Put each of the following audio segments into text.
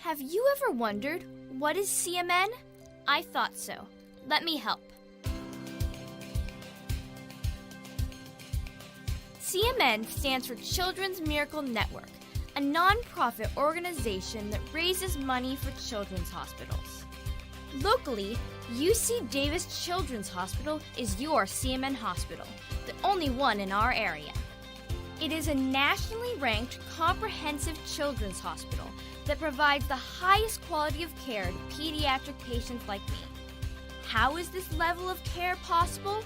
Have you ever wondered, what is CMN? I thought so. Let me help. CMN stands for Children's Miracle Network, a non-profit organization that raises money for children's hospitals. Locally, UC Davis Children's Hospital is your CMN hospital, the only one in our area. It is a nationally ranked comprehensive children's hospital that provides the highest quality of care to pediatric patients like me. How is this level of care possible?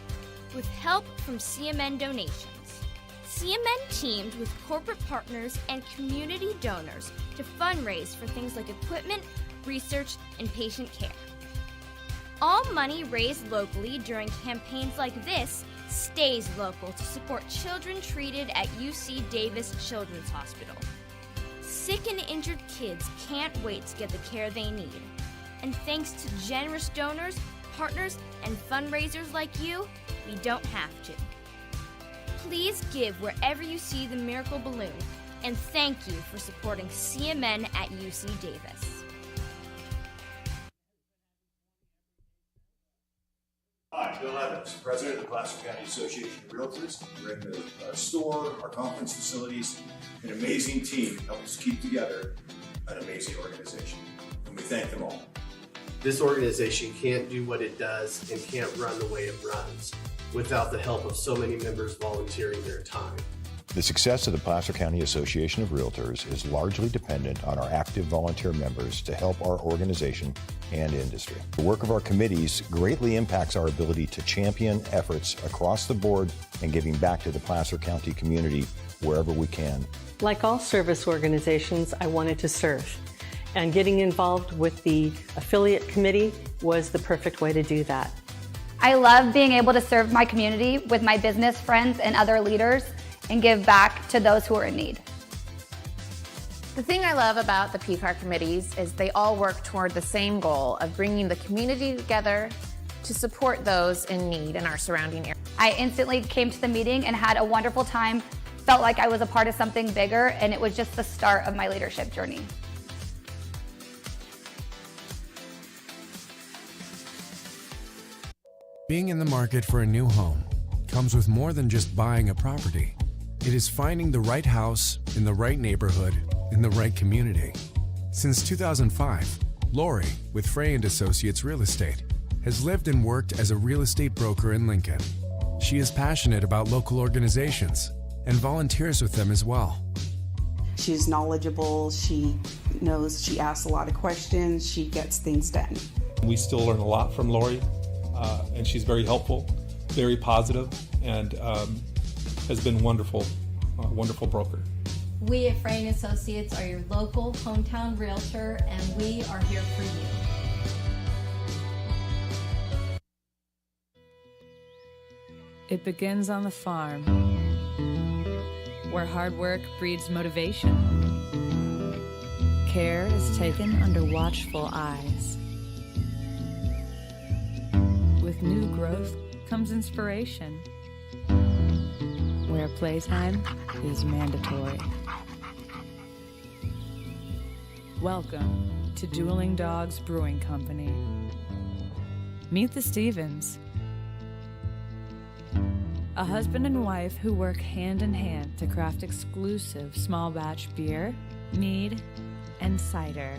With help from CMN donations. CMN teamed with corporate partners and community donors to fundraise for things like equipment, research, and patient care. All money raised locally during campaigns like this stays local to support children treated at UC Davis Children's Hospital. Sick and injured kids can't wait to get the care they need. And thanks to generous donors, partners, and fundraisers like you, we don't have to. Please give wherever you see the Miracle Balloon, and thank you for supporting CMN at UC Davis. Hi, Bill Evans, President of the Placer County Association of Realtors. We're in the store, our conference facilities, an amazing team helps keep together an amazing organization, and we thank them all. This organization can't do what it does and can't run the way it runs without the help of so many members volunteering their time. The success of the Placer County Association of Realtors is largely dependent on our active volunteer members to help our organization and industry. The work of our committees greatly impacts our ability to champion efforts across the board and giving back to the Placer County community wherever we can. Like all service organizations, I wanted to serve. And getting involved with the affiliate committee was the perfect way to do that. I love being able to serve my community with my business friends and other leaders and give back to those who are in need. The thing I love about the PCAR committees is they all work toward the same goal of bringing the community together to support those in need in our surrounding area. I instantly came to the meeting and had a wonderful time, felt like I was a part of something bigger, and it was just the start of my leadership journey. Being in the market for a new home comes with more than just buying a property. It is finding the right house in the right neighborhood in the right community. Since 2005, Lori with Frey & Associates Real Estate has lived and worked as a real estate broker in Lincoln. She is passionate about local organizations and volunteers with them as well. She's knowledgeable, she knows, she asks a lot of questions, she gets things done. We still learn a lot from Lori, and she's very helpful, very positive, and has been wonderful, wonderful broker. We at Frey & Associates are your local hometown realtor, and we are here for you. It begins on the farm, where hard work breeds motivation. Care is taken under watchful eyes. With new growth comes inspiration, where playtime is mandatory. Welcome to Dueling Dogs Brewing Company. Meet the Stevens, a husband and wife who work hand in hand to craft exclusive small batch beer, mead, and cider.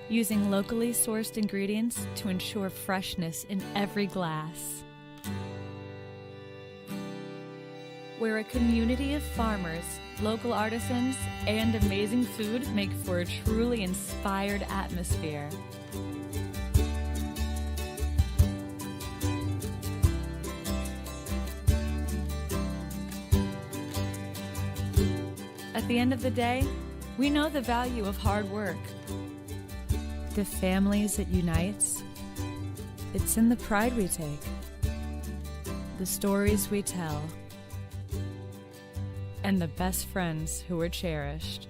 Using locally sourced ingredients to ensure freshness in every glass. Where a community of farmers, local artisans, and amazing food make for a truly inspired atmosphere. At the end of the day, we know the value of hard work. The families it unites, it's in the pride we take, the stories we tell, and the best friends who are cherished.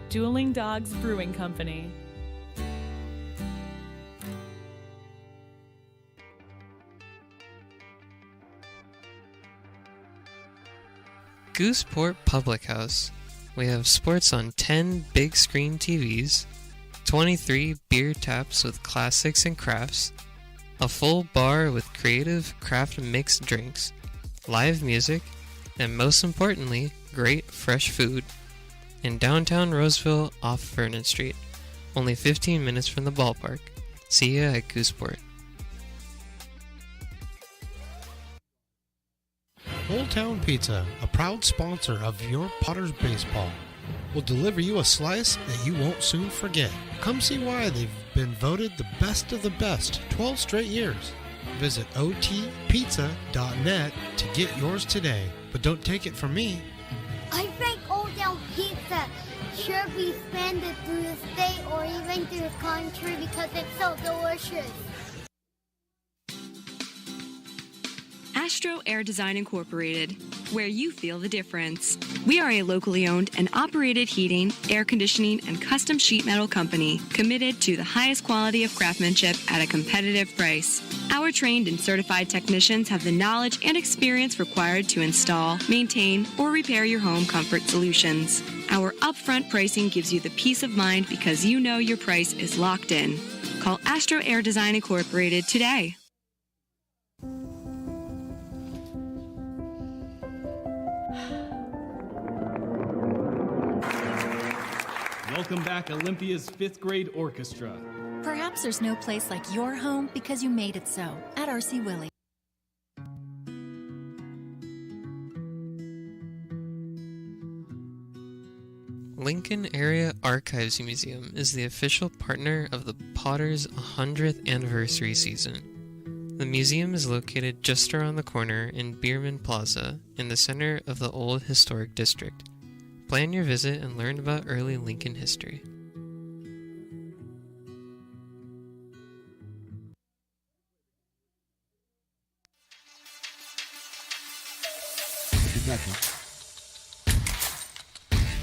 Dueling Dogs Brewing Company. Gooseport Public House, we have sports on 10 big screen TVs, 23 beer taps with classics and crafts, a full bar with creative craft mixed drinks, live music, and most importantly, great fresh food. In downtown Roseville off Vernon Street, only 15 minutes from the ballpark. See ya at Gooseport. Old Town Pizza, a proud sponsor of your Potters baseball, will deliver you a slice that you won't soon forget. Come see why they've been voted the best of the best 12 straight years. Visit otpizza.net to get yours today. But don't take it from me. I think Old Town Pizza should be expanded through the state or even through the country because it's so delicious. Astro Air Design Incorporated, where you feel the difference. We are a locally owned and operated heating, air conditioning, and custom sheet metal company committed to the highest quality of craftsmanship at a competitive price. Our trained and certified technicians have the knowledge and experience required to install, maintain, or repair your home comfort solutions. Our upfront pricing gives you the peace of mind because you know your price is locked in. Call Astro Air Design Incorporated today. Welcome back, Olympia's 5th grade orchestra. Perhaps there's no place like your home because you made it so at R.C. Willey. Lincoln Area Archives Museum is the official partner of the Potters 100th anniversary season. The museum is located just around the corner in Bierman Plaza in the center of the Old Historic District. Plan your visit and learn about early Lincoln history.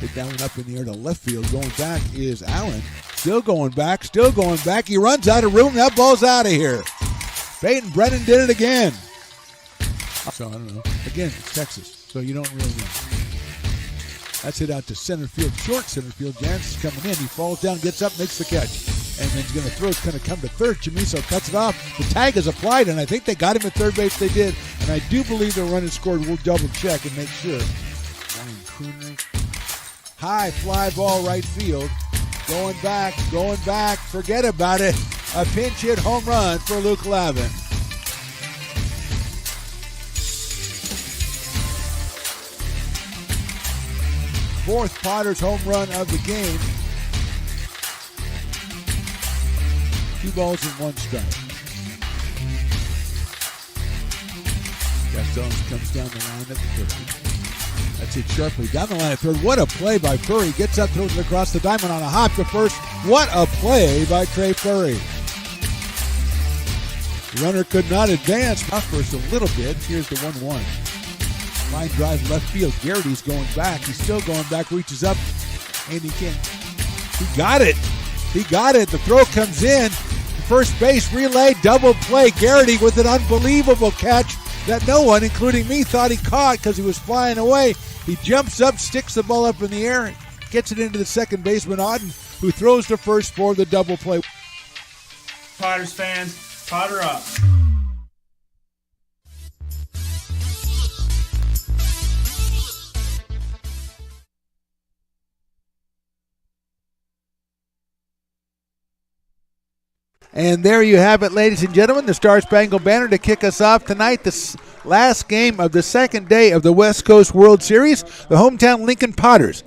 Hit that one up in the air to left field. Going back is Allen. Still going back. He runs out of room. That ball's out of here. Peyton Brennan did it again. So I don't know. Again, it's Texas, so you don't really know. That's hit out to center field, short center field. Jansen's coming in. He falls down, gets up, makes the catch. And then he's going to throw. It's going to come to third. Chamiso cuts it off. The tag is applied, and I think they got him at third base. They did. And I do believe the run is scored. We'll double check and make sure. Ryan Kroenrick. High fly ball right field. Going back. Forget about it. A pinch hit home run for Luke Lavin. Fourth Potters home run of the game. 2 balls and 1 strike. Castellanos comes down the line at the third. That's hit sharply down the line at third. What a play by Furry. Gets up, throws it across the diamond on a hop to first. What a play by Trey Furry. The runner could not advance. Off first a little bit. Here's the 1-1. Line drive left field. Garrity's going back. He's still going back. Reaches up. And he got it. The throw comes in. First base relay. Double play. Garrity with an unbelievable catch that no one, including me, thought he caught because he was flying away. He jumps up, sticks the ball up in the air, gets it into the second baseman, Auden, who throws to first for the double play. Potters fans, Potter up. And there you have it, ladies and gentlemen, the Star Spangled Banner to kick us off tonight. This last game of the second day of the West Coast World Series. The hometown Lincoln Potters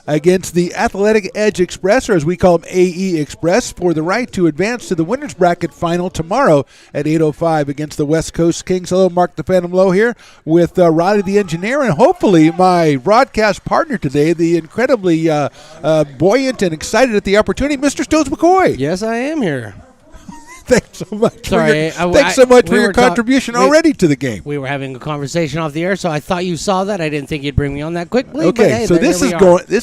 against the Athletic Edge Express, or as we call them, AE Express, for the right to advance to the winner's bracket final tomorrow at 8:05 against the West Coast Kings. Hello, Mark the Phantom Lowe here with Roddy the Engineer, and hopefully my broadcast partner today, the incredibly buoyant and excited at the opportunity, Mr. Stones McCoy. Yes, I am here. Thanks so much. Thanks so much for your contribution already to the game. We were having a conversation off the air, so I thought you saw that. I didn't think you'd bring me on that quickly. Okay, but hey, so this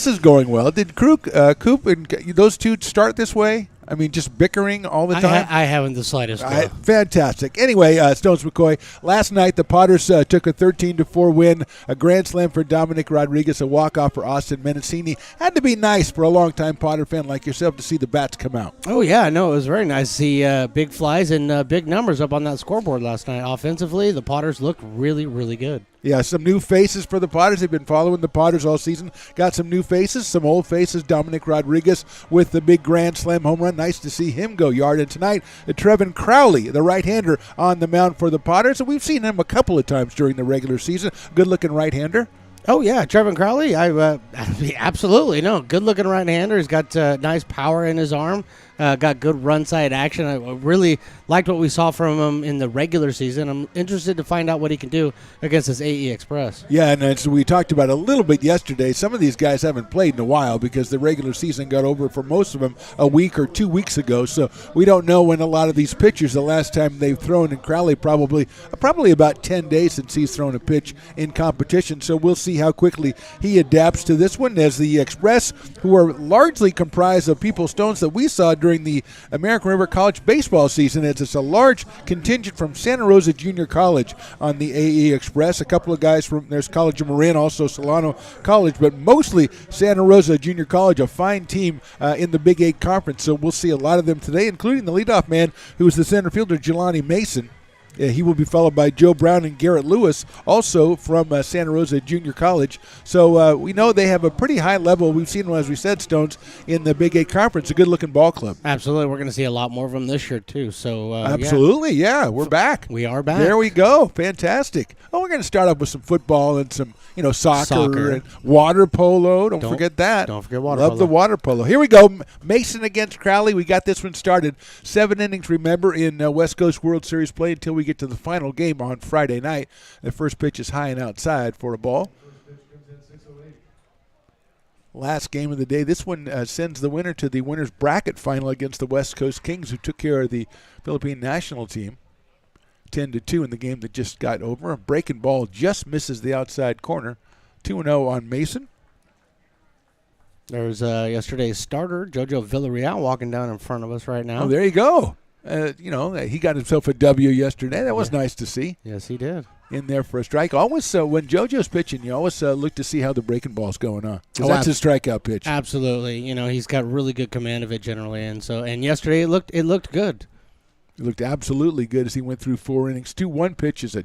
is going well. Did Coop and those two start this way? I mean, just bickering all the time? I haven't the slightest. Fantastic. Anyway, Stones McCoy, last night the Potters took a 13-4 win, a grand slam for Dominic Rodriguez, a walk-off for Austin Menacini. Had to be nice for a long-time Potter fan like yourself to see the bats come out. Oh, yeah, no, it was very nice to see big flies and big numbers up on that scoreboard last night. Offensively, the Potters looked really, really good. Yeah, some new faces for the Potters. They've been following the Potters all season. Got some new faces, some old faces. Dominic Rodriguez with the big grand slam home run. Nice to see him go yard. And tonight, Trevin Crowley, the right-hander, on the mound for the Potters. And we've seen him a couple of times during the regular season. Good-looking right-hander. Oh, yeah, Trevin Crowley, absolutely. No, good-looking right-hander. He's got nice power in his arm. Got good run-side action. I really liked what we saw from him in the regular season. I'm interested to find out what he can do against this AE Express. Yeah, and so we talked about it a little bit yesterday. Some of these guys haven't played in a while because the regular season got over for most of them a week or 2 weeks ago. So we don't know when a lot of these pitchers, the last time they've thrown, in Crowley probably about 10 days since he's thrown a pitch in competition. So we'll see how quickly he adapts to this one, as the Express, who are largely comprised of people, Stones, that we saw during the American River College baseball season. It's a large contingent from Santa Rosa Junior College on the AE Express. A couple of guys from, there's College of Marin, also Solano College, but mostly Santa Rosa Junior College, a fine team in the Big 8 Conference. So we'll see a lot of them today, including the leadoff man, who is the center fielder, Jelani Mason. He will be followed by Joe Brown and Garrett Lewis, also from Santa Rosa Junior College. So we know they have a pretty high level. We've seen them, as we said, Stones, in the Big 8 Conference, a good-looking ball club. Absolutely. We're going to see a lot more of them this year, too. So absolutely, yeah, we're back. We are back. There we go. Fantastic. Oh, we're going to start off with some football and some, soccer and water polo. Don't forget that. Don't forget water polo. Love the water polo. Here we go. Mason against Crowley. We got this one started. 7 innings, remember, in West Coast World Series play until we get to the final game on Friday night. The first pitch is high and outside for a ball. Last game of the day. This one sends the winner to the winner's bracket final against the West Coast Kings, who took care of the Philippine national team 10-2 in the game that just got over. A breaking ball just misses the outside corner. 2-0 on Mason. There's yesterday's starter, JoJo Villarreal, walking down in front of us right now. Oh, there you go. He got himself a W yesterday. That was nice to see. Yes, he did. In there for a strike. Always, when JoJo's pitching, you always look to see how the breaking ball's going on. Because that's his strikeout pitch. Absolutely. He's got really good command of it generally. And yesterday it looked good. It looked absolutely good as he went through 4 innings. 2-1 pitch is a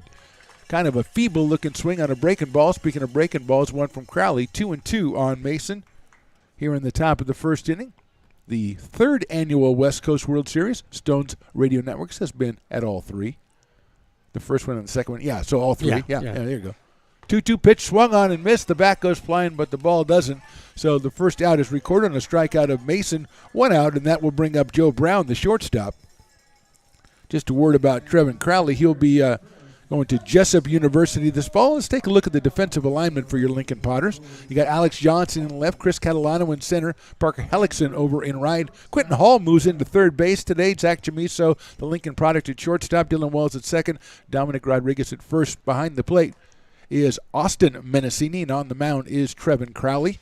kind of a feeble-looking swing on a breaking ball. Speaking of breaking balls, one from Crowley. 2-2 on Mason here in the top of the first inning. The third annual West Coast World Series. Stones Radio Networks has been at all 3. The first one and the second one. Yeah, so all 3. Yeah, there you go. 2-2 pitch swung on and missed. The bat goes flying, but the ball doesn't. So the first out is recorded on a strikeout of Mason. 1 out, and that will bring up Joe Brown, the shortstop. Just a word about Trevin Crowley. He'll be going to Jessup University this fall. Let's take a look at the defensive alignment for your Lincoln Potters. You got Alex Johnson in left, Chris Catalano in center, Parker Hellickson over in right. Quentin Hall moves into third base today. Zach Chamiso, the Lincoln product, at shortstop. Dylan Wells at second. Dominic Rodriguez at first. Behind the plate is Austin Menacini, and on the mound is Trevin Crowley.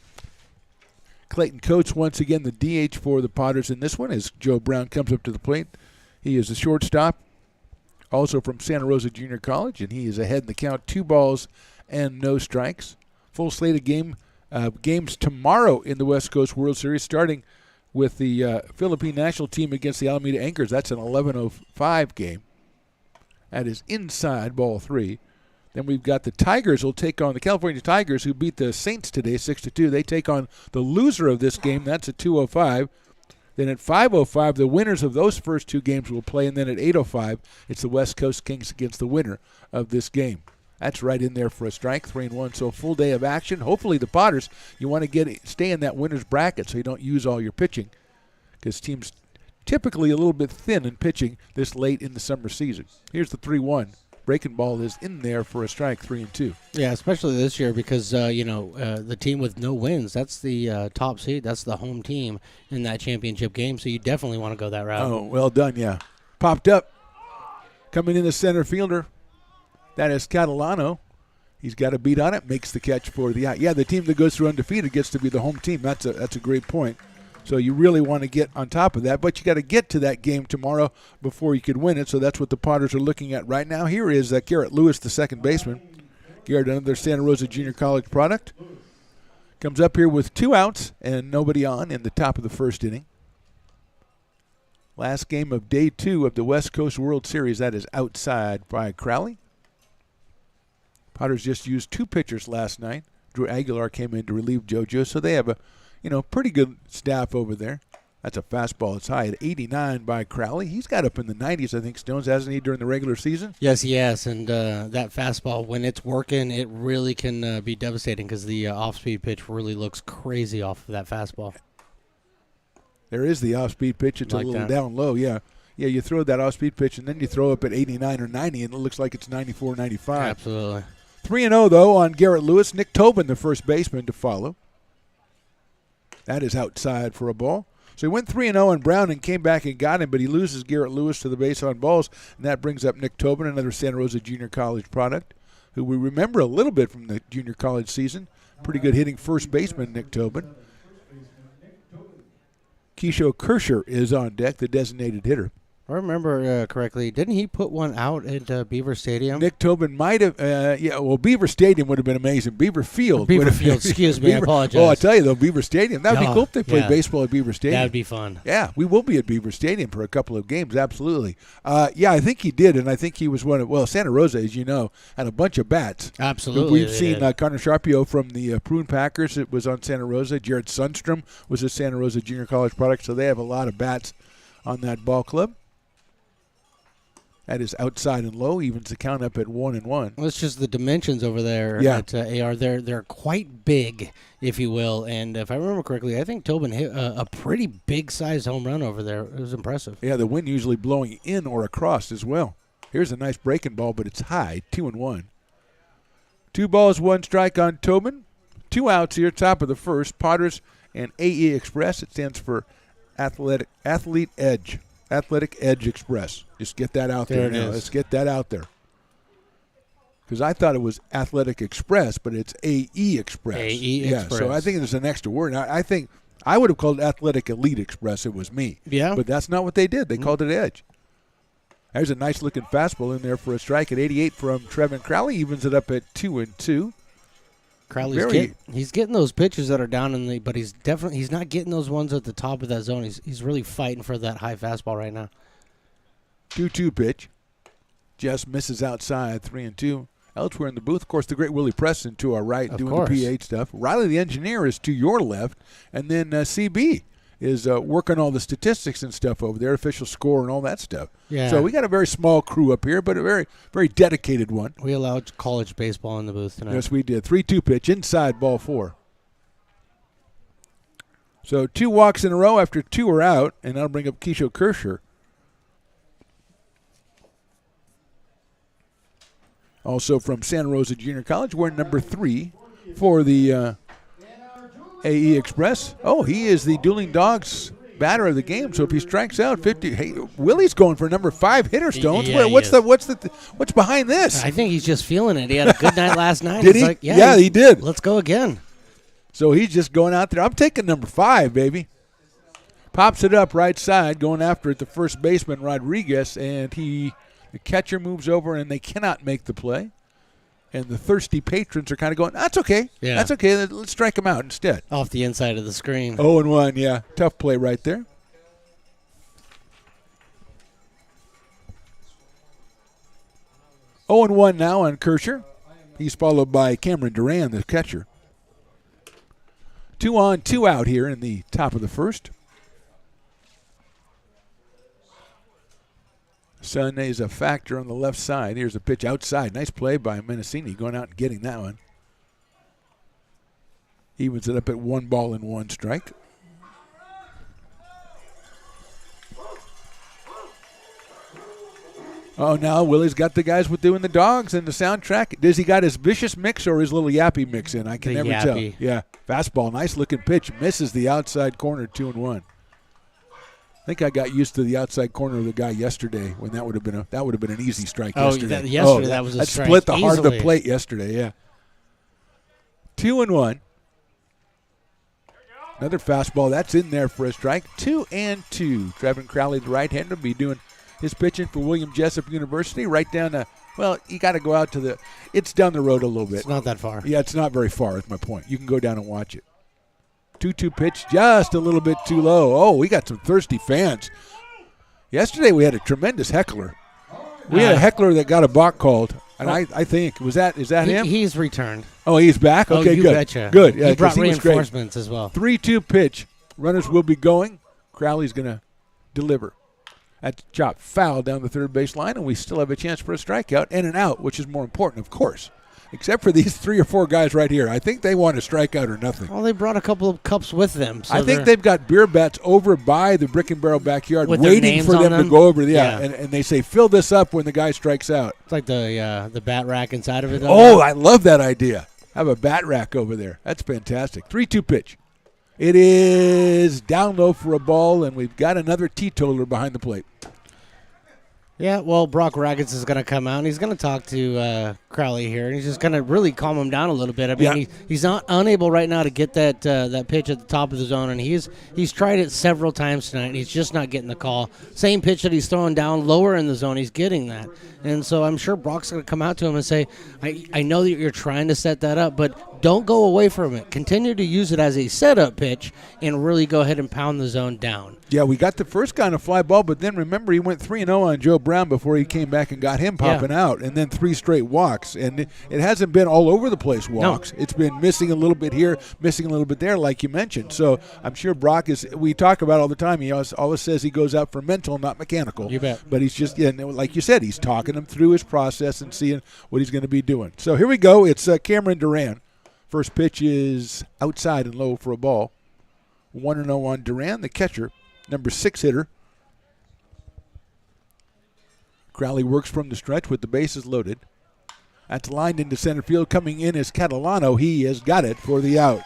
Clayton Coates, once again, the DH for the Potters in this one, as Joe Brown comes up to the plate. He is the shortstop, also from Santa Rosa Junior College, and he is ahead in the count. 2 balls and no strikes. Full slate of games tomorrow in the West Coast World Series, starting with the Philippine national team against the Alameda Anchors. That's an 11:05 game. That is inside ball 3. Then we've got the Tigers will take on the California Tigers, who beat the Saints today 6-2. They take on the loser of this game. That's at 2:05. Then at 5:05, the winners of those first 2 games will play, and then at 8:05, it's the West Coast Kings against the winner of this game. That's right in there for a strike, 3-1. So a full day of action. Hopefully the Potters, you want to stay in that winner's bracket so you don't use all your pitching, because teams typically a little bit thin in pitching this late in the summer season. Here's the 3-1. Breaking ball is in there for a strike, 3-2. Yeah, especially this year because, the team with no wins, that's the top seed. That's the home team in that championship game, so you definitely want to go that route. Oh, well done, yeah. Popped up. Coming in the center fielder, that is Catalano. He's got a beat on it, makes the catch for the out. Yeah, the team that goes through undefeated gets to be the home team. That's a great point. So you really want to get on top of that, but you got to get to that game tomorrow before you could win it. So that's what the Potters are looking at right now. Here is Garrett Lewis, the second baseman. Garrett, another Santa Rosa Junior College product, comes up here with 2 outs and nobody on in the top of the first inning. Last game of day 2 of the West Coast World Series. That is outside by Crowley. Potters just used 2 pitchers last night. Drew Aguilar came in to relieve JoJo, so they have a pretty good staff over there. That's a fastball. It's high at 89 by Crowley. He's got up in the 90s, I think, Stones, hasn't he, during the regular season? Yes, he has, and that fastball, when it's working, it really can be devastating because the off-speed pitch really looks crazy off of that fastball. There is the off-speed pitch. It's a little down low, yeah. Yeah, you throw that off-speed pitch, and then you throw up at 89 or 90, and it looks like it's 94, 95. Absolutely. 3-0, though, on Garrett Lewis. Nick Tobin, the first baseman, to follow. That is outside for a ball. So he went 3-0 on Brown and came back and got him, but he loses Garrett Lewis to the base on balls, and that brings up Nick Tobin, another Santa Rosa Junior College product, who we remember a little bit from the junior college season. Pretty good hitting first baseman, Nick Tobin. Keisho Kersher is on deck, the designated hitter. I remember correctly. Didn't he put one out at Beaver Stadium? Nick Tobin might have. Beaver Stadium would have been amazing. Beaver Field. Beaver Field, excuse me, I apologize. Oh, I tell you, though, Beaver Stadium. That would be cool if they played baseball at Beaver Stadium. That would be fun. Yeah, we will be at Beaver Stadium for a couple of games, absolutely. I think he did, and I think he was one of, Santa Rosa, as you know, had a bunch of bats. Absolutely. We've seen Connor Sharpio from the Prune Packers. It was on Santa Rosa. Jared Sundstrom was a Santa Rosa Junior College product, so they have a lot of bats on that ball club. That is outside and low, evens the count up at 1-1. Well, it's just the dimensions over there at AR. They're quite big, if you will. And if I remember correctly, I think Tobin hit a pretty big-sized home run over there. It was impressive. Yeah, the wind usually blowing in or across as well. Here's a nice breaking ball, but it's high, 2-1. 2 balls, 1 strike on Tobin. 2 outs here, top of the first. Potters and AE Express. It stands for Athlete Edge. Athletic Edge Express. Just get that out there now. Let's get that out there. Because I thought it was Athletic Express, but it's AE Express. AE Express. So I think there's an extra word. I think I would have called it Athletic Elite Express. It was me. Yeah. But that's not what they did. They called it Edge. There's a nice-looking fastball in there for a strike at 88 from Trevin Crowley. Evens it up at 2-2. Crowley's he's getting those pitches that are down in the, but he's not getting those ones at the top of that zone. He's really fighting for that high fastball right now. 2-2 pitch, just misses outside. 3-2. Elsewhere in the booth, of course, the great Willie Preston to our right, doing the PH stuff. Riley, the engineer, is to your left, and then CB is working all the statistics and stuff over there, official score and all that stuff. Yeah. So we got a very small crew up here, but a very, very dedicated one. We allowed college baseball in the booth tonight. Yes, we did. 3-2 pitch, inside, ball 4. So 2 walks in a row after 2 are out, and that'll bring up Keisho Kersher. Also from Santa Rosa Junior College, wearing number 3 for the AE Express. Oh, he is the Dueling Dogs batter of the game. So if he strikes out 50, hey, Willie's going for number 5 hitter, Stones. Yeah, what's behind this? I think he's just feeling it. He had a good night last night. Did he? Like, yeah, he did. Let's go again. So he's just going out there. I'm taking number 5, baby. Pops it up right side, going after it, the first baseman, Rodriguez, and the catcher moves over, and they cannot make the play. And the thirsty patrons are kind of going, that's okay. Yeah. That's okay. Let's strike him out instead. Off the inside of the screen. 0-1, yeah. Tough play right there. Oh, 0-1 now on Kersher. He's followed by Cameron Duran, the catcher. 2 on, 2 out here in the top of the first. Sun is a factor on the left side. Here's a pitch outside. Nice play by Menacini going out and getting that one. Evens it up at 1 ball and 1 strike. Oh, now Willie's got the guys with doing the dogs and the soundtrack. Does he got his vicious mix or his little yappy mix in? I can never tell. Yeah, fastball, nice looking pitch. Misses the outside corner, 2-1. I think I got used to the outside corner of the guy yesterday when that would have been an easy strike yesterday. That was a strike. Split the heart of the plate yesterday. Yeah. 2-1. Another fastball. That's in there for a strike. 2-2. Trevin Crowley, the right-hander, will be doing his pitching for William Jessup University right down to, well, you got to go out to the, it's down the road a little bit. It's not that far. Yeah, it's not very far is my point. You can go down and watch it. 2-2 pitch, just a little bit too low. Oh, we got some thirsty fans. Yesterday we had a tremendous heckler. We had a heckler that got a balk called, and I think, is that him? He's returned. Oh, he's back? Okay, you good. Betcha. Good. Yeah, he brought 'cause was great. reinforcements as well. 3-2 pitch. Runners will be going. Crowley's going to deliver. That's chop foul down the third base line, and we still have a chance for a strikeout and an out, which is more important, of course. Except for these 3 or 4 guys right here. I think they want a strikeout or nothing. Well, they brought a couple of cups with them. So I think they've got beer bats over by the Brick and Barrel backyard with waiting for them to go over. Yeah. And they say, fill this up when the guy strikes out. It's like the bat rack inside of it. Oh, I love that idea. Have a bat rack over there. That's fantastic. 3-2 pitch. It is down low for a ball, and we've got another teetotaler behind the plate. Yeah, well, Brock Raggins is going to come out, and he's going to talk to Crowley here, and he's just going to really calm him down a little bit. I mean, he's not unable right now to get that pitch at the top of the zone, and he's tried it several times tonight, and he's just not getting the call. Same pitch that he's throwing down lower in the zone, he's getting that. And so I'm sure Brock's going to come out to him and say, I know that you're trying to set that up, but don't go away from it. Continue to use it as a setup pitch and really go ahead and pound the zone down. Yeah, we got the first guy on a fly ball, but then remember he went 3-0 on Joe Brown before he came back and got him popping out, and then 3 straight walks. And it hasn't been all over the place walks. No. It's been missing a little bit here, missing a little bit there, like you mentioned. So I'm sure Brock is, we talk about all the time, he always says he goes out for mental, not mechanical. You bet. But he's just, like you said, he's talking him through his process and seeing what he's going to be doing. So here we go. It's Cameron Duran. First pitch is outside and low for a ball. 1-0 on Duran, the catcher. Number 6 hitter. Crowley works from the stretch with the bases loaded. That's lined into center field. Coming in is Catalano. He has got it for the out.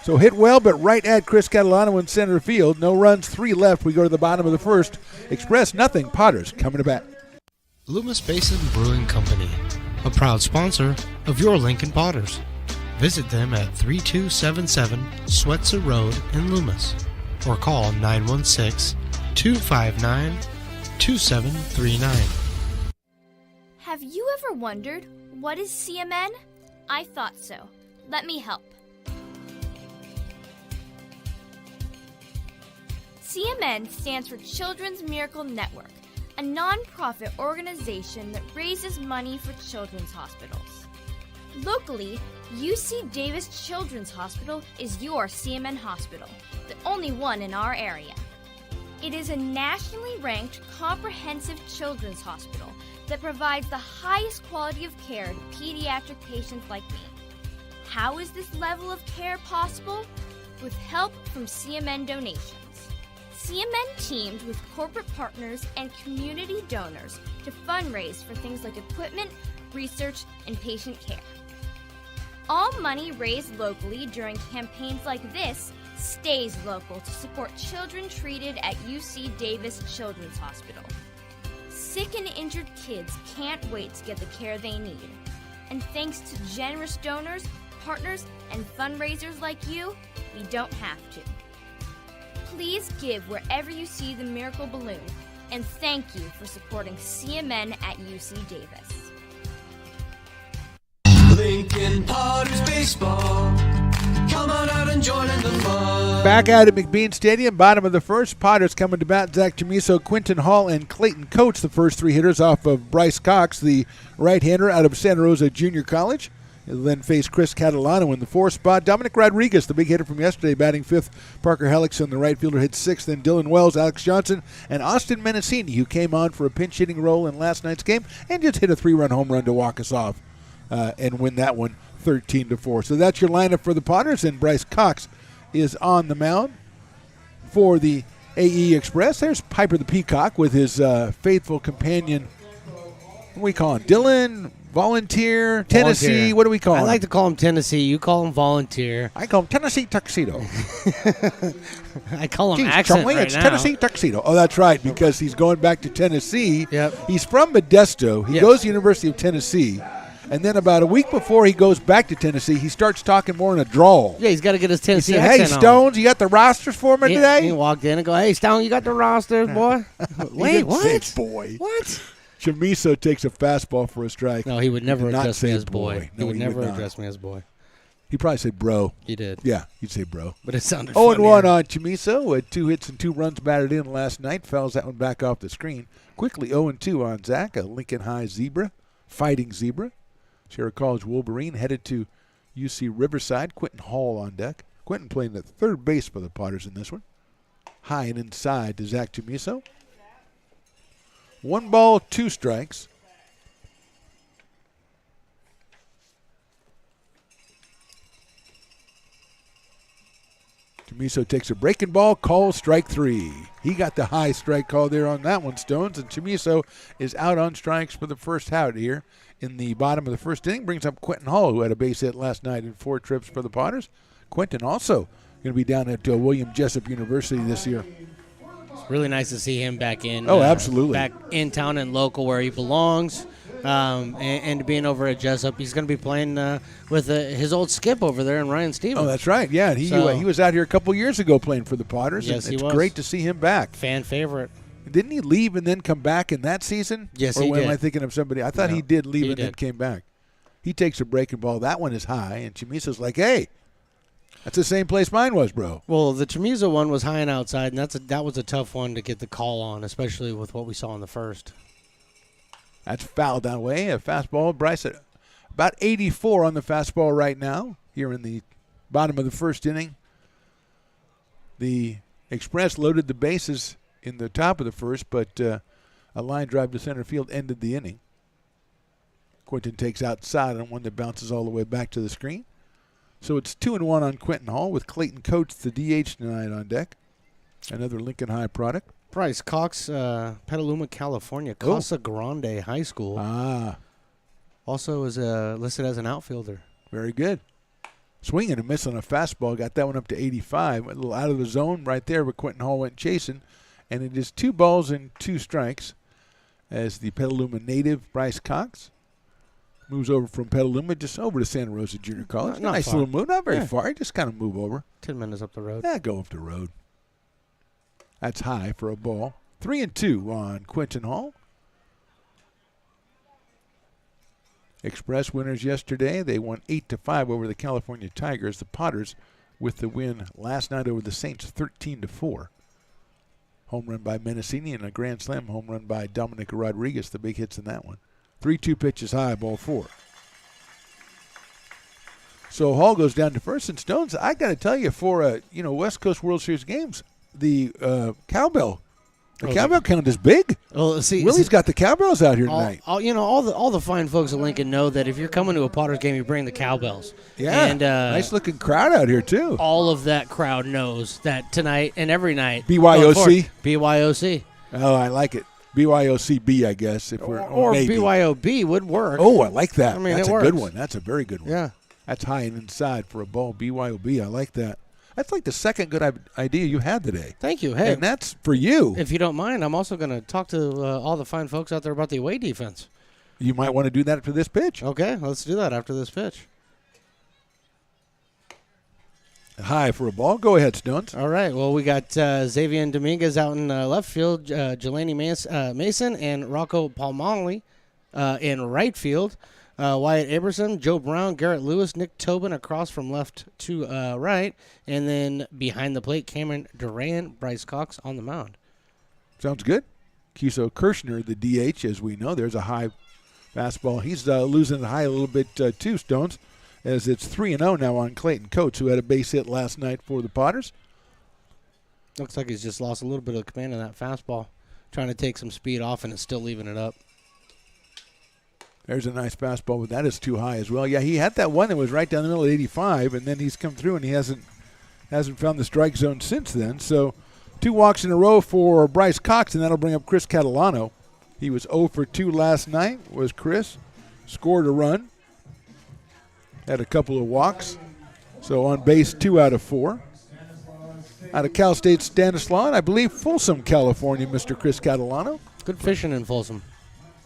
So hit well, but right at Chris Catalano in center field. No runs, 3 left. We go to the bottom of the first. Express nothing. Potters coming to bat. Loomis Basin Brewing Company, a proud sponsor of your Lincoln Potters. Visit them at 3277 Swetzer Road in Loomis, or call 916-259-2739. Have you ever wondered, what is CMN? I thought so. Let me help. CMN stands for Children's Miracle Network, a non-profit organization that raises money for children's hospitals. Locally, UC Davis Children's Hospital is your CMN hospital, the only one in our area. It is a nationally ranked comprehensive children's hospital that provides the highest quality of care to pediatric patients like me. How is this level of care possible? With help from CMN donations. CMN teamed with corporate partners and community donors to fundraise for things like equipment, research, and patient care. All money raised locally during campaigns like this stays local to support children treated at UC Davis Children's Hospital. Sick and injured kids can't wait to get the care they need. And thanks to generous donors, partners, and fundraisers like you, we don't have to. Please give wherever you see the Miracle Balloon, and thank you for supporting CMN at UC Davis. Lincoln Potters Baseball. Come on out and join in the fun. Back out at McBean Stadium, bottom of the first. Potters coming to bat. Zach Chamiso, Quinton Hall, and Clayton Coates, the first 3 hitters off of Bryce Cox, the right-hander out of Santa Rosa Junior College. He'll then face Chris Catalano in the 4th spot. Dominic Rodriguez, the big hitter from yesterday, batting 5th. Parker Hellickson, the right fielder, hits 6th. Then Dylan Wells, Alex Johnson, and Austin Menacini, who came on for a pinch-hitting role in last night's game and just hit a 3-run home run to walk us off and win that one 13-4. So that's your lineup for the Potters, and Bryce Cox is on the mound for the AE Express. There's Piper the Peacock with his faithful companion. What do we call him? Dylan, Volunteer, Tennessee. Volunteer. What do we call him? I like to call him Tennessee. You call him Volunteer. I call him Tennessee Tuxedo. I call him Jeez, Accent Charlie, right it's now. Tennessee Tuxedo. Oh, that's right, because he's going back to Tennessee. Yep. He's from Modesto. He goes to the University of Tennessee. And then about a week before he goes back to Tennessee, he starts talking more in a drawl. Yeah, he's got to get his He Tennessee said, accent hey, on. Stones, you got the rosters for me today? He walked in and go, hey, Stone, you got the rosters, boy? He Wait, didn't what? say boy. What? Chamiso takes a fastball for a strike. No, he would never did not address me say as boy. No, He would never not. address me as boy. He probably said bro. He did. Yeah, he'd say bro. But it sounded 0-1 funnier. on Chamiso with 2 hits and 2 runs batted in last night. Fouls that one back off the screen. Quickly 0-2 on Zach, a Lincoln High Zebra, fighting Zebra. Sierra College Wolverine headed to UC Riverside. Quentin Hall on deck. Quentin playing at third base for the Potters in this one. High and inside to Zach Chamiso. 1 ball, 2 strikes. Chamiso takes a breaking ball, calls strike 3. He got the high strike call there on that one, Stones, and Chamiso is out on strikes for the first out here in the bottom of the first inning. Brings up Quentin Hall, who had a base hit last night in 4 trips for the Potters. Quentin also going to be down at William Jessup University this year. It's really nice to see him back in. Oh, absolutely. Back in town and local where he belongs. And being over at Jessup, he's going to be playing with his old skip over there in Ryan Stevens. Oh, that's right. Yeah, he was out here a couple years ago playing for the Potters. Yes, and he it's was. great to see him back. Fan favorite. Didn't he leave and then come back in that season? Yes, or he am did. I thinking of somebody? I thought No, he did leave he and then did. came back. He takes a breaking ball. That one is high, and Chamiso's like, hey, that's the same place mine was, bro. Well, the Chamiso one was high and outside, and that was a tough one to get the call on, especially with what we saw in the first. That's fouled that way. A fastball. Bryce at about 84 on the fastball right now here in the bottom of the first inning. The Express loaded the bases in the top of the first, but a line drive to center field ended the inning. Quentin takes outside on one that bounces all the way back to the screen. So it's 2-1 on Quentin Hall with Clayton Coates, the DH, tonight on deck. Another Lincoln High product. Bryce Cox, Petaluma, California, Oh. Casa Grande High School. Also is listed as an outfielder. Very good. Swing and a miss on a fastball. Got that one up to 85. A little out of the zone right there, but Quentin Hall went chasing. And it is 2 balls and 2 strikes as the Petaluma native, Bryce Cox, moves over from Petaluma just over to Santa Rosa Junior College. Not Nice far. little move. Not very Yeah. far. Just kind of move over. 10 minutes up the road. Yeah, go up the road. That's high for a ball. 3-2 on Quentin Hall. Express winners yesterday. They won 8-5 over the California Tigers. The Potters with the win last night over the Saints 13-4. Home run by Mendocini and a grand slam home run by Dominic Rodriguez. The big hits in that one. 3-2 pitches high, ball 4. So Hall goes down to first, and Stones, I got to tell you, for West Coast World Series games, the cowbell, cowbell count is big. Well, see, Willie's got the cowbells out here all, tonight. all the fine folks at Lincoln know that if you're coming to a Potters game, you bring the cowbells. Yeah, and nice looking crowd out here too. All of that crowd knows that tonight and every night. BYOC? BYOC. Oh, I like it. BYOCB, I guess, if we're Or maybe. BYOB would work. Oh, I like that. I mean, That's it a works. good one. That's a very good one. Yeah. That's high and inside for a ball. BYOB, I like that. That's like the second good idea you had today. Thank you. Hey, and that's for you. If you don't mind, I'm also going to talk to all the fine folks out there about the away defense. You might want to do that after this pitch. Okay, let's do that after this pitch. High for a ball. Go ahead, Stones. All right. Well, we got Xavier Dominguez out in left field, Jelani Mason, and Rocco Palmoli in right field. Wyatt Aberson, Joe Brown, Garrett Lewis, Nick Tobin across from left to right. And then behind the plate, Cameron Duran, Bryce Cox on the mound. Sounds good. Kiso Kirshner, the DH, as we know. There's a high fastball. He's losing the high a little bit too, Stones, as it's 3-0 now on Clayton Coates, who had a base hit last night for the Potters. Looks like he's just lost a little bit of command of that fastball. Trying to take some speed off, and it's still leaving it up. There's a nice fastball, but that is too high as well. Yeah, he had that one that was right down the middle at 85, and then he's come through, and he hasn't found the strike zone since then. So 2 walks in a row for Bryce Cox, and that'll bring up Chris Catalano. He was 0 for 2 last night, was Chris. Scored a run. Had a couple of walks. So on base 2 out of 4. Out of Cal State Stanislaus, I believe Folsom, California, Mr. Chris Catalano. Good fishing in Folsom.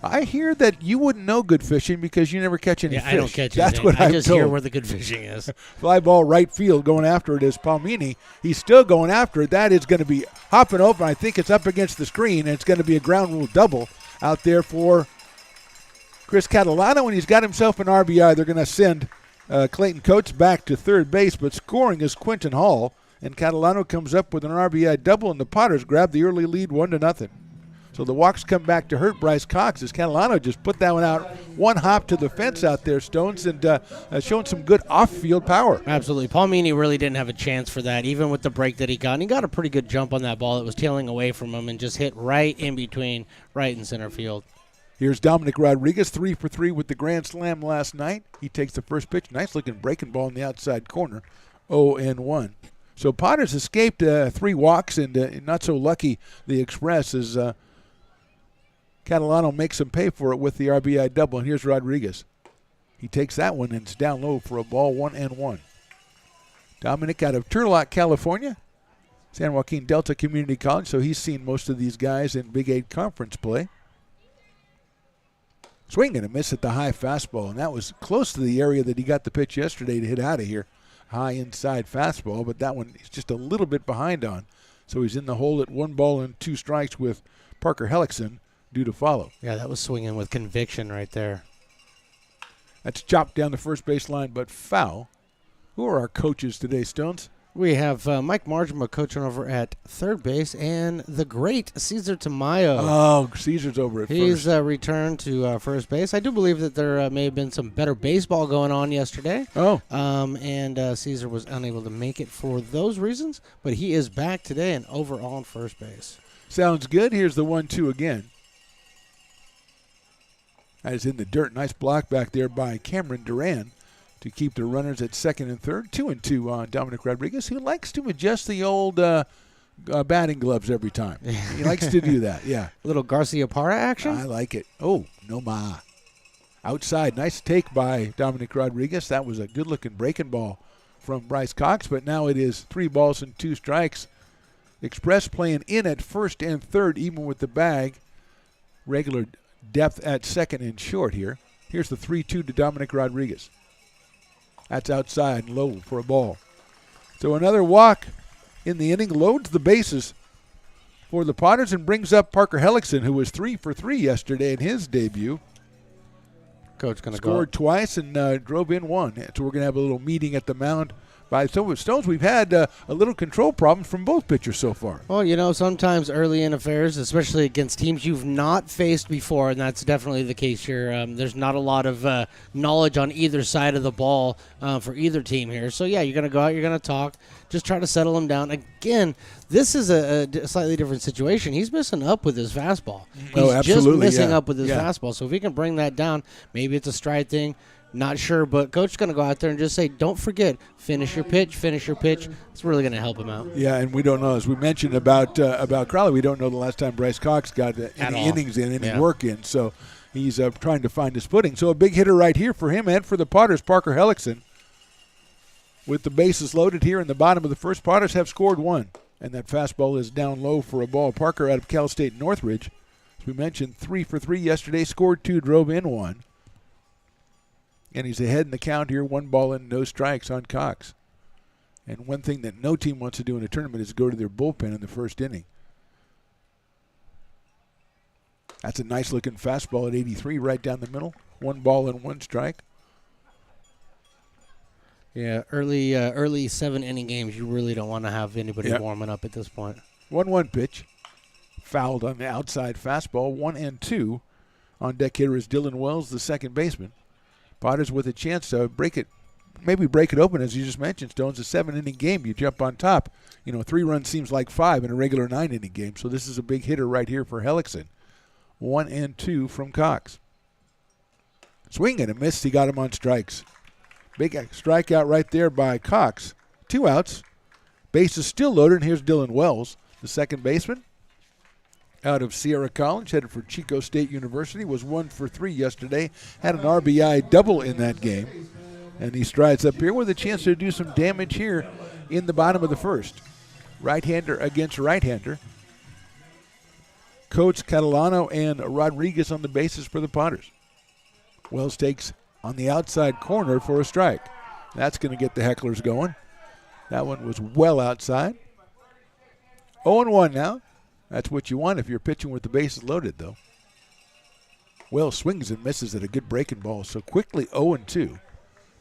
I hear that you wouldn't know good fishing because you never catch any fish. I don't catch That's anything. what I I'm just told. hear where the good fishing is. Fly ball right field going after it is Palmini. He's still going after it. That is going to be hopping open. I think it's up against the screen, and it's going to be a ground rule double out there for Chris Catalano, and he's got himself an RBI. They're going to send Clayton Coates back to third base, but scoring is Quentin Hall, and Catalano comes up with an RBI double, and the Potters grab the early lead 1-0. So the walks come back to hurt Bryce Cox as Catalano just put that one out. One hop to the fence out there, Stones, and showing some good off-field power. Absolutely. Palmini really didn't have a chance for that, even with the break that he got. And he got a pretty good jump on that ball that was tailing away from him and just hit right in between right and center field. Here's Dominic Rodriguez, 3 for 3 with the grand slam last night. He takes the first pitch. Nice-looking breaking ball in the outside corner, 0-1. So Potters escaped 3 walks, and not so lucky the Express as Catalano makes him pay for it with the RBI double. And here's Rodriguez. He takes that one, and it's down low for a ball, 1-1. Dominic out of Turlock, California, San Joaquin Delta Community College, so he's seen most of these guys in Big 8 conference play. Swing and a miss at the high fastball, and that was close to the area that he got the pitch yesterday to hit out of here. High inside fastball, but that one he's just a little bit behind on. So he's in the hole at 1-2 strikes with Parker Hellickson due to follow. Yeah, that was swinging with conviction right there. That's chopped down the first base line, but foul. Who are our coaches today, Stones? We have Mike Margema coaching over at third base, and the great Cesar Tamayo. Oh, Cesar's over at He's first. returned to first base. I do believe that there may have been some better baseball going on yesterday. Oh. And Cesar was unable to make it for those reasons, but he is back today and over on first base. Sounds good. Here's the 1-2 again. That is in the dirt. Nice block back there by Cameron Duran to keep the runners at second and third. 2-2 on Dominic Rodriguez, who likes to adjust the old batting gloves every time. He likes to do that, yeah. A little Garcia Parra action? I like it. Oh, no ma. Outside, nice take by Dominic Rodriguez. That was a good-looking breaking ball from Bryce Cox, but now it is 3 balls and 2 strikes. Express playing in at first and third, even with the bag. Regular depth at second and short here. Here's the 3-2 to Dominic Rodriguez. That's outside and low for a ball. So another walk in the inning loads the bases for the Potters and brings up Parker Hellickson, who was 3 for 3 yesterday in his debut. Coach going to go. Scored twice and drove in 1. So we're going to have a little meeting at the mound. By Stones, we've had a little control problem from both pitchers so far. Well, you know, sometimes early in affairs, especially against teams you've not faced before, and that's definitely the case here. There's not a lot of knowledge on either side of the ball for either team here. So, yeah, you're going to go out, you're going to talk, just try to settle them down. Again, this is a slightly different situation. He's missing up with his fastball. He's just missing up with his fastball. So if he can bring that down, maybe it's a stride thing. Not sure, but Coach is going to go out there and just say, don't forget, finish your pitch. It's really going to help him out. Yeah, and we don't know, as we mentioned about Crowley, we don't know the last time Bryce Cox got any innings in, any work in. So he's trying to find his footing. So a big hitter right here for him and for the Potters, Parker Hellickson. With the bases loaded here in the bottom of the first, Potters have scored 1. And that fastball is down low for a ball. Parker out of Cal State Northridge. As we mentioned, 3 for 3 yesterday, scored 2, drove in 1. And he's ahead in the count here, 1 ball and no strikes on Cox. And one thing that no team wants to do in a tournament is go to their bullpen in the first inning. That's a nice-looking fastball at 83 right down the middle. 1 ball and 1 strike. Yeah, early 7-inning games, you really don't want to have anybody warming up at this point. 1-1 pitch. Fouled on the outside fastball. 1-2. On deck hitter is Dylan Wells, the second baseman. Potters with a chance to break it open, as you just mentioned, Stones. A 7-inning game, you jump on top. 3 runs seems like 5 in a regular 9-inning game. So this is a big hitter right here for Hellickson. 1-2 from Cox. Swing and a miss. He got him on strikes. Big strikeout right there by Cox. 2 outs. Base is still loaded, and here's Dylan Wells, the second baseman. Out of Sierra College, headed for Chico State University, was 1 for 3 yesterday. Had an RBI double in that game. And he strides up here with a chance to do some damage here in the bottom of the first. Right-hander against right-hander. Coates, Catalano, and Rodriguez on the bases for the Potters. Wells takes on the outside corner for a strike. That's going to get the hecklers going. That one was well outside. 0-1 now. That's what you want if you're pitching with the bases loaded, though. Wells swings and misses at a good breaking ball. So quickly 0-2 to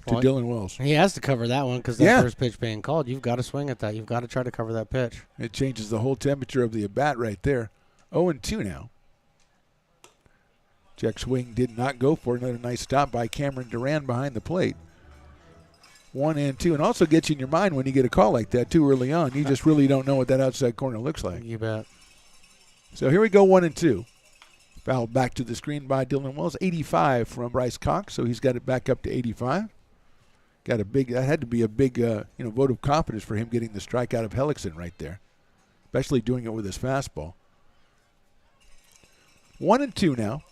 Dylan Wells. He has to cover that one because that first pitch being called. You've got to swing at that. You've got to try to cover that pitch. It changes the whole temperature of the at-bat right there. 0-2 now. Check swing did not go for it. Another nice stop by Cameron Duran behind the plate. 1-2, and also gets you in your mind when you get a call like that too early on. You just really don't know what that outside corner looks like. You bet. So here we go, 1-2. Fouled back to the screen by Dylan Wells. 85 from Bryce Cox, so he's got it back up to 85. Got a big. That had to be a big, vote of confidence for him getting the strike out of Hellickson right there, especially doing it with his fastball. 1-2 now.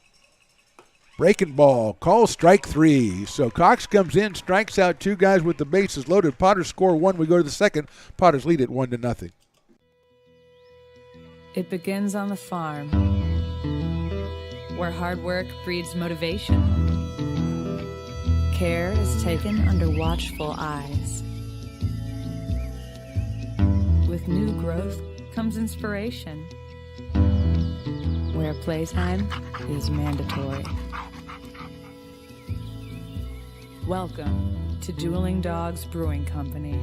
Breaking ball, call strike 3. So Cox comes in, strikes out 2 guys with the bases loaded. Potters score 1. We go to the second. Potters lead it 1-0. It begins on the farm, where hard work breeds motivation. Care is taken under watchful eyes. With new growth comes inspiration, where playtime is mandatory. Welcome to Dueling Dogs Brewing Company.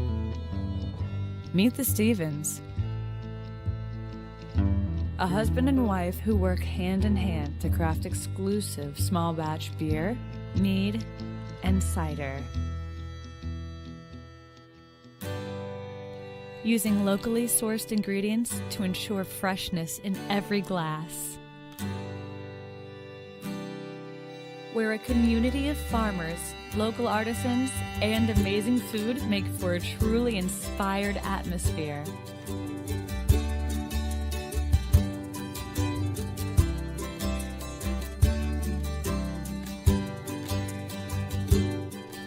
Meet the Stevens, a husband and wife who work hand in hand to craft exclusive small batch beer, mead, and cider. Using locally sourced ingredients to ensure freshness in every glass. Where a community of farmers, local artisans, and amazing food make for a truly inspired atmosphere.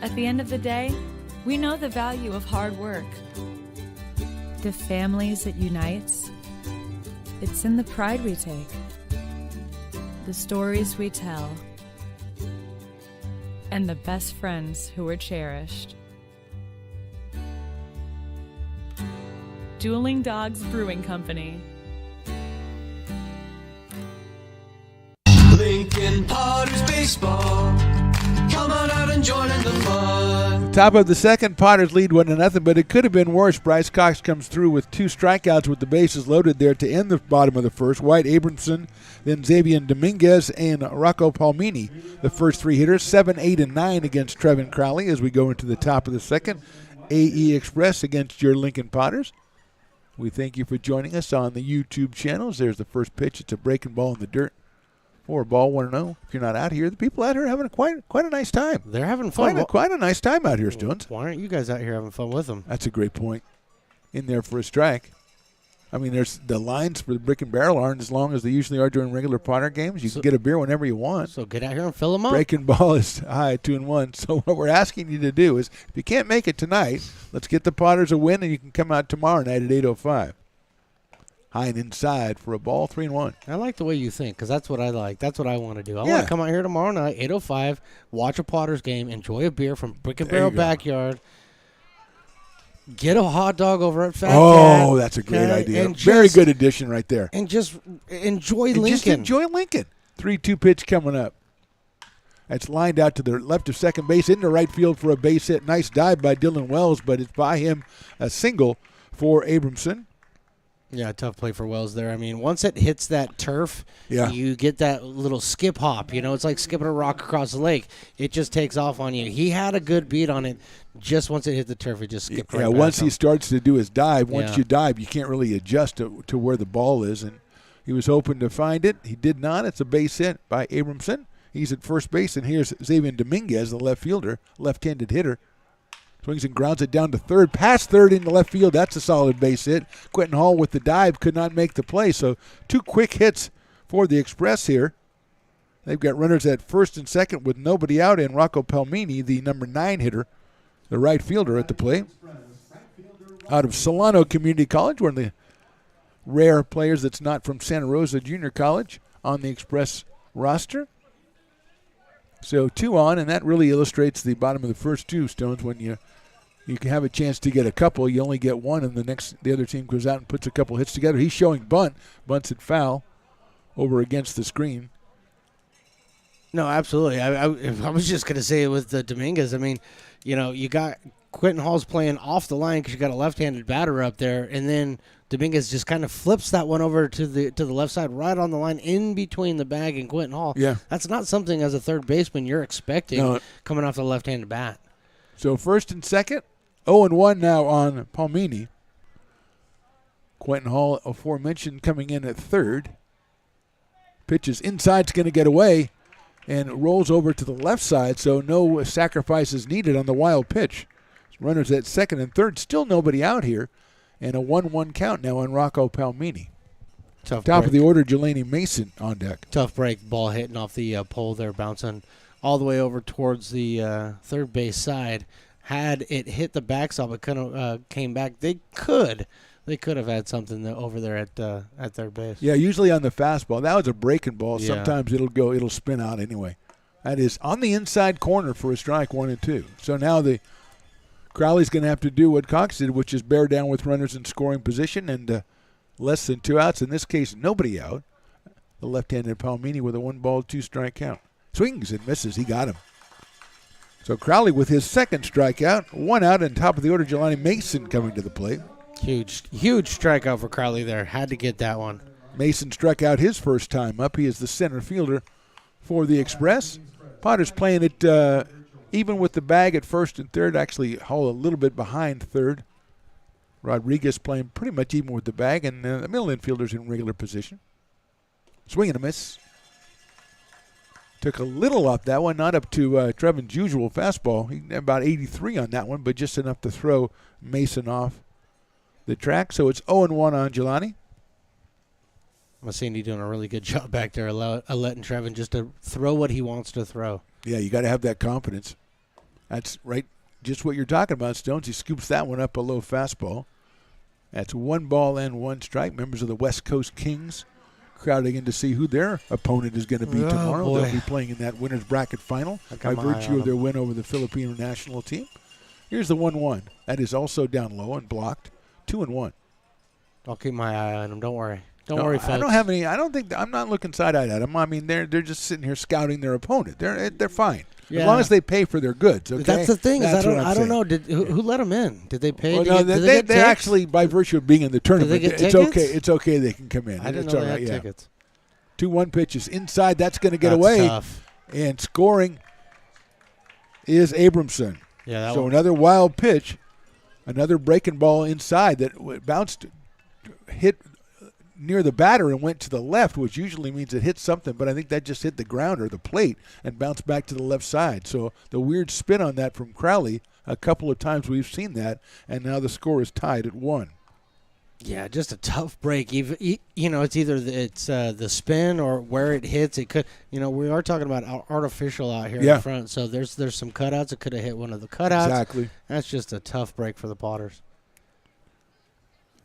At the end of the day, we know the value of hard work. The families it unites, it's in the pride we take, the stories we tell, and the best friends who are cherished. Dueling Dogs Brewing Company. Lincoln Potters Baseball. Come on out and join in the fun. Top of the second, Potters lead 1-0, but it could have been worse. Bryce Cox comes through with 2 strikeouts with the bases loaded there to end the bottom of the first. White Abramson, then Xavier Dominguez, and Rocco Palmini, the first 3 hitters. 7, 8, and 9 against Trevin Crowley as we go into the top of the second. AE Express against your Lincoln Potters. We thank you for joining us on the YouTube channels. There's the first pitch. It's a breaking ball in the dirt. Or ball 1-0. If you're not out here, the people out here are having quite a nice time. They're having fun. Quite a nice time out here, Stones. Why aren't you guys out here having fun with them? That's a great point. In there for a strike. I mean, there's the lines for the Brick and Barrel aren't as long as they usually are during regular Potter games. You can get a beer whenever you want. So get out here and fill them up. Breaking ball is high, 2-1. So what we're asking you to do is, if you can't make it tonight, let's get the Potters a win, and you can come out tomorrow night at 8:05. High and inside for a ball, 3-1. I like the way you think, because that's what I like. That's what I want to do. I want to come out here tomorrow night, 8:05, watch a Potters game, enjoy a beer from Brick and Barrel backyard, get a hot dog over at Fat Cat. Oh, that's a great idea. Very good addition right there. And just enjoy Lincoln. Just enjoy Lincoln. 3-2 pitch coming up. That's lined out to the left of second base into right field for a base hit. Nice dive by Dylan Wells, but it's by him a single for Abramson. Yeah, tough play for Wells there. I mean, once it hits that turf, you get that little skip hop. You know, it's like skipping a rock across the lake. It just takes off on you. He had a good beat on it. Just once it hit the turf, it just skipped right past once him. He starts to do his dive, once you dive, you can't really adjust to where the ball is. And he was hoping to find it. He did not. It's a base hit by Abramson. He's at first base, and here's Xavier Dominguez, the left fielder, left-handed hitter. Swings and grounds it down to third, past third into left field. That's a solid base hit. Quentin Hall with the dive could not make the play. So 2 quick hits for the Express here. They've got runners at first and second with nobody out, and Rocco Palmini, the number 9 hitter, the right fielder at the plate. Out of Solano Community College, where the rare players that's not from Santa Rosa Junior College on the Express roster. So 2 on, and that really illustrates the bottom of the first 2, Stones. When you can have a chance to get a couple, you only get one, and the other team goes out and puts a couple hits together. He's showing bunt. Bunt's at foul over against the screen. No, absolutely. I was just going to say with the Dominguez, I mean, you got Quentin Hall's playing off the line because you got a left-handed batter up there, and then Dominguez just kind of flips that one over to the left side, right on the line, in between the bag and Quentin Hall. Yeah. That's not something as a third baseman you're expecting coming off the left-handed bat. So first and second, 0-1 now on Palmini. Quentin Hall, aforementioned, coming in at third. Pitches inside's going to get away and rolls over to the left side, so no sacrifices needed on the wild pitch. Runners at second and third, still nobody out here, and a 1-1 count now on Rocco Palmini. Top of the order, Jelani Mason on deck. Tough break, ball hitting off the pole there, bouncing all the way over towards the third base side. Had it hit the backstop, it kind of came back. They could have had something over there at third base. Yeah, usually on the fastball. That was a breaking ball. Yeah. Sometimes it'll spin out anyway. That is on the inside corner for a strike, 1-2. So now Crowley's going to have to do what Cox did, which is bear down with runners in scoring position and less than 2 outs. In this case, nobody out. The left-handed Palmini with a 1-ball, 2-strike count. Swings and misses. He got him. So Crowley with his second strikeout, 1 out, and top of the order, Jelani Mason coming to the plate. Huge strikeout for Crowley there. Had to get that one. Mason struck out his first time up. He is the center fielder for the Express. Potter's playing it even with the bag at first and third. Actually, Hall a little bit behind third. Rodriguez playing pretty much even with the bag, and the middle infielders in regular position. Swing and a miss. Took a little off that one, not up to Trevin's usual fastball. He about 83 on that one, but just enough to throw Mason off the track. So it's 0-1 on Jelani. Massini doing a really good job back there, letting Trevin just to throw what he wants to throw. Yeah, you got to have that confidence. That's right, just what you're talking about, Stones. He scoops that one up a low fastball. That's 1 ball and 1 strike. Members of the West Coast Kings crowding in to see who their opponent is going to be tomorrow. Boy. They'll be playing in that winner's bracket final by virtue of their win over the Filipino national team. Here's the 1-1. That is also down low and blocked. 2-1. I'll keep my eye on him. Don't worry. Don't worry, folks. I don't have any. I don't think I'm not looking side-eyed at them. I mean, they're just sitting here scouting their opponent. They're fine as long as they pay for their goods. Okay? That's the thing. That's I don't know. Who let them in? Did they pay? Well, no, they actually, by virtue of being in the tournament, get it's tickets? okay. It's okay. They can come in. I didn't it's know all they right, had yeah. tickets. 2-1 pitches inside. That's going to get That's away. tough. And scoring is Abramson. Yeah. So another wild pitch, another breaking ball inside that bounced, hit near the batter and went to the left, which usually means it hit something, but I think that just hit the ground or the plate and bounced back to the left side. So the weird spin on that from Crowley, a couple of times we've seen that, and now the score is tied at 1. Yeah, just a tough break. Even it's either the spin or where it hits. It could, we are talking about artificial out here in front. So there's some cutouts. It could have hit one of the cutouts. Exactly. That's just a tough break for the Potters.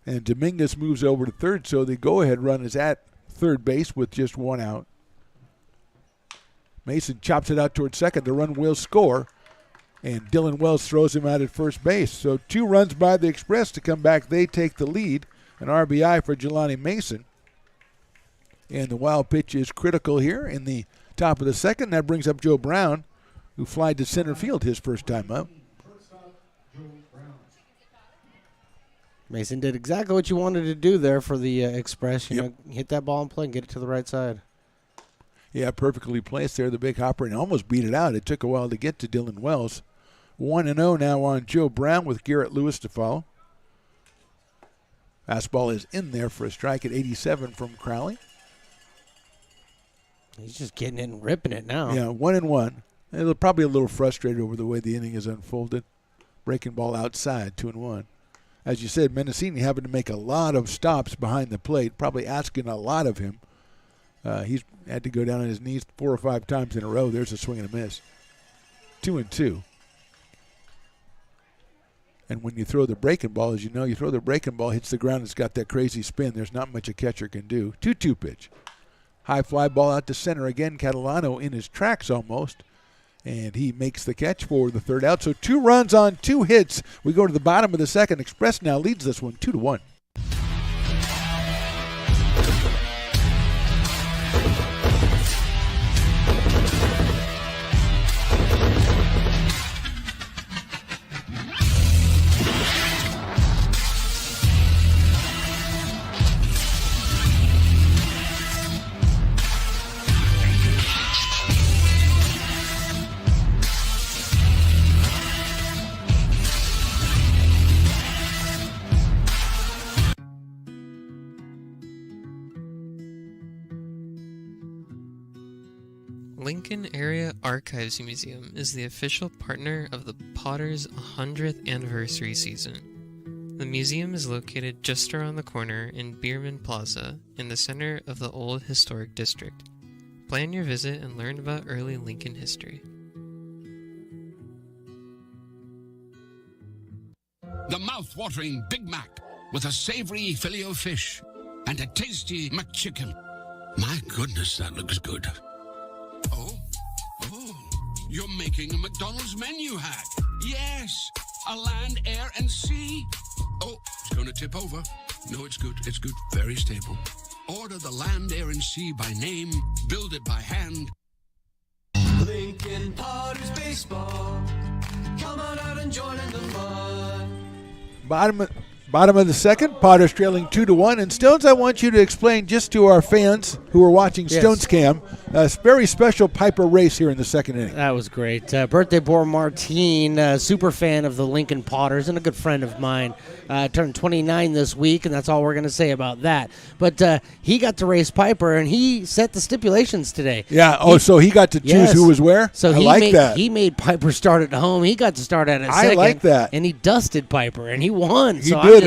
And Dominguez moves over to third, so the go-ahead run is at third base with just 1 out. Mason chops it out towards second. The run will score, and Dylan Wells throws him out at first base. So 2 runs by the Express to come back. They take the lead. An RBI for Jelani Mason. And the wild pitch is critical here in the top of the second. That brings up Joe Brown, who flied to center field his first time up. Mason did exactly what you wanted to do there for the Express. You know, hit that ball in play and get it to the right side. Yeah, perfectly placed there, the big hopper, and almost beat it out. It took a while to get to Dylan Wells. 1-0 now on Joe Brown with Garrett Lewis to follow. Fastball is in there for a strike at 87 from Crowley. He's just getting it and ripping it now. Yeah, 1-1. They're probably a little frustrated over the way the inning has unfolded. Breaking ball outside, 2-1. As you said, Mendocini having to make a lot of stops behind the plate, probably asking a lot of him. He's had to go down on his knees 4 or 5 times in a row. There's a swing and a miss. 2-2. And when you throw the breaking ball, as you know, you throw the breaking ball, hits the ground, it's got that crazy spin. There's not much a catcher can do. 2-2 pitch. High fly ball out to center. Again, Catalano in his tracks almost. And he makes the catch for the third out. So 2 runs on 2 hits. We go to the bottom of the second. Express now leads this one 2-1. Lincoln Area Archives Museum is the official partner of the Potters 100th anniversary season. The museum is located just around the corner in Bierman Plaza in the center of the Old Historic District. Plan your visit and learn about early Lincoln history. The mouth-watering Big Mac with a savory Filet-O-Fish and a tasty McChicken. My goodness, that looks good. Oh, you're making a McDonald's menu hack. Yes, a land, air, and sea. Oh, it's going to tip over. No, it's good. It's good. Very stable. Order the land, air, and sea by name. Build it by hand. Lincoln Potters Baseball. Come on out and join in the fun. Bottom of the second, Potters trailing 2-1. And Stones, I want you to explain just to our fans who are watching Stones Cam, a very special Piper race here in the second inning. That was great. Birthday boy Martine, super fan of the Lincoln Potters and a good friend of mine, turned 29 this week, and that's all we're going to say about that. But he got to race Piper, and he set the stipulations today. Yeah, so he got to choose who was where? So he made Piper start at home. He got to start at second. I like that. And he dusted Piper, and he won. He did.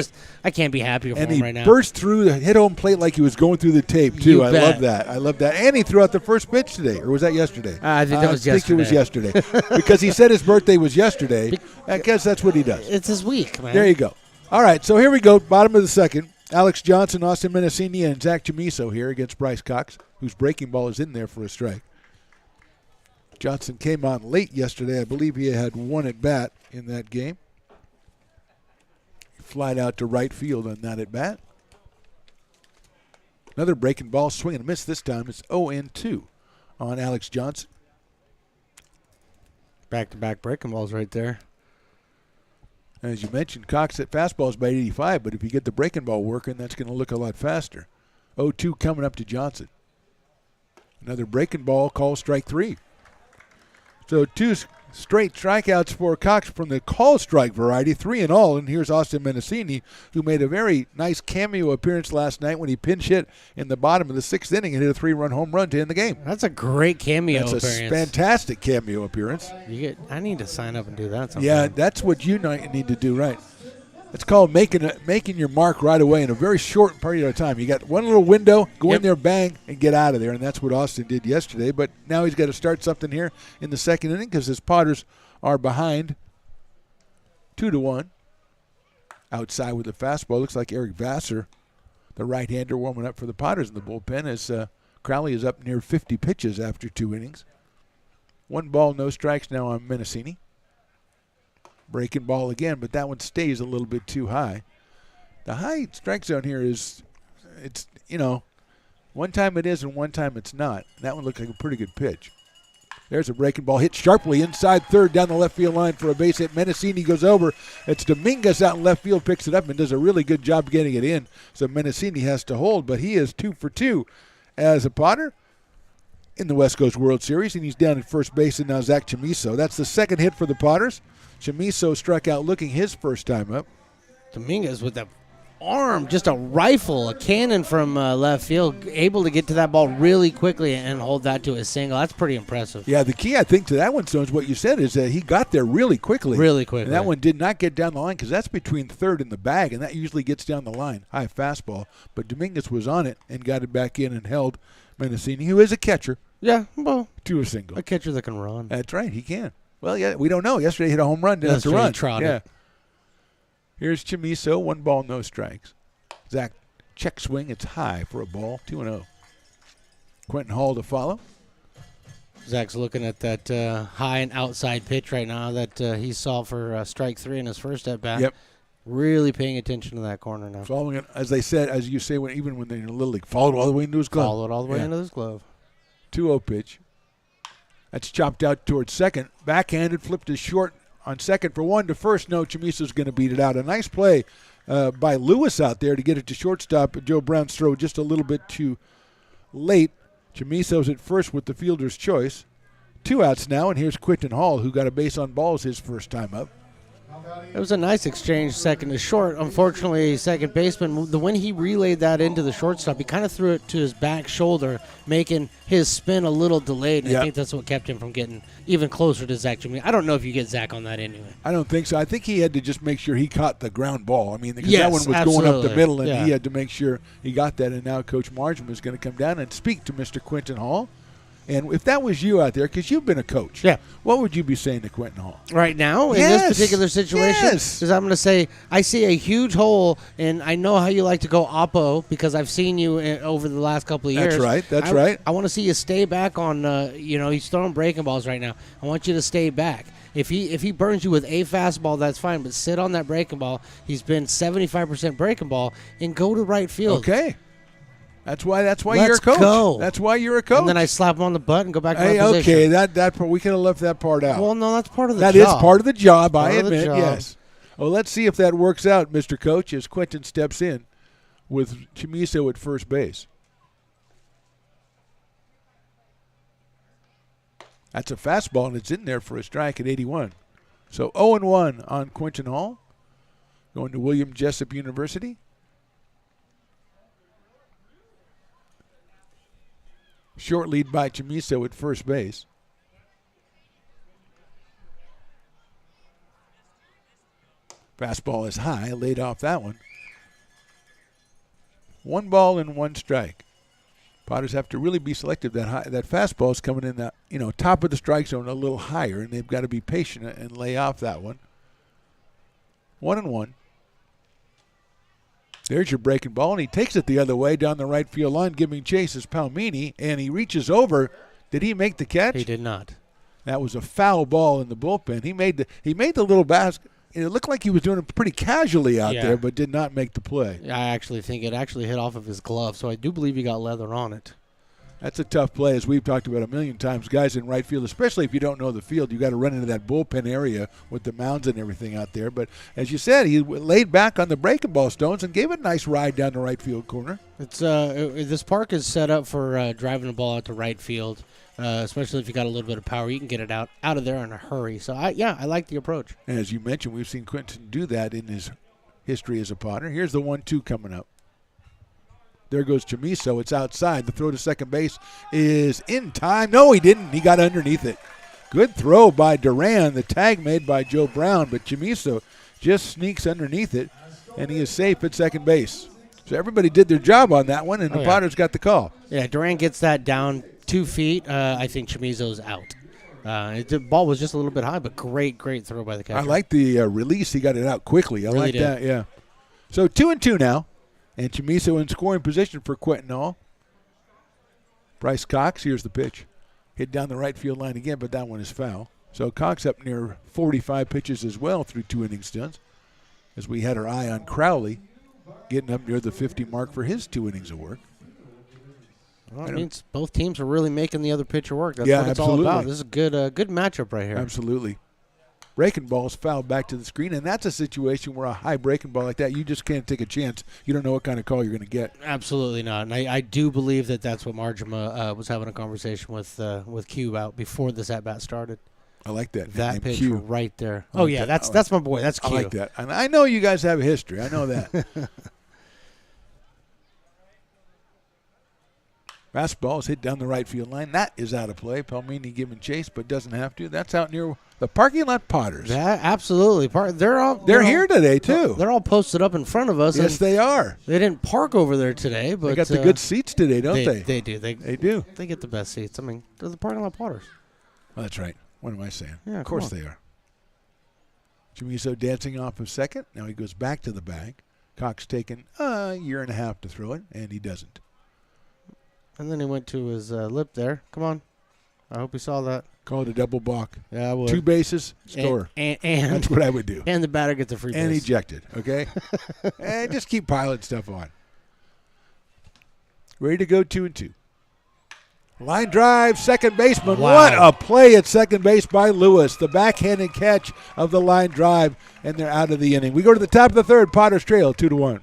I can't be happier for him right now. And he burst through the hit home plate like he was going through the tape, too. I love that. And he threw out the first pitch today. Or was that yesterday? I think that was yesterday. I think it was yesterday. Because he said his birthday was yesterday. I guess that's what he does. It's his week, man. There you go. All right, so here we go. Bottom of the second. Alex Johnson, Austin Menacini, and Zach Chamiso here against Bryce Cox, whose breaking ball is in there for a strike. Johnson came on late yesterday. I believe he had 1 at bat in that game. Flied out to right field on that at bat. Another breaking ball, swing and a miss this time. It's 0-2 on Alex Johnson. Back-to-back breaking balls right there. As you mentioned, Cox at fastball is by 85, but if you get the breaking ball working, that's going to look a lot faster. 0-2 coming up to Johnson. Another breaking ball, call strike 3. So 2 straight strikeouts for Cox from the call strike variety, 3 in all. And here's Austin Menacini, who made a very nice cameo appearance last night when he pinch hit in the bottom of the 6th inning and hit a 3-run home run to end the game. That's a great cameo appearance. That's a fantastic cameo appearance. I need to sign up and do that sometime. Yeah, that's what you need to do, right? It's called making your mark right away in a very short period of time. You got one little window, go in there, bang, and get out of there. And that's what Austin did yesterday. But now he's got to start something here in the second inning because his Potters are behind 2-1. Outside with the fastball. Looks like Eric Vassar, the right-hander, warming up for the Potters in the bullpen as Crowley is up near 50 pitches after 2 innings. 1 ball, no strikes now on Menacini. Breaking ball again, but that one stays a little bit too high. The high strike zone here is, one time it is and one time it's not. That one looked like a pretty good pitch. There's a breaking ball hit sharply inside third down the left field line for a base hit. Menacini goes over. It's Dominguez out in left field, picks it up and does a really good job getting it in. So Menacini has to hold, but he is 2 for 2 as a Potter in the West Coast World Series, and he's down at first base, and now Zach Chamiso. That's the second hit for the Potters. Chamiso struck out looking his first time up. Dominguez with the arm, just a rifle, a cannon from left field, able to get to that ball really quickly and hold that to a single. That's pretty impressive. Yeah, the key, I think, to that one, Stones, what you said is that he got there really quickly. Really quickly. And that one did not get down the line because that's between third and the bag, and that usually gets down the line. High fastball. But Dominguez was on it and got it back in and held Menacini, who is a catcher. Yeah, well, to a single. A catcher that can run. That's right, he can. Well, yeah, we don't know. Yesterday he hit a home run, didn't have to run. Trotted. Yeah. Here's Chamizo, 1 ball, no strikes. Zach check swing, it's high for a ball, 2-0. Quentin Hall to follow. Zach's looking at that high and outside pitch right now that he saw for strike 3 in his first at bat. Yep. Really paying attention to that corner now. Following it, as they said, as you say, even when they're in the Little League, followed all the way into his glove. Followed all the way into his glove. 2-0 pitch. That's chopped out towards second. Backhanded, flipped his short on second for 1 to first. No, Chamizo's going to beat it out. A nice play by Lewis out there to get it to shortstop. Joe Brown's throw just a little bit too late. Chamizo's at first with the fielder's choice. 2 outs now, and here's Quentin Hall, who got a base on balls his first time up. It was a nice exchange, second to short. Unfortunately, second baseman, when he relayed that into the shortstop, he kind of threw it to his back shoulder, making his spin a little delayed. And I think that's what kept him from getting even closer to Zach. I don't know if you get Zach on that anyway. I don't think so. I think he had to just make sure he caught the ground ball. I mean, because Yes, that one was absolutely. going up the middle, and Yeah. he had to make sure he got that. And now Coach Margin is going to come down and speak to Mr. Quentin Hall. And if that was you out there, because you've been a coach, what would you be saying to Quentin Hall? Right now, in this particular situation, because I'm going to say, I see a huge hole, and I know how you like to go oppo because I've seen you over the last couple of years. That's right, that's right. I want to see you stay back on, he's throwing breaking balls right now. I want you to stay back. If he burns you with a fastball, that's fine, but sit on that breaking ball. He's been 75% breaking ball, and go to right field. Okay. That's why Let's you're a coach. go. That's why you're a coach. And then I slap him on the butt and go back to my Hey, position. okay, that part, we could have left that part out. Well, no, that's part of the That job. is part of the job, Part I of the admit, job. yes. Well, let's see if that works out, Mr. Coach, as Quentin steps in with Chamizo at first base. That's a fastball, and it's in there for a strike at 81. So 0-1 on Quentin Hall, going to William Jessup University. Short lead by Chamizo at first base. Fastball is high, laid off that one. 1 ball and 1 strike. Potters have to really be selective. That fastball is coming in that top of the strike zone a little higher, and they've got to be patient and lay off that one. 1-1. There's your breaking ball, and he takes it the other way down the right field line, giving chase is Palmini, and he reaches over. Did he make the catch? He did not. That was a foul ball in the bullpen. He made the little basket. It looked like he was doing it pretty casually out there, but did not make the play. I actually think it actually hit off of his glove, so I do believe he got leather on it. That's a tough play, as we've talked about a million times. Guys in right field, especially if you don't know the field, you got to run into that bullpen area with the mounds and everything out there. But as you said, he laid back on the breaking ball stones and gave it a nice ride down the right field corner. It's this park is set up for driving the ball out to right field, especially if you got a little bit of power. You can get it out of there in a hurry. So I like the approach. And as you mentioned, we've seen Quentin do that in his history as a Potter. Here's the 1-2 coming up. There goes Chamizo. It's outside. The throw to second base is in time. No, he didn't. He got underneath it. Good throw by Duran. The tag made by Joe Brown, but Chamizo just sneaks underneath it, and he is safe at second base. So everybody did their job on that one, and the Potters got the call. Yeah, Duran gets that down 2 feet. I think Chamizo's out. The ball was just a little bit high, but great throw by the catcher. I like the release. He got it out quickly. I Really like did. that, yeah. So 2-2 now. And Chamizo in scoring position for Quentin Hall. Bryce Cox, here's the pitch. Hit down the right field line again, but that one is foul. So Cox up near 45 pitches as well through 2 inning stunts, as we had our eye on Crowley getting up near the 50 mark for his 2 innings of work. Well, it means both teams are really making the other pitcher work. That's Yeah, what it's absolutely. all about. This is a good matchup right here. Absolutely. Breaking balls fouled back to the screen, and that's a situation where a high breaking ball like that, you just can't take a chance. You don't know what kind of call you're going to get. Absolutely not. And I do believe that's what Marjama was having a conversation with Q about before this at-bat started. I like that. That Name pitch Q. right there. I Oh, like yeah, that. that's my boy. That's I Q. like that. And I know you guys have a history. I know that. Fastball is hit down the right field line. That is out of play. Palmini giving chase, but doesn't have to. That's out near the parking lot Potters. Yeah, absolutely. They're here today, too. They're all posted up in front of us. Yes, they are. They didn't park over there today, but They got the good seats today, don't they? They do. They do. They get the best seats. I mean, they're the parking lot Potters. Well, that's right. What am I saying? Yeah, of course come they are. Chamizo dancing off of second. Now he goes back to the bag. Cox taking a year and a half to throw it, and he doesn't. And then he went to his lip there. Come on. I hope you saw that. Call it a double balk. Yeah, I would. 2 bases, score. And that's what I would do. And the batter gets a free base. And ejected, okay? And just keep piling stuff on. Ready to go 2-2. Line drive, second baseman. Wow. What a play at second base by Lewis. The backhanded catch of the line drive, and they're out of the inning. We go to the top of the third. Potter's Trail, 2-1.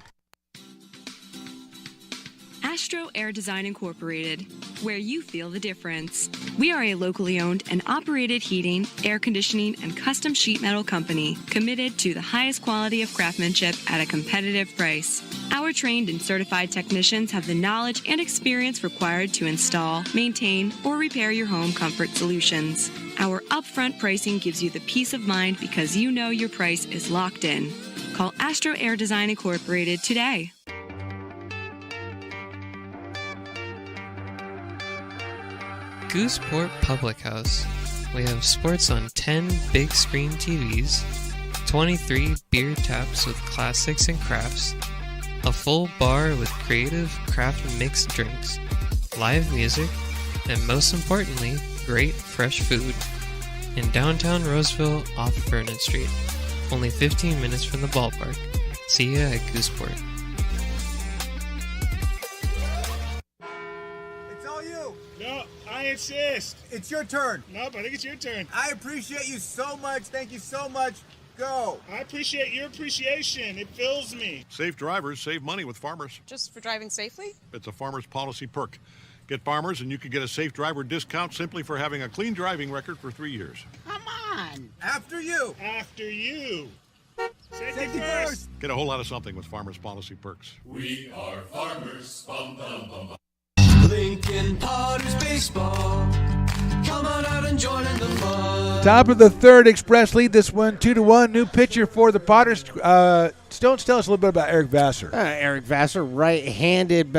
Astro Air Design Incorporated, where you feel the difference. We are a locally owned and operated heating, air conditioning, and custom sheet metal company committed to the highest quality of craftsmanship at a competitive price. Our trained and certified technicians have the knowledge and experience required to install, maintain, or repair your home comfort solutions. Our upfront pricing gives you the peace of mind because you know your price is locked in. Call Astro Air Design Incorporated today. Gooseport Public House. We have sports on 10 big screen TVs, 23 beer taps with classics and crafts, a full bar with creative craft mixed drinks, live music, and most importantly, great fresh food. In downtown Roseville off Vernon Street. Only 15 minutes from the ballpark. See ya at Gooseport. No, I insist. It's your turn. No, but I think it's your turn. I appreciate you so much. Thank you so much. Go. I appreciate your appreciation. It fills me. Safe drivers save money with Farmers. Just for driving safely? It's a Farmers policy perk. Get Farmers and you can get a safe driver discount simply for having a clean driving record for 3 years. Come on. After you. After you. Safety first. Get a whole lot of something with Farmers policy perks. We are farmers. Bum, bum, bum, bum. Lincoln Potters Baseball. Come on out and join in the fun. Top of the third, Express lead this one 2-1. New pitcher for the Potters. Stones, tell us a little bit about Eric Vassar. Eric Vassar, right-handed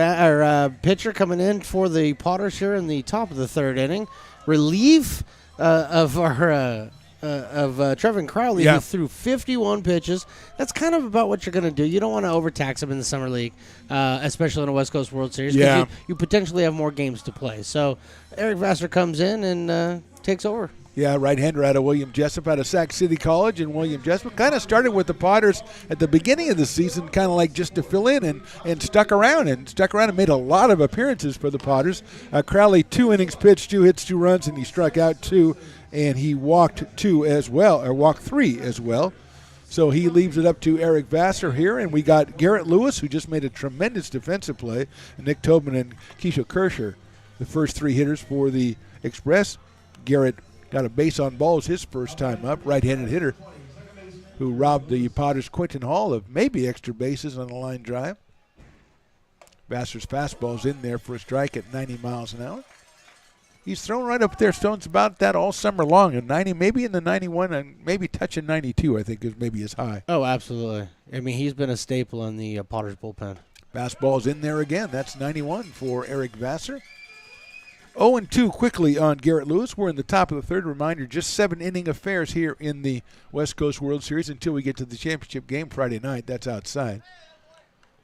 pitcher coming in for the Potters here in the top of the third inning. Relief of our Trevin Crowley, who threw 51 pitches. That's kind of about what you're going to do. You don't want to overtax him in the summer league, especially in a West Coast World Series. Yeah. You potentially have more games to play. So Eric Vassar comes in and takes over. Yeah, right-hander out of William Jessup out of Sac City College. And William Jessup kind of started with the Potters at the beginning of the season, kind of like just to fill in and stuck around and made a lot of appearances for the Potters. Crowley, 2 innings pitched, 2 hits, 2 runs, and he struck out 2. And he walked 3 as well. So he leaves it up to Eric Vassar here. And we got Garrett Lewis, who just made a tremendous defensive play. And Nick Tobin and Keisha Kersher, the first 3 hitters for the Express. Garrett got a base on balls his first time up, right-handed hitter, who robbed the Potters' Quentin Hall of maybe extra bases on the line drive. Vassar's fastball's in there for a strike at 90 miles an hour. He's thrown right up there, Stones, about that all summer long. And 90, maybe in the 91, and maybe touching 92, I think is maybe his high. Oh, absolutely. I mean, he's been a staple in the Potters bullpen. Fastball's in there again. That's 91 for Eric Vassar. 0-2 quickly on Garrett Lewis. We're in the top of the third. Reminder, just 7-inning affairs here in the West Coast World Series until we get to the championship game Friday night. That's outside.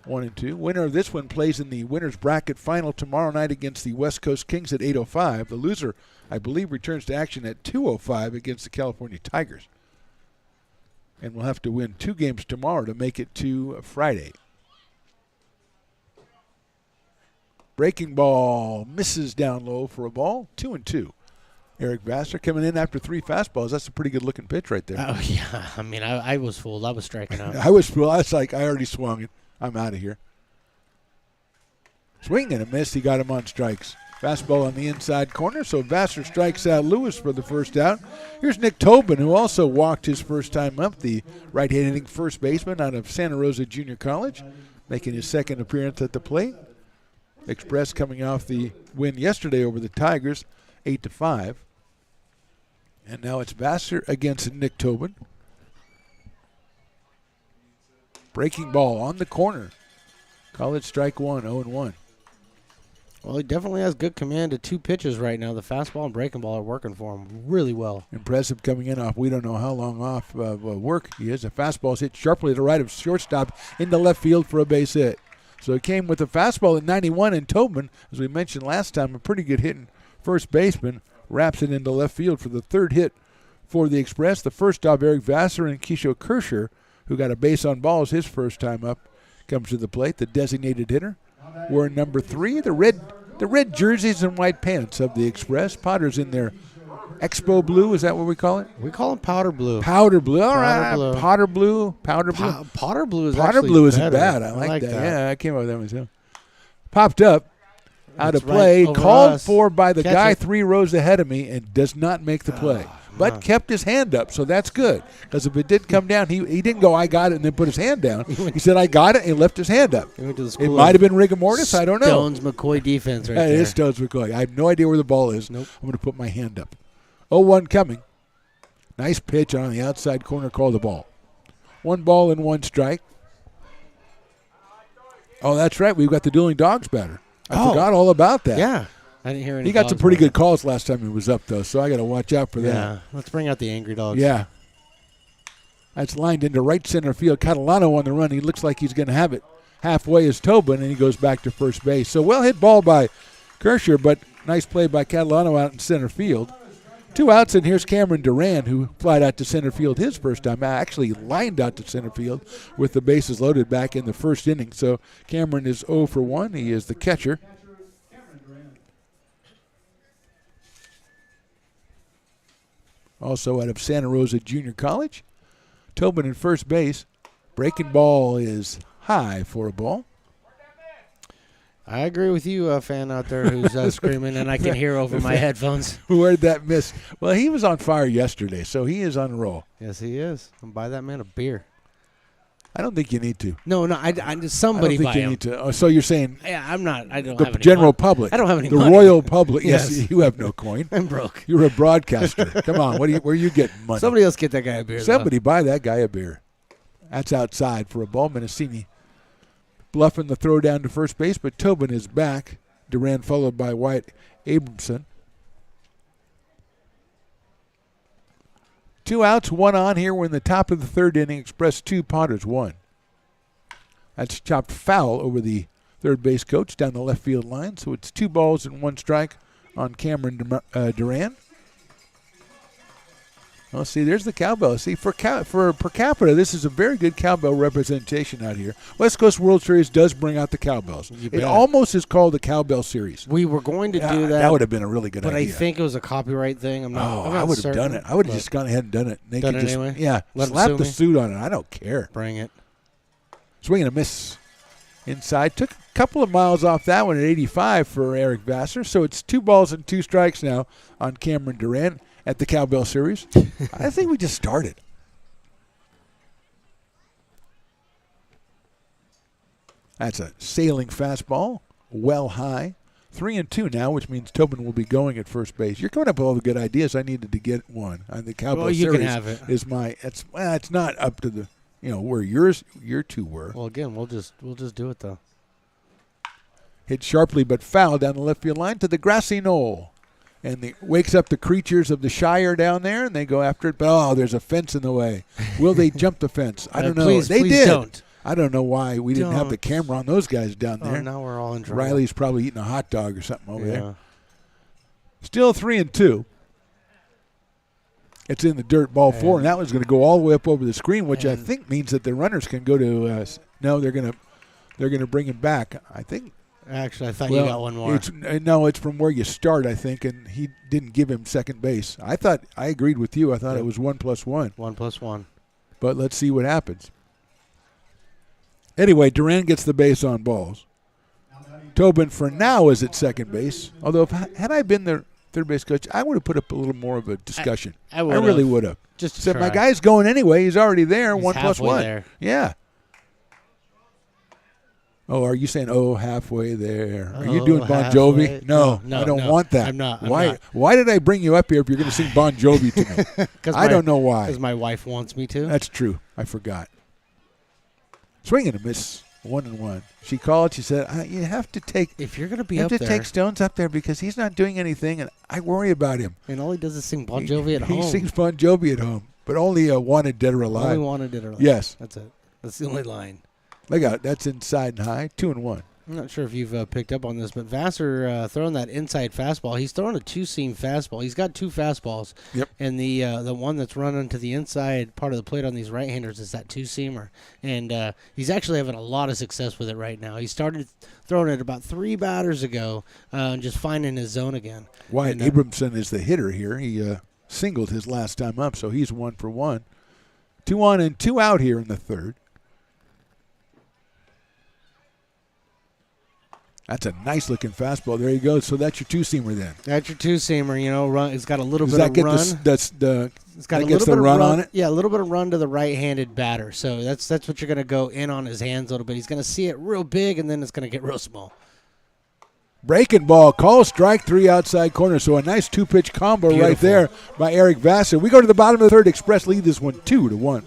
1-2. Winner of this one plays in the winner's bracket final tomorrow night against the West Coast Kings at 8:05. The loser, I believe, returns to action at 2:05 against the California Tigers. And we'll have to win 2 games tomorrow to make it to Friday. Breaking ball misses down low for a ball. 2-2. Eric Vassar coming in after 3 fastballs. That's a pretty good looking pitch right there. Oh, yeah. I mean, I was fooled. I was striking out. I was fooled. I was like, I already swung it. I'm out of here. Swing and a miss. He got him on strikes. Fastball on the inside corner, so Vassar strikes out Lewis for the first out. Here's Nick Tobin, who also walked his first time up, the right-handed first baseman out of Santa Rosa Junior College, making his second appearance at the plate. Express coming off the win yesterday over the Tigers, 8-5. And now it's Vassar against Nick Tobin. Breaking ball on the corner. Call it strike 1, 0-1. Well, he definitely has good command of 2 pitches right now. The fastball and breaking ball are working for him really well. Impressive coming in off. We don't know how long off work he is. The fastball is hit sharply to the right of shortstop into left field for a base hit. So he came with a fastball at 91, and Tobin, as we mentioned last time, a pretty good hitting first baseman, wraps it into left field for the 3rd hit for the Express. The first of Eric Vassar and Keisho Kersher, who got a base on balls his first time up, comes to the plate. The designated hitter. We're number 3, the red jerseys and white pants of the Express. Potter's in their Expo Blue, is that what we call it? We call them powder blue. Powder blue, all right. Powder blue. Powder blue, powder blue. Powder blue is Powder actually blue isn't better. bad. I like that. that. Yeah, I came up with that myself. Popped up, out That's of play, right over called us. for by the Catch guy it. 3 rows ahead of me, and does not make the play. But kept his hand up, so that's good. Because if it did come down, he didn't go, I got it, and then put his hand down. He said, I got it, and he left his hand up. He went to the It school might of have been rigor mortis. I don't know. Stones McCoy defense right It there. is Stones McCoy. I have no idea where the ball is. Nope. I'm going to put my hand up. 0-1 coming. Nice pitch on the outside corner. Call the ball. 1 ball and 1 strike. Oh, that's right. We've got the Dueling Dogs batter. I forgot all about that. Yeah. I didn't hear any He got some dogs pretty barking. good calls last time he was up, though, so I got to watch out for that. Yeah. Let's bring out the angry dogs. Yeah. That's lined into right center field. Catalano on the run. He looks like he's going to have it halfway as Tobin, and he goes back to first base. So well hit ball by Kersher, but nice play by Catalano out in center field. 2 outs, and here's Cameron Duran, who flied out to center field his first time. Actually lined out to center field with the bases loaded back in the first inning. So Cameron is 0 for 1. He is the catcher. Also out of Santa Rosa Junior College. Tobin in first base. Breaking ball is high for a ball. I agree with you, a fan out there who's screaming, and I can hear over my headphones. Where'd that miss? Well, he was on fire yesterday, so he is on a roll. Yes, he is. And buy that man a beer. I don't think you need to. No, I somebody I don't buy think you him. need to. Oh, so you're saying Yeah, I'm not. I don't the have any general money. public. I don't have any the money. royal public. Yes, Yes. you have no coin. I'm broke. You're a broadcaster. Come on, where are you getting money? Somebody else get that guy a beer. Somebody buy that guy a beer. That's outside for a ball. Menacini bluffing the throw down to first base, but Tobin is back. Duran followed by Wyatt Abramson. 2 outs, 1 on here. We're in the top of the 3rd inning. Express 2, Potters 1. That's chopped foul over the third base coach down the left field line. So it's 2 balls and 1 strike on Cameron Duran. Well, see, there's the cowbell. See, for per capita, this is a very good cowbell representation out here. West Coast World Series does bring out the cowbells. It bet. almost is called the Cowbell Series. We were going to do that. That would have been a really good but idea. I think it was a copyright thing. I'm not. I'm not I would have done certain, it. I would have but just gone ahead and done it. They Done could it just, anyway? Yeah, Let 'em slap sue the me? suit on it. I don't care. Bring it. Swing and a miss inside. Took a couple of miles off that one at 85 for Eric Vassar. So it's 2 balls and 2 strikes now on Cameron Duran at the Cowbell Series. I think we just started. That's a sailing fastball, well high. 3-2 now, which means Tobin will be going at first base. You're coming up with all the good ideas. I needed to get one. The Cowbell Well, you Series can have it. is my. It's not up to the where your 2 were. Well, again, we'll just do it though. Hit sharply but foul down the left field line to the grassy knoll. And it wakes up the creatures of the Shire down there, and they go after it. But, there's a fence in the way. Will they jump the fence? I don't know. Please They don't. did. I don't know why we didn't have the Don't. camera on those guys down there. Now we're all in trouble. Riley's probably eating a hot dog or something over Yeah. there. Still 3-2. It's in the dirt, ball 4, and that one's going to go all the way up over the screen, which I think means that the runners can go to. No, they're going to bring it back. I think. Actually, I thought you got one more. It's from where you start, I think, and he didn't give him second base. I agreed with you. I thought it was 1 + 1. 1 + 1. But let's see what happens. Anyway, Duran gets the base on balls. Tobin for now is at second base. Although had I been the third base coach, I would have put up a little more of a discussion. I really would have. Just to said my try. guy's going anyway. He's already there. He's 1 + halfway 1. there. Yeah. Oh, are you saying halfway there? Are you doing Bon halfway? Jovi? No, No, I don't no, want that. I'm not. Why did I bring you up here if you're going to sing Bon Jovi to me? I don't know why. Because my wife wants me to. That's true. I forgot. Swing and a miss. 1-1. She called. She said, "You have to take if you're going to be you up have to there, take Stones up there because he's not doing anything, and I worry about him." And all he does is sing Bon Jovi at home. He sings Bon Jovi at home, but only Wanted Dead or Alive. Only Wanted Dead or Alive. Yes, that's it. That's the only line. Look out! That's inside and high. 2-1. I'm not sure if you've picked up on this, but Vassar throwing that inside fastball. He's throwing a two-seam fastball. He's got two fastballs. Yep. And the one that's running to the inside part of the plate on these right-handers is that two-seamer. And he's actually having a lot of success with it right now. He started throwing it about 3 batters ago and just finding his zone again. Wyatt Abramson is the hitter here. He singled his last time up, so he's 1 for 1. 2 on and 2 out here in the third. That's a nice-looking fastball. There you go. So that's your two-seamer then. That's your two-seamer. You know, it's got a little Does bit that of run. It's got a little bit of run on it? Yeah, a little bit of run to the right-handed batter. So that's what you're going to go in on his hands a little bit. He's going to see it real big, and then it's going to get real small. Breaking ball, call strike 3 outside corner. So a nice 2-pitch combo right there by Eric Vassar. We go to the bottom of the third. Express lead this one 2-1.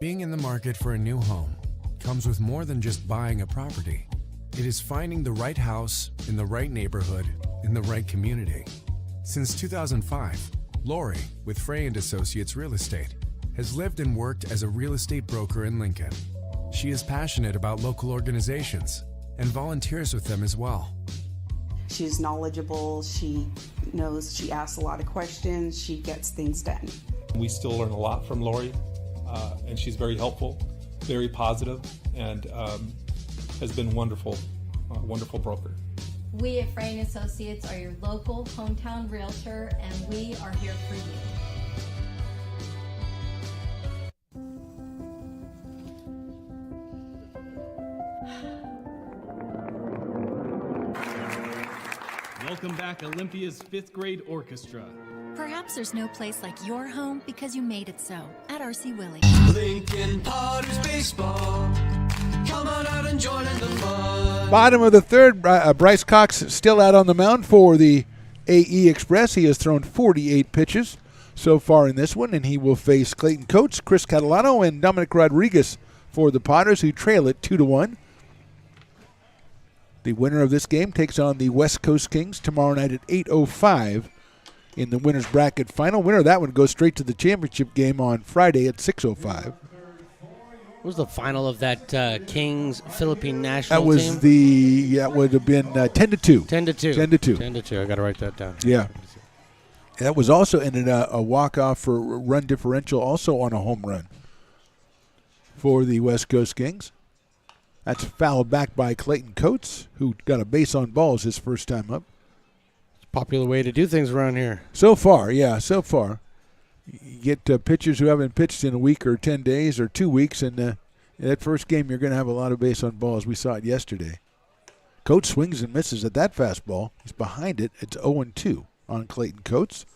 Being in the market for a new home comes with more than just buying a property. It is finding the right house in the right neighborhood in the right community. Since 2005, Lori, with Frey & Associates Real Estate, has lived and worked as a real estate broker in Lincoln. She is passionate about local organizations and volunteers with them as well. She's knowledgeable. She knows. She asks a lot of questions. She gets things done. We still learn a lot from Lori, and she's very helpful, very positive, and has been wonderful, wonderful broker. We at Frey & Associates are your local hometown realtor, and we are here for you. Welcome back, Olympia's 5th grade orchestra. Perhaps there's no place like your home because you made it so at RC Willey. Lincoln Potters Baseball. Come on out and join in the fun. Bottom of the third, Bryce Cox still out on the mound for the AE Express. He has thrown 48 pitches so far in this one, and he will face Clayton Coates, Chris Catalano, and Dominic Rodriguez for the Potters, who trail it 2-1. The winner of this game takes on the West Coast Kings tomorrow night at 8:05 in the winner's bracket final. Winner of that one goes straight to the championship game on Friday at 6:05. What was the final of that Kings Philippine national That was team? That would have been 10-2. 10-2. 10-2. 10-2. I got to write that down. Yeah. That was also ended a walk-off for run differential, also on a home run for the West Coast Kings. That's fouled back by Clayton Coates, who got a base on balls his first time up. Popular way to do things around here. So far, yeah, so far. You get pitchers who haven't pitched in a week or 10 days or 2 weeks, and in that first game you're going to have a lot of base on balls. We saw it yesterday. Coates swings and misses at that fastball. He's behind it. It's 0-2 on Clayton Coates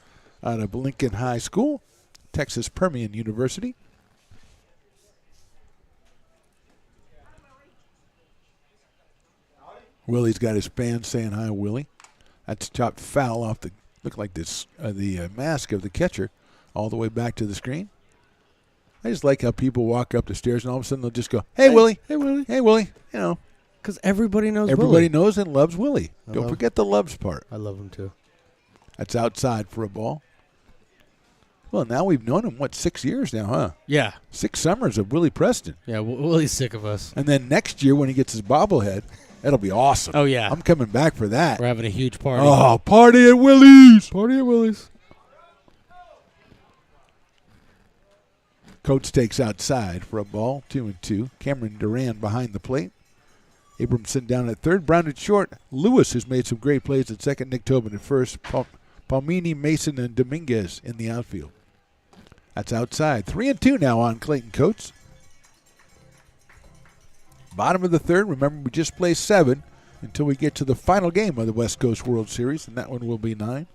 out of Lincoln High School, Texas Permian University. Willie's got his fans saying hi, Willie. That's chopped foul off the mask of the catcher all the way back to the screen. I just like how people walk up the stairs and all of a sudden they'll just go, "Hey, Willie. Hey, Willie. Hey, Willie." You know. Because everybody knows Everybody Willie. knows and loves Willie. Don't forget the loves part. I love him too. That's outside for a ball. Well, now we've known him, 6 years now, huh? Yeah. 6 summers of Willie Preston. Yeah, Willie's sick of us. And then next year when he gets his bobblehead, that'll be awesome. Oh, yeah. I'm coming back for that. We're having a huge party. Oh, party at Willie's. Party at Willie's. Coates takes outside for a ball, 2-2. Cameron Duran behind the plate. Abramson down at third. Brown at short. Lewis has made some great plays at second. Nick Tobin at first. Palmini, Mason, and Dominguez in the outfield. That's outside. 3-2 now on Clayton Coates. Bottom of the third. Remember, we just play 7 until we get to the final game of the West Coast World Series, and that one will be 9.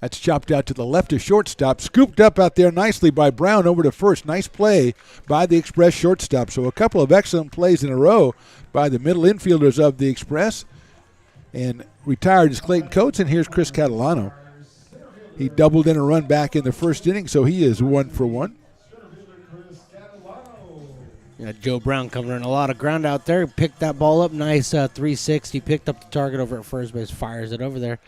That's chopped out to the left of shortstop. Scooped up out there nicely by Brown over to first. Nice play by the Express shortstop. So a couple of excellent plays in a row by the middle infielders of the Express. And retired is Clayton Coates, and here's Chris Catalano. He doubled in a run back in the first inning, so he is 1 for 1. Yeah, Joe Brown covering a lot of ground out there. Picked that ball up. Nice 360. Picked up the target over at first base. Fires it over there.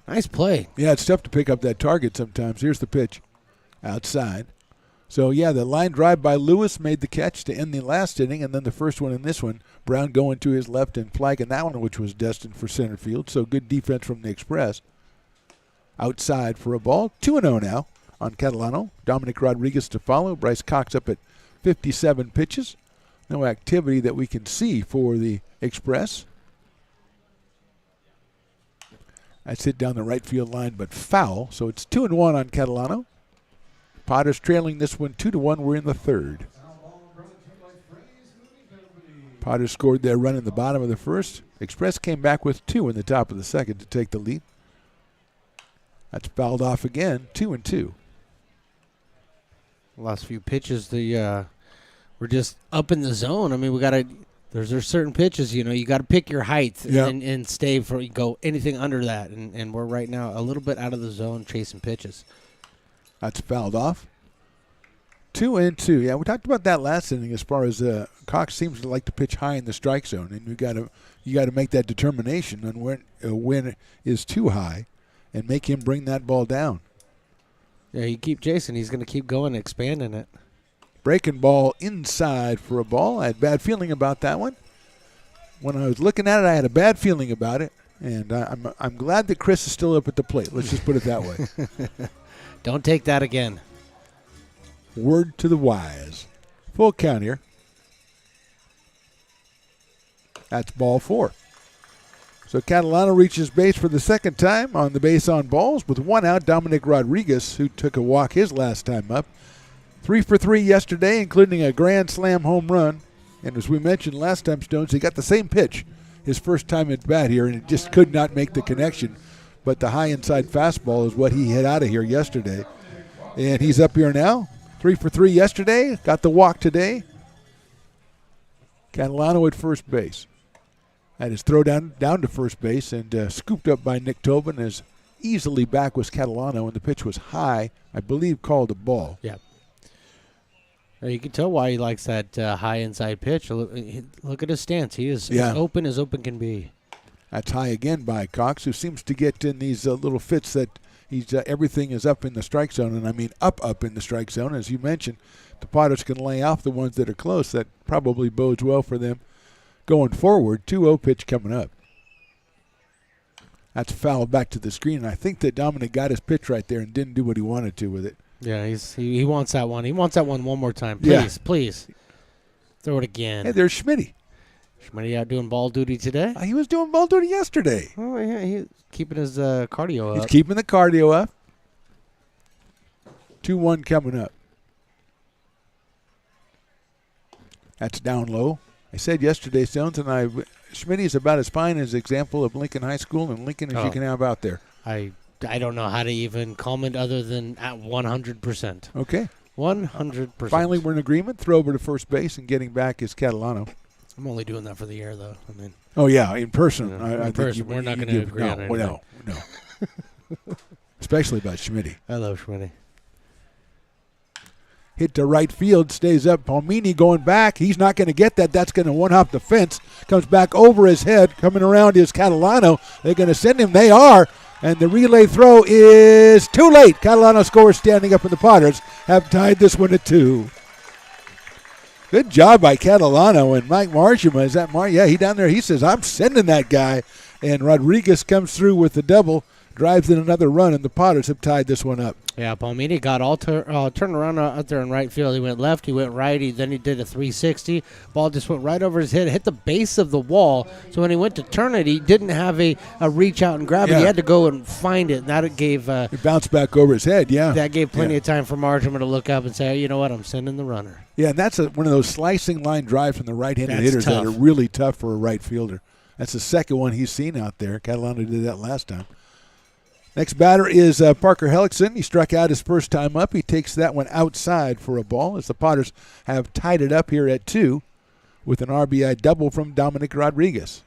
Nice play. Yeah, it's tough to pick up that target sometimes. Here's the pitch outside. So, yeah, the line drive by Lewis made the catch to end the last inning, and then the first one in this one, Brown going to his left and flagging that one, which was destined for center field. So good defense from the Express. Outside for a ball. 2-0 now on Catalano. Dominic Rodriguez to follow. Bryce Cox up at 57 pitches. No activity that we can see for the Express. That's hit down the right field line, but foul. So it's 2-1 on Catalano. Potters trailing this one 2-1. We're in the third. Potters scored their run in the bottom of the first. Express came back with 2 in the top of the second to take the lead. That's fouled off again. 2-2. Last few pitches, we're just up in the zone. I mean, we got to. There's certain pitches, you got to pick your height and stay for you go anything under that, and we're right now a little bit out of the zone chasing pitches. That's fouled off. 2-2. Yeah, we talked about that last inning as far as Cox seems to like to pitch high in the strike zone, and you got to make that determination on when it is too high, and make him bring that ball down. Yeah, you keep Jason. He's going to keep going, expanding it. Breaking ball inside for a ball. I had a bad feeling about that one. When I was looking at it, I had a bad feeling about it, and I'm glad that Chris is still up at the plate. Let's just put it that way. Don't take that again. Word to the wise. Full count here. That's ball 4. So Catalano reaches base for the second time on the base on balls with 1 out. Dominic Rodriguez, who took a walk his last time up. 3 for 3 yesterday, including a grand slam home run. And as we mentioned last time, Stones, he got the same pitch his first time at bat here, and it just could not make the connection. But the high inside fastball is what he hit out of here yesterday. And he's up here now. 3 for 3 yesterday, got the walk today. Catalano at first base. Had his throw down to first base and scooped up by Nick Tobin as easily back was Catalano, and the pitch was high, I believe called a ball. Yeah. You can tell why he likes that high inside pitch. Look at his stance. He is as open can be. That's high again by Cox, who seems to get in these little fits that he's everything is up in the strike zone, and I mean up in the strike zone. As you mentioned, the Potters can lay off the ones that are close. That probably bodes well for them going forward. 2-0 pitch coming up. That's fouled back to the screen. And I think that Dominic got his pitch right there and didn't do what he wanted to with it. Yeah, he wants that one. He wants that one more time. Please. Throw it again. Hey, there's Schmitty. Schmitty out doing ball duty today? He was doing ball duty yesterday. Oh, yeah, he's keeping his cardio up. He's keeping the cardio up. 2-1 coming up. That's down low. I said yesterday, Stones, and Schmitty is about as fine as an example of Lincoln High School and Lincoln as you can have out there. I don't know how to even comment other than at 100%. Okay. 100%. Finally, we're in agreement. Throw over to first base, and getting back is Catalano. I'm only doing that for the air, though. I mean. Oh, yeah, in person. Yeah, in person, we're not going to agree on anything. No. Especially about Schmitty. I love Schmitty. Hit to right field, stays up. Palmini going back. He's not going to get that. That's going to one-hop the fence. Comes back over his head. Coming around is Catalano. They're going to send him. They are. And the relay throw is too late. Catalano scores standing up, and the Potters have tied this one at 2. Good job by Catalano. And Mike Marsham, is that Mark? Yeah, he down there. He says, I'm sending that guy. And Rodriguez comes through with the double drives in another run, and the Potters have tied this one up. Yeah, Palmini got all turned around out there in right field. He went left, he went right, then he did a 360. Ball just went right over his head, hit the base of the wall. So when he went to turn it, he didn't have a reach out and grab it. He had to go and find it, and that gave it bounced back over his head, yeah. That gave plenty of time for Martimer to look up and say, you know what, I'm sending the runner. Yeah, and that's one of those slicing line drives from the right-handed hitters that are really tough for a right fielder. That's the second one he's seen out there. Catalano did that last time. Next batter is Parker Hellickson. He struck out his first time up. He takes that one outside for a ball as the Potters have tied it up here at 2 with an RBI double from Dominic Rodriguez.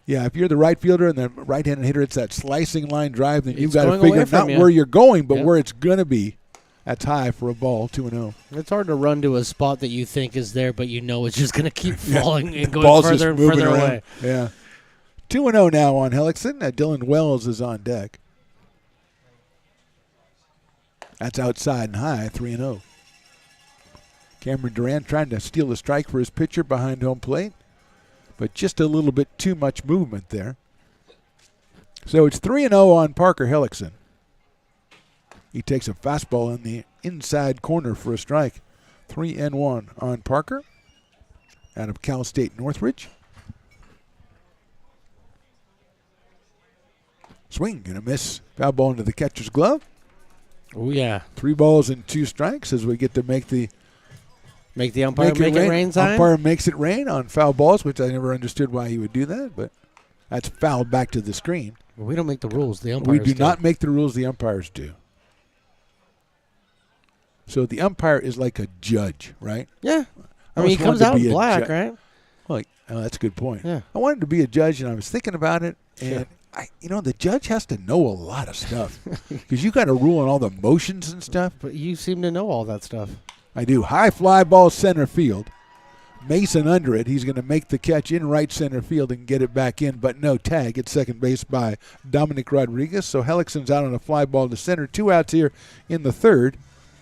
Yeah, if you're the right fielder and the right-handed hitter, it's that slicing line drive, then you've got to figure not where you're going, but where it's going to be. That's high for a ball, 2-0. It's hard to run to a spot that you think is there, but you know it's just going to keep falling and going further and further away. Yeah. 2-0 now on Hellickson. Dylan Wells is on deck. That's outside and high, 3-0. Cameron Durant trying to steal the strike for his pitcher behind home plate, but just a little bit too much movement there. So it's 3-0 on Parker Hellickson. He takes a fastball in the inside corner for a strike. 3-1 on Parker out of Cal State Northridge. Swing and a miss. Foul ball into the catcher's glove. Oh, yeah. 3 balls and 2 strikes as we get to make the umpire make it rain sign. Umpire makes it rain on foul balls, which I never understood why he would do that, but that's fouled back to the screen. Well, we don't make the rules. The umpires do. We do not make the rules. The umpires do. So the umpire is like a judge, right? Yeah. I mean, he comes out in black, right? Well, that's a good point. Yeah. I wanted to be a judge, and I was thinking about it, and the judge has to know a lot of stuff because you got to rule on all the motions and stuff. But you seem to know all that stuff. I do. High fly ball center field. Mason under it. He's going to make the catch in right center field and get it back in, but no tag at second base by Dominic Rodriguez. So Hellickson's out on a fly ball to center. 2 outs here in the third.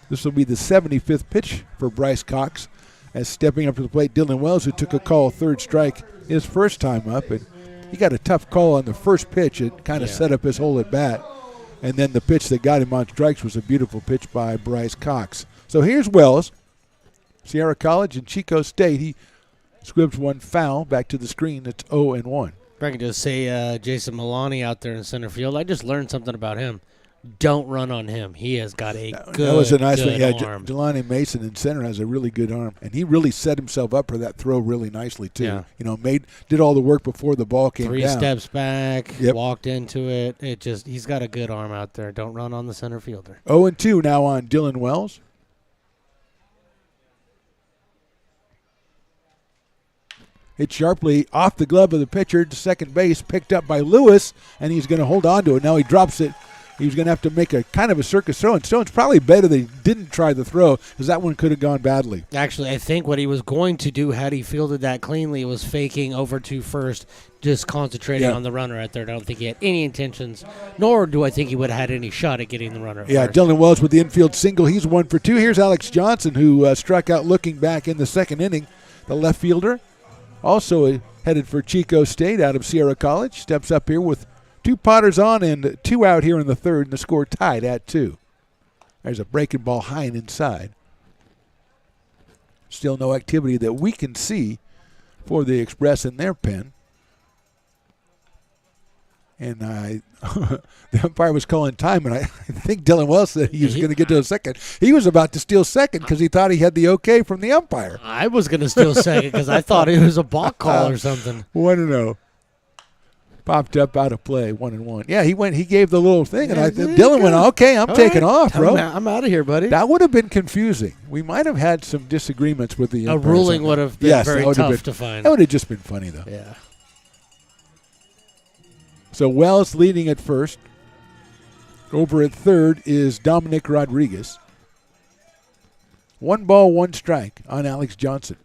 This will be the 75th pitch for Bryce Cox as stepping up to the plate, Dylan Wells, who took a call third strike his first time up. And he got a tough call on the first pitch. It kind of set up his whole at bat. And then the pitch that got him on strikes was a beautiful pitch by Bryce Cox. So here's Wells, Sierra College and Chico State. He squibs one foul back to the screen. It's 0-1. If I can just say Jason Milani out there in center field, I just learned something about him. Don't run on him. He has got a good, that was a nice one. Yeah, arm. Jelani Mason in center has a really good arm, and he really set himself up for that throw really nicely too. Yeah. Did all the work before the ball came 3 down. steps back, walked into it. He's got a good arm out there. Don't run on the center fielder. 0-2 now on Dylan Wells. Hit sharply off the glove of the pitcher to second base, picked up by Lewis, and he's going to hold on to it. Now he drops it. He was going to have to make a kind of a circus throw, and Stone's probably better that he didn't try the throw because that one could have gone badly. Actually, I think what he was going to do had he fielded that cleanly was faking over to first, just concentrating on the runner out there. I don't think he had any intentions, nor do I think he would have had any shot at getting the runner at first. Dylan Wells with the infield single. He's 1 for 2. Here's Alex Johnson, who struck out looking back in the second inning. The left fielder, also headed for Chico State out of Sierra College, steps up here with 2 Potters on and 2 out here in the third, and the score tied at 2. There's a breaking ball high and inside. Still no activity that we can see for the Express in their pen. And the umpire was calling time, and I think Dylan Wells said he was going to get to a second. He was about to steal second because he thought he had the okay from the umpire. I was going to steal second because I thought it was a balk call or something. 1-0. Popped up out of play, 1-1. Yeah, he gave the little thing, and Dylan went, okay, I'm taking off, bro. I'm out of here, buddy. That would have been confusing. We might have had some disagreements with the umpires. A ruling would have been very tough to find. That would have just been funny, though. Yeah. So Wells leading at first. Over at third is Dominic Rodriguez. 1 ball, 1 strike on Alex Johnson.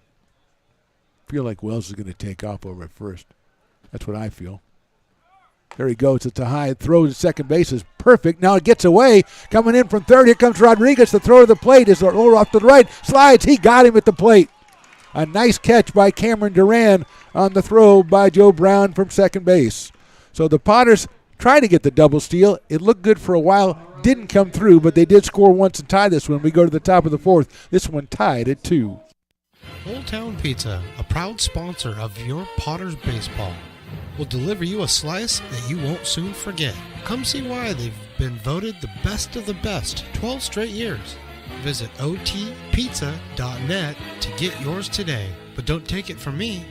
Feel like Wells is going to take off over at first. That's what I feel. There he goes. It's a high throw to second base is perfect. Now it gets away. Coming in from third. Here comes Rodriguez. The throw to the plate is a roll off to the right. Slides. He got him at the plate. A nice catch by Cameron Duran on the throw by Joe Brown from second base. So the Potters tried to get the double steal. It looked good for a while, didn't come through, but they did score once and tie this one. We go to the top of the fourth. This one tied at 2. Old Town Pizza, a proud sponsor of your Potters baseball, will deliver you a slice that you won't soon forget. Come see why they've been voted the best of the best 12 straight years. Visit otpizza.net to get yours today. But don't take it from me.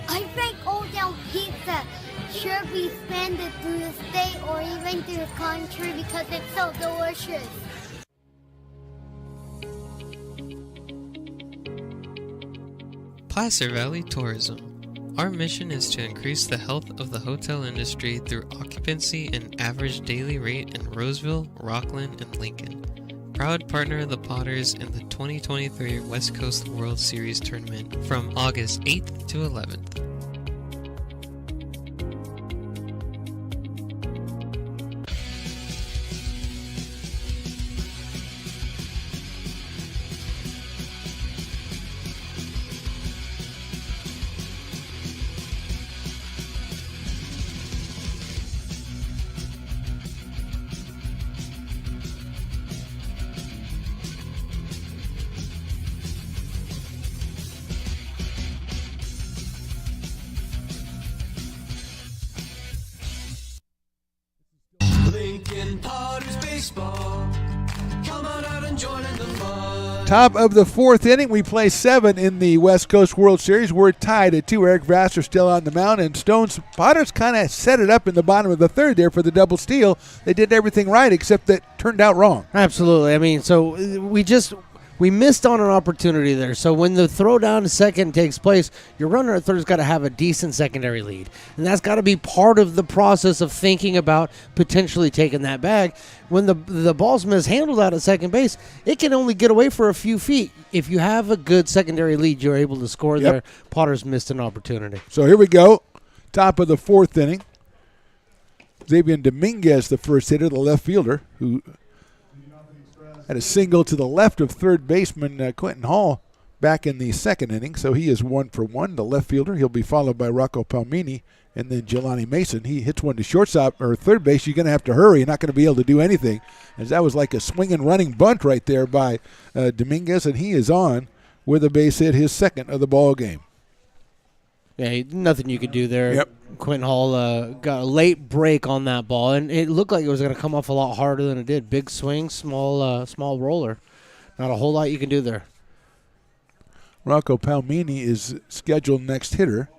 I think Old Town Pizza should be expanded through the state or even through the country because it's so delicious. Placer Valley Tourism. Our mission is to increase the health of the hotel industry through occupancy and average daily rate in Roseville, Rockland, and Lincoln. Proud partner of the Potters in the 2023 West Coast World Series Tournament from August 8th to 11th. Lincoln Potters baseball. Come on out and join in the fun. Top of the fourth inning, we play 7 in the West Coast World Series. We're tied at 2. Eric Vassar still on the mound, and Stones Potters kind of set it up in the bottom of the third there for the double steal. They did everything right, except that turned out wrong. Absolutely. I mean, so we missed on an opportunity there. So when the throw down to second takes place, your runner at third's got to have a decent secondary lead. And that's got to be part of the process of thinking about potentially taking that bag. When the ball's mishandled out at second base, it can only get away for a few feet. If you have a good secondary lead, you're able to score there. Potters missed an opportunity. So here we go. Top of the fourth inning. Xavier Dominguez, the first hitter, the left fielder, who had a single to the left of third baseman Quentin Hall back in the second inning, so he is 1 for 1, the left fielder. He'll be followed by Rocco Palmini and then Jelani Mason. He hits one to shortstop or third base. You're going to have to hurry. You're not going to be able to do anything, as that was like a swinging running bunt right there by Dominguez, and he is on with a base hit, his second of the ball game. Yeah, nothing you could do there. Yep. Quentin Hall got a late break on that ball, and it looked like it was going to come off a lot harder than it did. Big swing, small roller. Not a whole lot you can do there. Rocco Palmini is scheduled next hitter,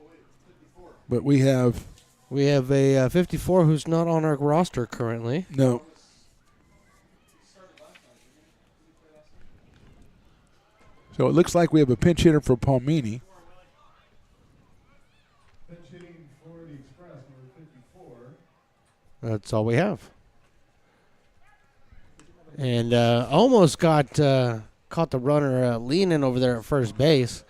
but we have a 54 who's not on our roster currently. No. So it looks like we have a pinch hitter for Palmini. That's all we have. And almost caught the runner leaning over there at first base.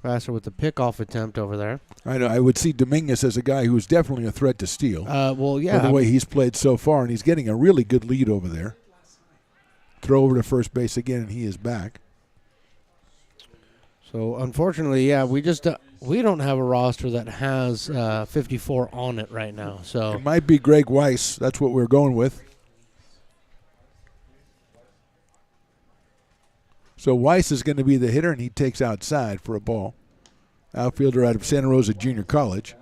Vassar with the pickoff attempt over there. I know. I would see Dominguez as a guy who is definitely a threat to steal. Well, yeah. For the way he's played so far, and he's getting a really good lead over there. Throw over to first base again, and he is back. So, unfortunately, yeah, we don't have a roster that has 54 on it right now. So it might be Greg Weiss. That's what we're going with. So Weiss is going to be the hitter, and he takes outside for a ball. Outfielder out of Santa Rosa Junior College.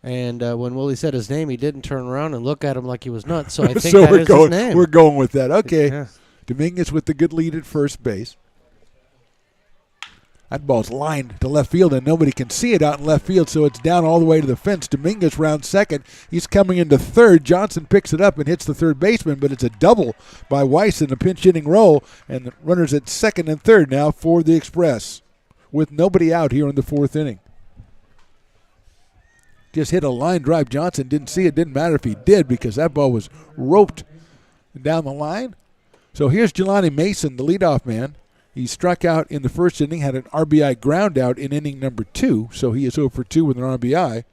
And when Willie said his name, he didn't turn around and look at him like he was nuts. So I think so that is his name. We're going with that. Okay. Yeah. Dominguez with the good lead at first base. That ball's lined to left field, and nobody can see it out in left field, so it's down all the way to the fence. Dominguez round second. He's coming into third. Johnson picks it up and hits the third baseman, but it's a double by Weiss in a pinch hitting role, and the runners at second and third now for the Express with nobody out here in the fourth inning. Just hit a line drive. Johnson didn't see it. Didn't matter if he did because that ball was roped down the line. So here's Jelani Mason, the leadoff man. He struck out in the first inning, had an RBI ground out in inning number 2, so he is 0 for 2 with an RBI.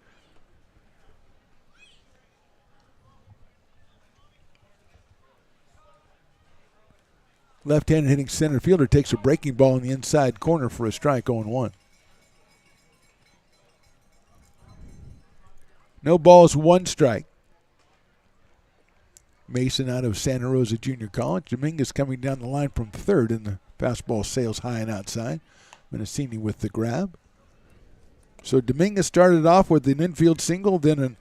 Left-handed hitting center fielder takes a breaking ball in the inside corner for a strike, 0-1. No balls, 1 strike. Mason out of Santa Rosa Junior College. Dominguez coming down the line from third, and the fastball sails high and outside. Mendocini with the grab. So Dominguez started off with an infield single, then a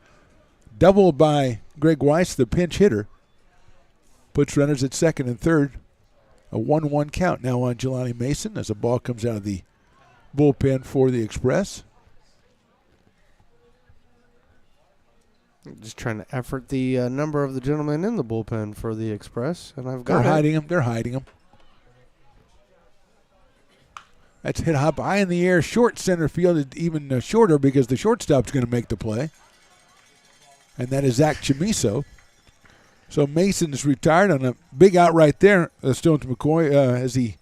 double by Greg Weiss, the pinch hitter. Puts runners at second and third. A 1-1 count now on Jelani Mason as the ball comes out of the bullpen for the Express. Just trying to effort the number of the gentlemen in the bullpen for the Express, and I've got They're hiding him. That's hit up high in the air, short center field, even shorter because the shortstop's going to make the play. And that is Zach Chamiso. So Mason's retired on a big out right there. Stones McCoy, as he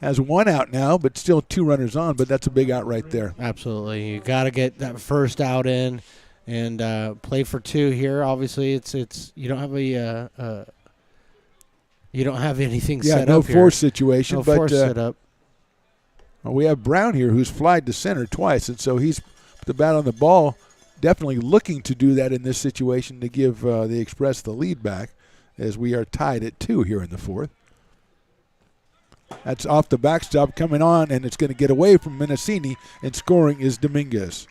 has 1 out now, but still 2 runners on, but that's a big out right there. Absolutely. You got to get that first out in and play for 2 here. Obviously, it's you don't have you don't have anything set up here. Yeah, no force situation. No but, force set up. We have Brown here who's flied to center twice, and so he's put the bat on the ball, definitely looking to do that in this situation to give the Express the lead back as we are tied at 2 here in the 4th. That's off the backstop coming on, and it's going to get away from Mendocini, and scoring is Dominguez.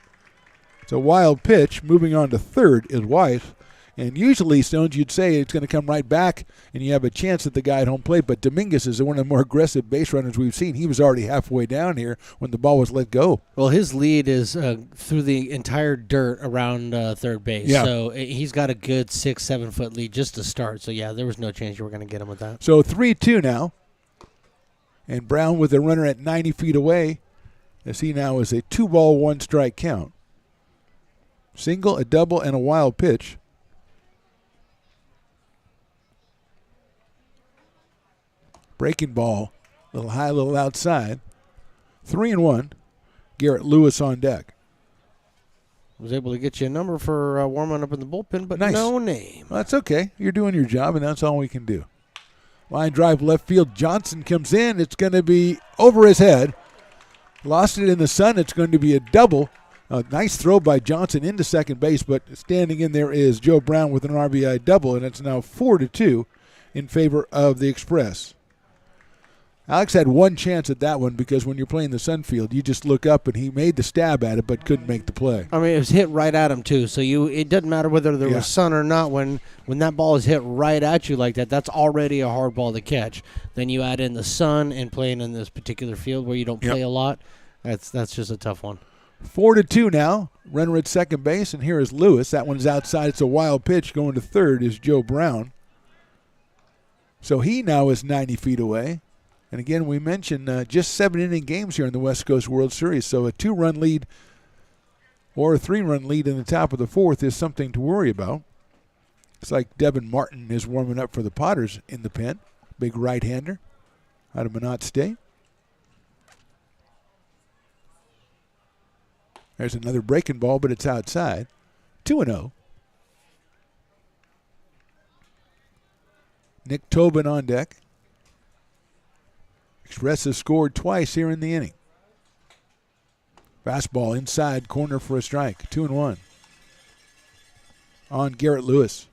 It's a wild pitch. Moving on to third is Weiss. And usually, Stones, you'd say it's going to come right back and you have a chance at the guy at home plate. But Dominguez is one of the more aggressive base runners we've seen. He was already halfway down here when the ball was let go. Well, his lead is through the entire dirt around third base. Yeah. So he's got a good 6-7 foot lead just to start. So, yeah, there was no chance you were going to get him with that. So 3-2 now. And Brown with a runner at 90 feet away as he now is a 2-ball, 1-strike count. Single, a double, and a wild pitch. Breaking ball, a little high, a little outside. 3-1. Garrett Lewis on deck. Was able to get you a number for warming up in the bullpen, but Nice. no name. Well, that's okay. You're doing your job, and that's all we can do. Line drive left field. Johnson comes in. It's going to be over his head. Lost it in the sun. It's going to be a double. A nice throw by Johnson into second base, but standing in there is Joe Brown with an RBI double, and it's now 4-2 in favor of the Express. Alex had one chance at that one because when you're playing the Sunfield, you just look up and he made the stab at it but couldn't make the play. I mean, it was hit right at him, too. So it doesn't matter whether there was sun or not. When that ball is hit right at you like that, that's already a hard ball to catch. Then you add in the sun and playing in this particular field where you don't play a lot. That's just a tough one. 4-2 now. Runner at second base, and here is Lewis. That one's outside. It's a wild pitch. Going to third is Joe Brown. So he now is 90 feet away. And again, we mentioned just 7-inning games here in the West Coast World Series. So a 2-run lead or a 3-run lead in the top of the 4th is something to worry about. It's like Devin Martin is warming up for the Potters in the pen. Big right-hander out of Minot State. There's another breaking ball, but it's outside. 2-0. Nick Tobin on deck. Express has scored twice here in the inning. Fastball inside, corner for a strike. 2-1 on Garrett Lewis.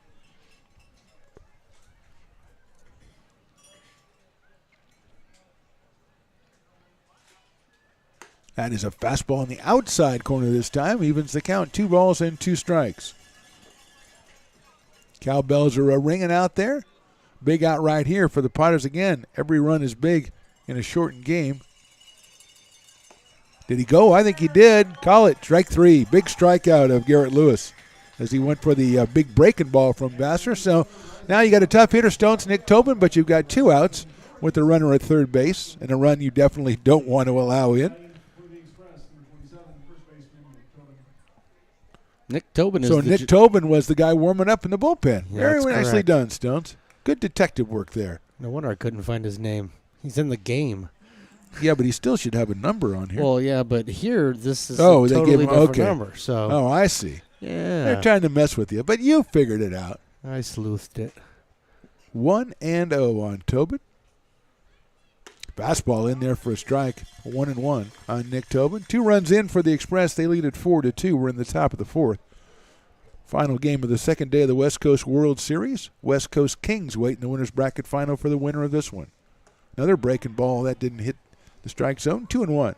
That is a fastball on the outside corner this time. Evens the count. 2 balls and 2 strikes. Cowbells are ringing out there. Big out right here for the Potters again. Every run is big in a shortened game. Did he go? I think he did. Call it. Strike 3. Big strikeout of Garrett Lewis as he went for the big breaking ball from Vassar. So now you got a tough hitter, Stones, Nick Tobin, but you've got 2 outs with the runner at third base and a run you definitely don't want to allow in. Nick Tobin is Nick Tobin was the guy warming up in the bullpen. Yeah, Very that's nicely correct. done, Stones. Good detective work there. No wonder I couldn't find his name. He's in the game. Yeah, but he still should have a number on here. Well, yeah, but here this is they a totally gave him, different okay. number. So. Oh, I see. Yeah. They're trying to mess with you, but you figured it out. I sleuthed it. 1-0 on Tobin. Fastball in there for a strike. 1-1 on Nick Tobin. 2 runs in for the Express. They lead at 4-2. We're in the top of the 4th. Final game of the second day of the West Coast World Series. West Coast Kings wait in the winner's bracket final for the winner of this one. Another breaking ball that didn't hit the strike zone. 2-1.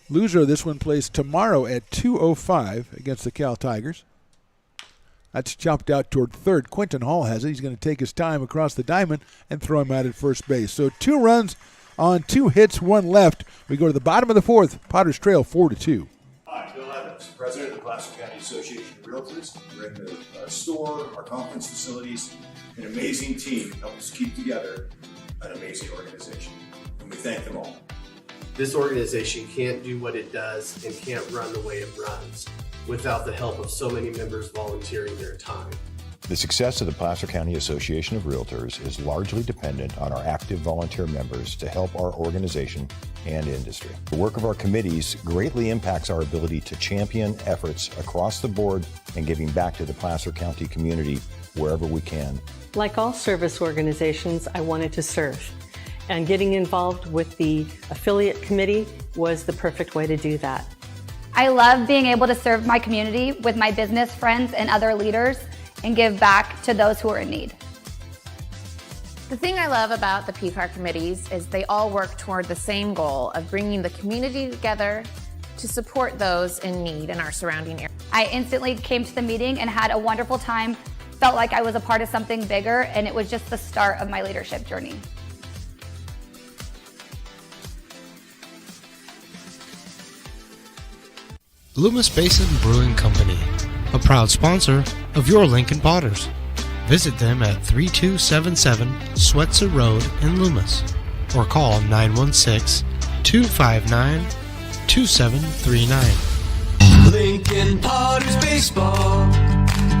Loser of this one plays tomorrow at 2:05 against the Cal Tigers. That's chopped out toward third. Quentin Hall has it. He's going to take his time across the diamond and throw him out at first base. So 2 runs on 2 hits, 1 left. We go to the bottom of the fourth. Potters trail 4-2. Hi, Bill Evans, President of the Placer County Association of Realtors. We're in the store, our conference facilities, an amazing team helped us keep together an amazing organization. And we thank them all. This organization can't do what it does and can't run the way it runs without the help of so many members volunteering their time. The success of the Placer County Association of Realtors is largely dependent on our active volunteer members to help our organization and industry. The work of our committees greatly impacts our ability to champion efforts across the board and giving back to the Placer County community wherever we can. Like all service organizations, I wanted to serve. And getting involved with the affiliate committee was the perfect way to do that. I love being able to serve my community with my business friends and other leaders and give back to those who are in need. The thing I love about the PCAR committees is they all work toward the same goal of bringing the community together to support those in need in our surrounding area. I instantly came to the meeting and had a wonderful time, felt like I was a part of something bigger, and it was just the start of my leadership journey. Loomis Basin Brewing Company, a proud sponsor of your Lincoln Potters. Visit them at 3277 Swetzer Road in Loomis or call 916-259-2739. Lincoln Potters Baseball.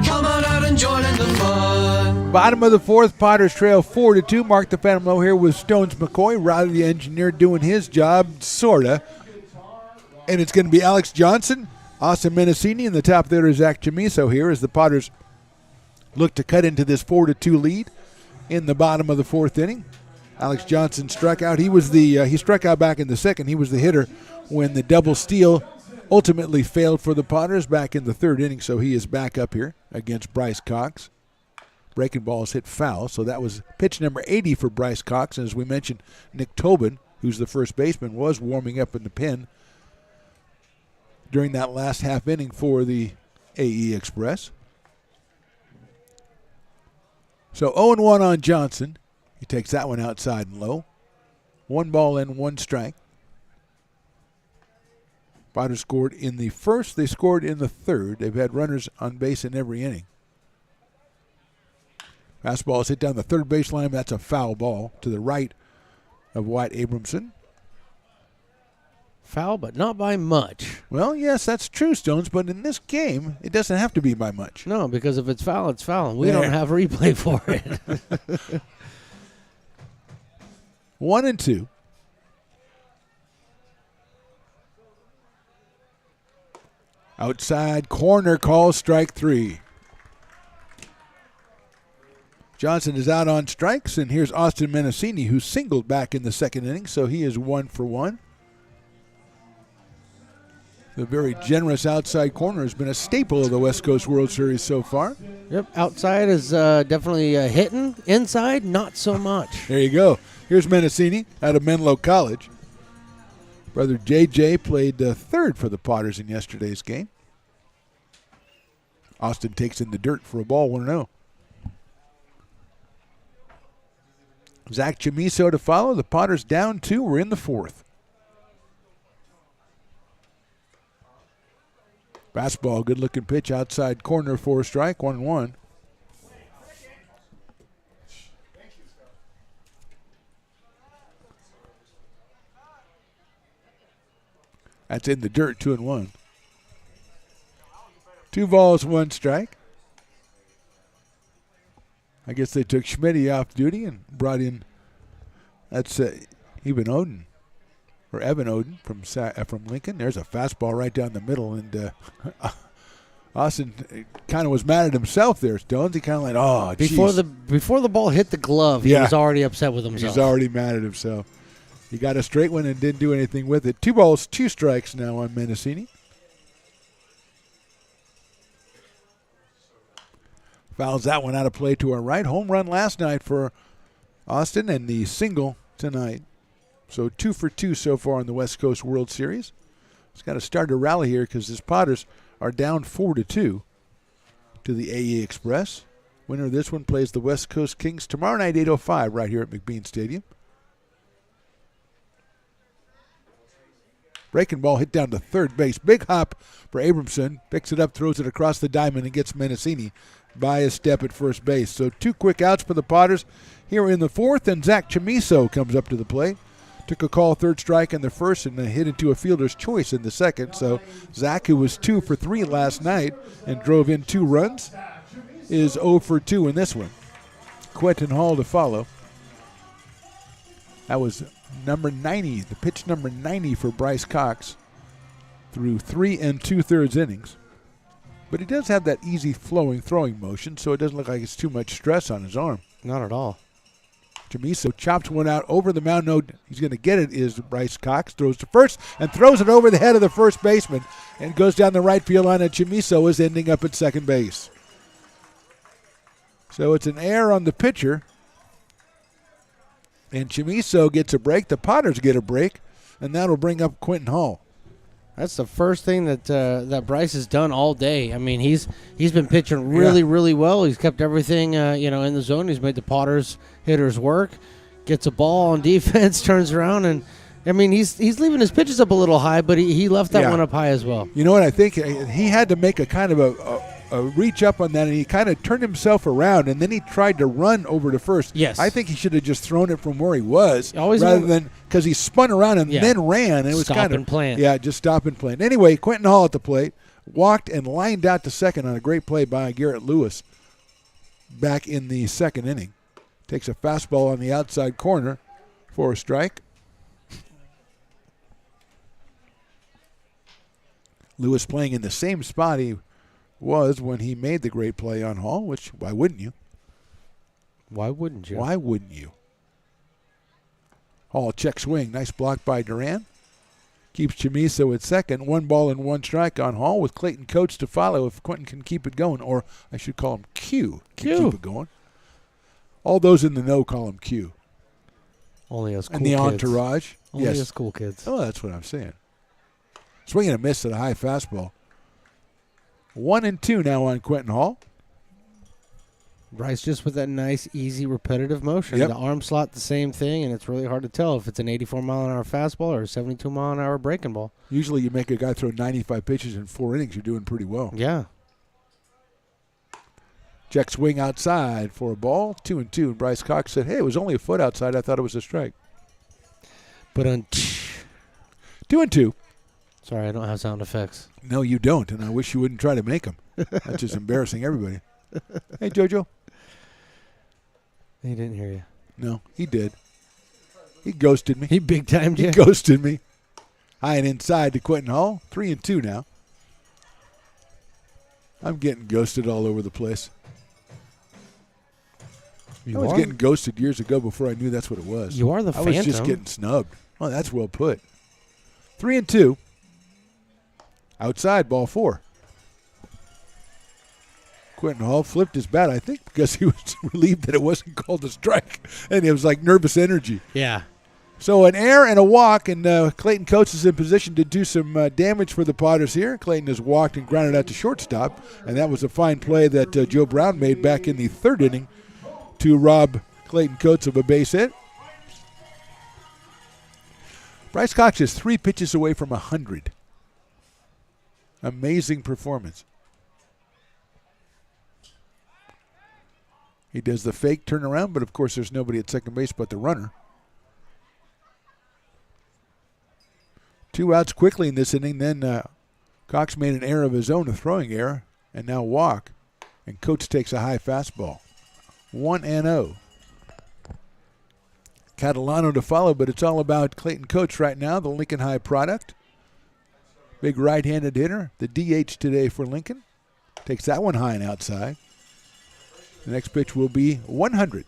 Come on out and join in the fun. Bottom of the fourth, Potters trail 4-2. Mark the Phantom Low here with Stones McCoy. Riley the engineer doing his job, sorta. And it's going to be Alex Johnson, Austin Menacini, and the top there is Zach Chamiso here as the Potters look to cut into this 4-2 lead in the bottom of the fourth inning. Alex Johnson struck out. He struck out back in the second. He was the hitter when the double steal ultimately failed for the Potters back in the third inning, so he is back up here against Bryce Cox. Breaking balls hit foul, so that was pitch number 80 for Bryce Cox. And as we mentioned, Nick Tobin, who's the first baseman, was warming up in the pen during that last half inning for the AE Express. So 0-1 on Johnson. He takes that one outside and low. 1 ball and 1 strike. Potters scored in the first. They scored in the third. They've had runners on base in every inning. Fastball is hit down the third baseline. That's a foul ball to the right of Wyatt Abramson. Foul, but not by much. Well, yes, that's true, Stones, but in this game, it doesn't have to be by much. No, because if it's foul, it's foul, and we don't have a replay for it. 1-2. Outside corner call, strike 3. Johnson is out on strikes, and here's Austin Menacini, who singled back in the second inning, so he is 1 for 1. The very generous outside corner has been a staple of the West Coast World Series so far. Yep, outside is definitely hitting. Inside, not so much. There you go. Here's Menacini out of Menlo College. Brother JJ played third for the Potters in yesterday's game. Austin takes in the dirt for a ball, 1-0. Zach Chamiso to follow. The Potters down 2. We're in the fourth. Fastball, good-looking pitch outside corner for a strike, 1-1. That's in the dirt, 2-1. 2 balls, 1 strike. I guess they took Schmitty off duty and brought in, that's Evan Oden from Lincoln. There's a fastball right down the middle, and Austin kind of was mad at himself there, Stones. He kind of like, oh, geez. Before the ball hit the glove, he was already upset with himself. He's already mad at himself. He got a straight one and didn't do anything with it. 2 balls, 2 strikes now on Mendocini. Fouls that one out of play to our right. Home run last night for Austin and the single tonight. So 2 for 2 so far in the West Coast World Series. It's got to start to rally here because his Potters are down 4-2 to the AE Express. Winner of this one plays the West Coast Kings tomorrow night, 8:05, right here at McBean Stadium. Breaking ball hit down to third base. Big hop for Abramson. Picks it up, throws it across the diamond, and gets Mendocini by a step at first base. So 2 quick outs for the Potters here in the fourth, and Zach Chamiso comes up to the plate. Took a call, third strike in the first, and then hit into a fielder's choice in the second. So Zach, who was 2 for 3 last night and drove in 2 runs, is 0 for 2 in this one. Quentin Hall to follow. That was number 90, the pitch number 90 for Bryce Cox through 3 2/3 innings. But he does have that easy flowing throwing motion, so it doesn't look like it's too much stress on his arm. Not at all. Chamiso chops one out over the mound. No, he's going to get it is Bryce Cox. Throws to first and throws it over the head of the first baseman and goes down the right field line, and Chamiso is ending up at second base. So it's an error on the pitcher. And Chamiso gets a break. The Potters get a break, and that'll bring up Quentin Hall. That's the first thing that that Bryce has done all day. I mean, he's been pitching really well. He's kept everything in the zone. He's made the Potters hitters work. Gets a ball on defense, turns around, and I mean he's leaving his pitches up a little high, but he left that one up high as well. You know what I think? He had to make a kind of a reach up on that, and he kind of turned himself around, and then he tried to run over to first. Yes. I think he should have just thrown it from where he was Always rather than because he spun around and then ran. And it was Stop kind of and plant. Yeah, just stop and plant. Anyway, Quentin Hall at the plate walked and lined out to second on a great play by Garrett Lewis back in the second inning. Takes a fastball on the outside corner for a strike. Lewis playing in the same spot he was when he made the great play on Hall, which why wouldn't you? Why wouldn't you? Why wouldn't you? Hall check swing. Nice block by Duran. Keeps Chamiso at second. 1 ball and 1 strike on Hall with Clayton Coates to follow if Quentin can keep it going. Or I should call him Q. Keep it going. All those in the know call him Q. Only us cool and the kids. entourage. Only yes. us cool kids. Oh, that's what I'm saying. Swing and a miss at a high fastball. 1-2 now on Quentin Hall. Bryce just with that nice, easy, repetitive motion. Yep. The arm slot, the same thing, and it's really hard to tell if it's an 84-mile-an-hour fastball or a 72-mile-an-hour breaking ball. Usually you make a guy throw 95 pitches in 4 innings, you're doing pretty well. Yeah. Check swing outside for a ball, 2-2. And Bryce Cox said, hey, it was only a foot outside. I thought it was a strike. But 2-2. Sorry, I don't have sound effects. No, you don't, and I wish you wouldn't try to make them. That's just embarrassing everybody. Hey, JoJo. He didn't hear you. No, he did. He ghosted me. He big-timed you. He ghosted me. High and inside to Quentin Hall. 3-2 now. I'm getting ghosted all over the place. I was getting ghosted years ago before I knew that's what it was. You are the Phantom. I was just getting snubbed. Oh, that's well put. 3-2. Outside, ball 4. Quentin Hall flipped his bat, I think, because he was relieved that it wasn't called a strike. And it was like nervous energy. Yeah. So an error and a walk, and Clayton Coates is in position to do some damage for the Potters here. Clayton has walked and grounded out to shortstop, and that was a fine play that Joe Brown made back in the 3rd inning to rob Clayton Coates of a base hit. Bryce Cox is 3 pitches away from 100. Amazing performance. He does the fake turnaround, but of course there's nobody at second base but the runner. 2 outs quickly in this inning. Then Cox made an error of his own, a throwing error, and now walk. And Coates takes a high fastball. 1-0. Catalano to follow, but it's all about Clayton Coates right now, the Lincoln High product. Big right-handed hitter, the DH today for Lincoln. Takes that one high and outside. The next pitch will be 100.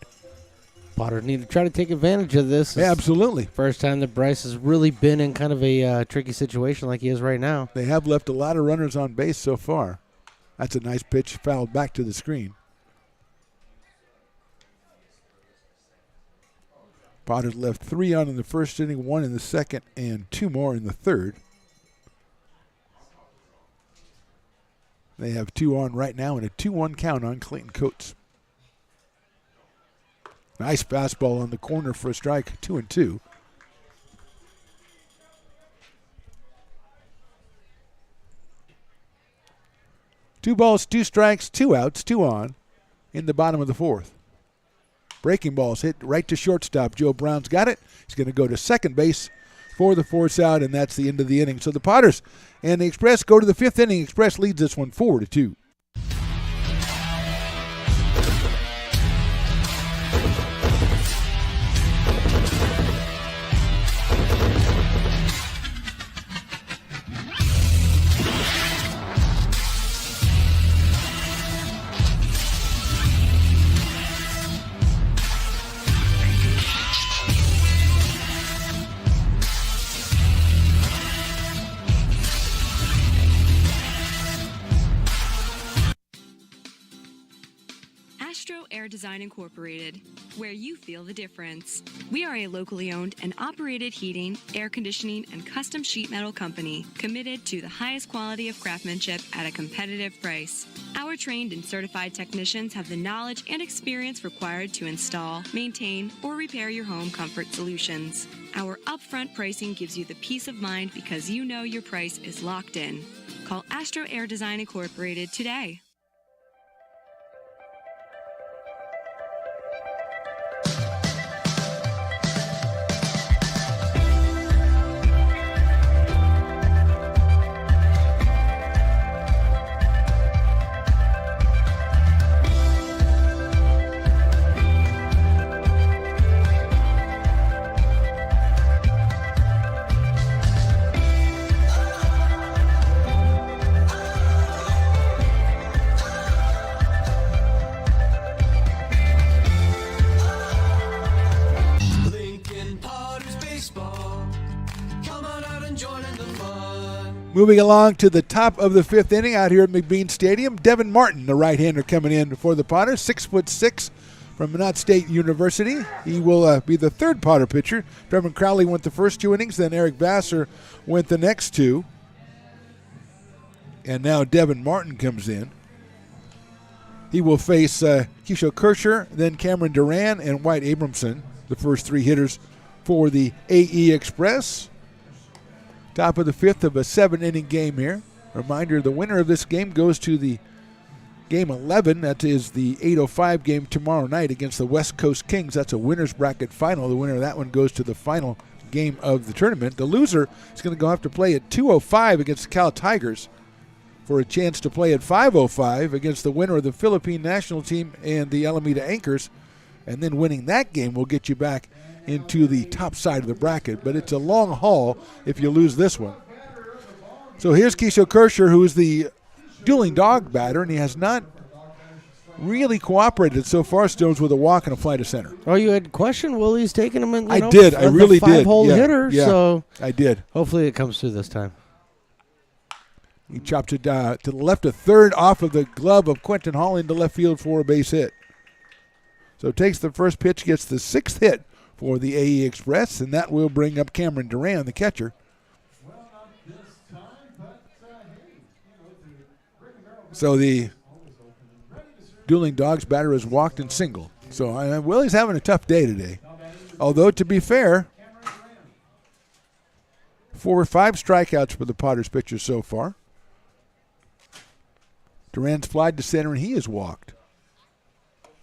Potter need to try to take advantage of this. Yeah, absolutely. First time that Bryce has really been in kind of a tricky situation like he is right now. They have left a lot of runners on base so far. That's a nice pitch, fouled back to the screen. Potter's left 3 on in the first inning, 1 in the second, and 2 more in the third. They have 2 on right now and a 2-1 count on Clayton Coates. Nice fastball on the corner for a strike, 2-2. Two balls, 2 strikes, 2 outs, 2 on in the bottom of the fourth. Breaking balls hit right to shortstop. Joe Brown's got it. He's going to go to second base for the force out, and that's the end of the inning. So the Potters and the Express go to the 5th inning. Express leads this one 4-2. Astro Air Design Incorporated, where you feel the difference. We are a locally owned and operated heating, air conditioning, and custom sheet metal company committed to the highest quality of craftsmanship at a competitive price. Our trained and certified technicians have the knowledge and experience required to install, maintain, or repair your home comfort solutions. Our upfront pricing gives you the peace of mind because you know your price is locked in. Call Astro Air Design Incorporated today. Moving along to the top of the 5th inning out here at McBean Stadium, Devin Martin, the right-hander, coming in for the Potters, 6'6", from Minot State University. He will be the third Potter pitcher. Trevor Crowley went the first 2 innings, then Eric Vassar went the next 2. And now Devin Martin comes in. He will face Keisha Kircher, then Cameron Duran, and White Abramson, the first 3 hitters for the AE Express. Top of the 5th of a 7-inning game here. Reminder, the winner of this game goes to the game 11. That is the 8:05 game tomorrow night against the West Coast Kings. That's a winner's bracket final. The winner of that one goes to the final game of the tournament. The loser is going to go have to play at 2:05 against the Cal Tigers for a chance to play at 5:05 against the winner of the Philippine national team and the Alameda Anchors. And then winning that game will get you back into the top side of the bracket, but it's a long haul if you lose this one. So here's Keisha Kircher, who is the dueling dog batter, and he has not really cooperated so far, Stones, with a walk and a fly to center. Oh, you had questioned Willie's taking him in. I did. I really did. Five-hole hitter, yeah, so I did. Hopefully it comes through this time. He chopped it to the left, a third off of the glove of Quentin Hall into left field for a base hit. So takes the first pitch, gets the 6th hit for the AE Express, and that will bring up Cameron Duran, the catcher. So the dueling dogs batter is walked and singled. So Willie's having a tough day today. Although, to be fair, 4 or 5 strikeouts for the Potters pitchers so far. Duran's flied to center, and he is walked.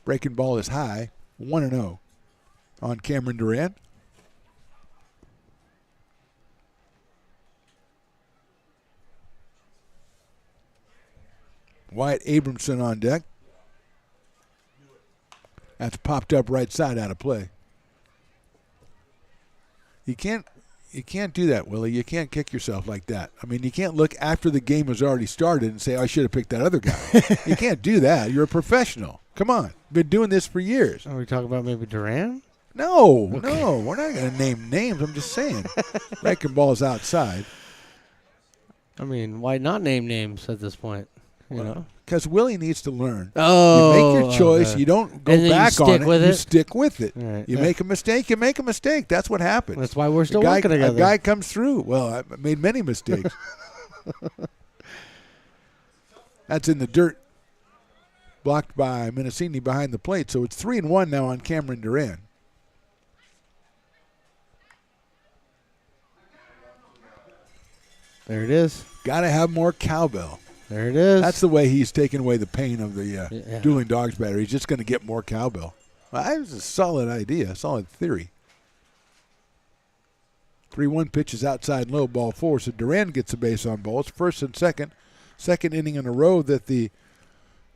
Breaking ball is high, 1-0 on Cameron Duran. Wyatt Abramson on deck. That's popped up right side, out of play. You can't do that, Willie. You can't kick yourself like that. I mean, you can't look after the game has already started and say, I should have picked that other guy. You can't do that. You're a professional. Come on. Been doing this for years. Are we talking about maybe Duran? No, no. We're not going to name names. I'm just saying. Wrecking ball's outside. I mean, why not name names at this point? You know? Because Willie needs to learn. Oh. You make your choice. Okay. You don't go And then you back on stick it. with You it? stick with it. Right. You make a mistake, you make a mistake. That's what happens. That's why we're still a guy, working together. A guy comes through. Well, I made many mistakes. That's in the dirt. Blocked by Mendocini behind the plate. So it's 3-1 now on Cameron Duran. There it is. Got to have more cowbell. There it is. That's the way he's taking away the pain of the dueling dogs batter. He's just going to get more cowbell. Well, that was a solid idea, a solid theory. 3-1 pitches outside low, ball 4. So Duran gets a base on balls. First and second. Second inning in a row that the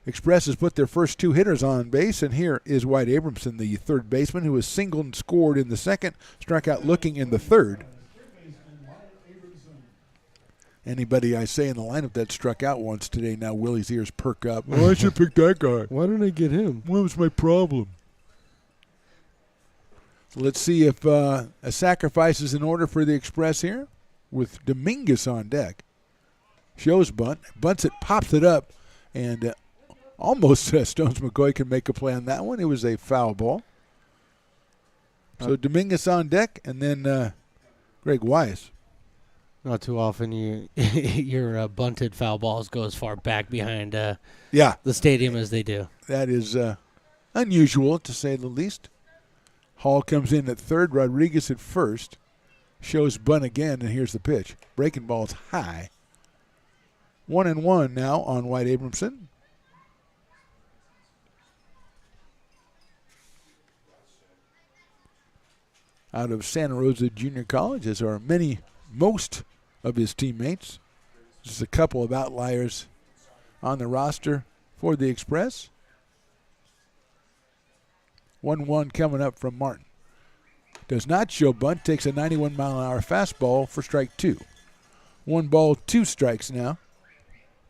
Express has put their first 2 hitters on base. And here is White Abramson, the third baseman, who was singled and scored in the second, struck out looking in the third. Anybody I say in the lineup that struck out once today, now Willie's ears perk up. Oh, I should pick that guy. Why didn't I get him? What was my problem? So let's see if a sacrifice is in order for the Express here with Dominguez on deck. Shows bunt. Bunts it, pops it up, and almost Stones McCoy can make a play on that one. It was a foul ball. So Dominguez on deck, and then Greg Weiss. Not too often your bunted foul balls go as far back behind the stadium as they do. That is unusual, to say the least. Hall comes in at third, Rodriguez at first. Shows bunt again, and here's the pitch. Breaking ball's high. 1-1 now on White Abramson. Out of Santa Rosa Junior College, as are most of his teammates. Just a couple of outliers on the roster for the Express. 1-1 coming up from Martin. Does not show bunt, takes a 91-mile-an-hour fastball for strike 2. 1 ball, 2 strikes now.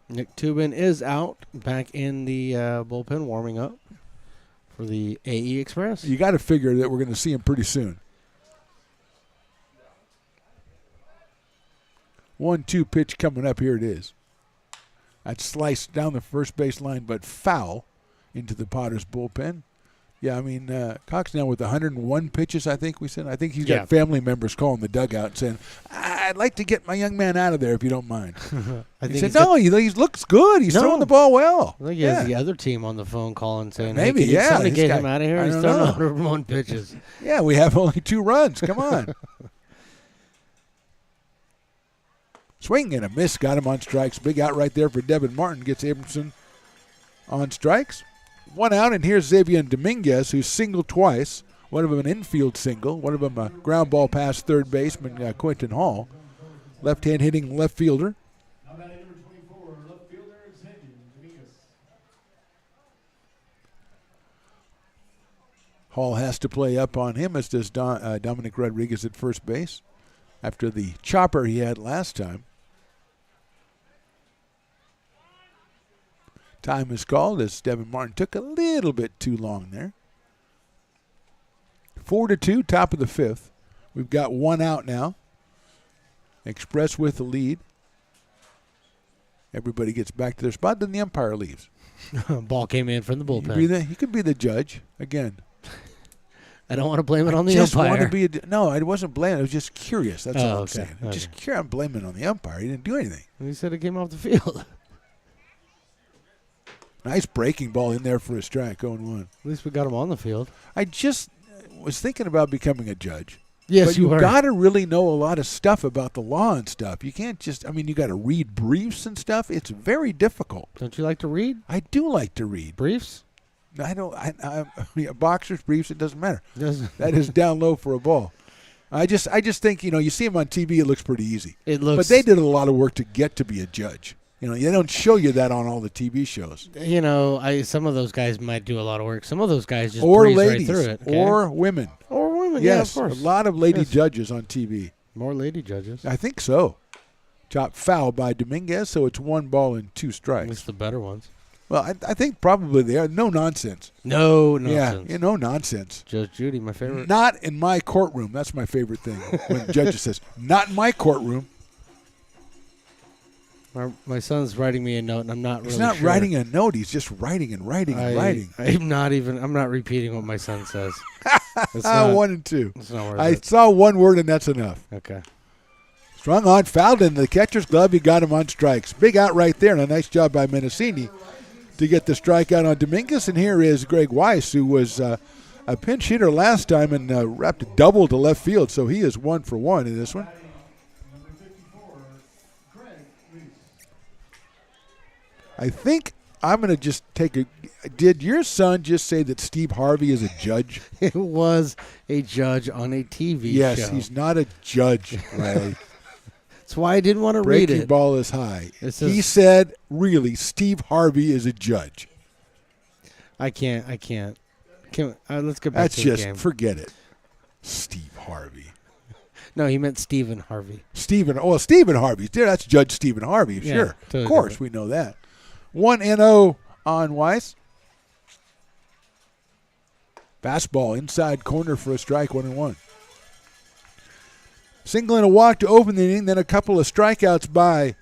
Nick Tubin is out, back in the bullpen warming up for the AE Express. You got to figure that we're going to see him pretty soon. 1-2 pitch coming up. Here it is. That's sliced down the first base line, but foul into the Potters bullpen. Yeah, I mean, Cox now with 101 pitches, I think we said. I think he's got family members calling the dugout and saying, I'd like to get my young man out of there if you don't mind. He said, no, he looks good. He's throwing the ball well. I think he has the other team on the phone calling saying, maybe, hey, can somebody get him out of here? He's throwing 101 pitches. Yeah, we have only 2 runs. Come on. Swing and a miss. Got him on strikes. Big out right there for Devin Martin. Gets Abramson on strikes. 1 out, and here's Xavier Dominguez, who's singled twice. One of them an infield single. One of them a ground ball past third baseman Quentin Hall. Left-hand hitting left fielder. Hall has to play up on him, as does Dominic Rodriguez at first base after the chopper he had last time. Time is called as Devin Martin took a little bit too long there. 4-2, top of the 5th. We've got 1 out now. Express with the lead. Everybody gets back to their spot, then the umpire leaves. Ball came in from the bullpen. He could be the judge again. I don't want to blame it on the umpire. No, I wasn't blaming. I was just curious. That's all I'm saying. Okay. Just curious. I'm blaming it on the umpire. He didn't do anything. He said it came off the field. Nice breaking ball in there for a strike, 0-1. At least we got him on the field. I just was thinking about becoming a judge. Yes, but you were. You've got to really know a lot of stuff about the law and stuff. You can't just, you got to read briefs and stuff. It's very difficult. Don't you like to read? I do like to read. Briefs? I don't. Boxers, briefs, it doesn't matter. That is down low for a ball. I just think, you see him on TV, it looks pretty easy. But they did a lot of work to get to be a judge. They don't show you that on all the TV shows. Some of those guys might do a lot of work. Some of those guys just or breeze ladies, right through it. Okay? Or women. Or women, yes, yeah, of course. A lot of lady judges on TV. More lady judges. I think so. Chopped foul by Dominguez, so it's 1 ball and 2 strikes. At least the better ones. Well, I think probably they are. No nonsense. No nonsense. Yeah, no nonsense. Judge Judy, my favorite. Not in my courtroom. That's my favorite thing. When judges says, not in my courtroom. My son's writing me a note, and I'm not really He's not sure. writing a note. He's just writing and writing and writing. I'm not repeating what my son says. It's 1 and 2. It's not worth I it. saw one word, and that's enough. Okay. Strung on, fouled in the catcher's glove. He got him on strikes. Big out right there, and a nice job by Mendocini to get the strikeout on Dominguez. And here is Greg Weiss, who was a pinch hitter last time and wrapped a double to left field. So he is 1 for 1 in this one. I think I'm going to just take a – did your son just say that Steve Harvey is a judge? It was a judge on a TV show. Yes, he's not a judge, Riley. That's why I didn't want to read Breaking it. ball is high. He Is- said, really, Steve Harvey is a judge. I can't. Let's get back That's to the just, game. forget it. Steve Harvey. No, he meant Stephen Harvey. Stephen Harvey. That's Judge Stephen Harvey, Yeah, sure. totally Of course, different. we know that. 1-0 on Weiss. Fastball inside corner for a strike, 1-1. Single and a walk to open the inning, then a couple of strikeouts by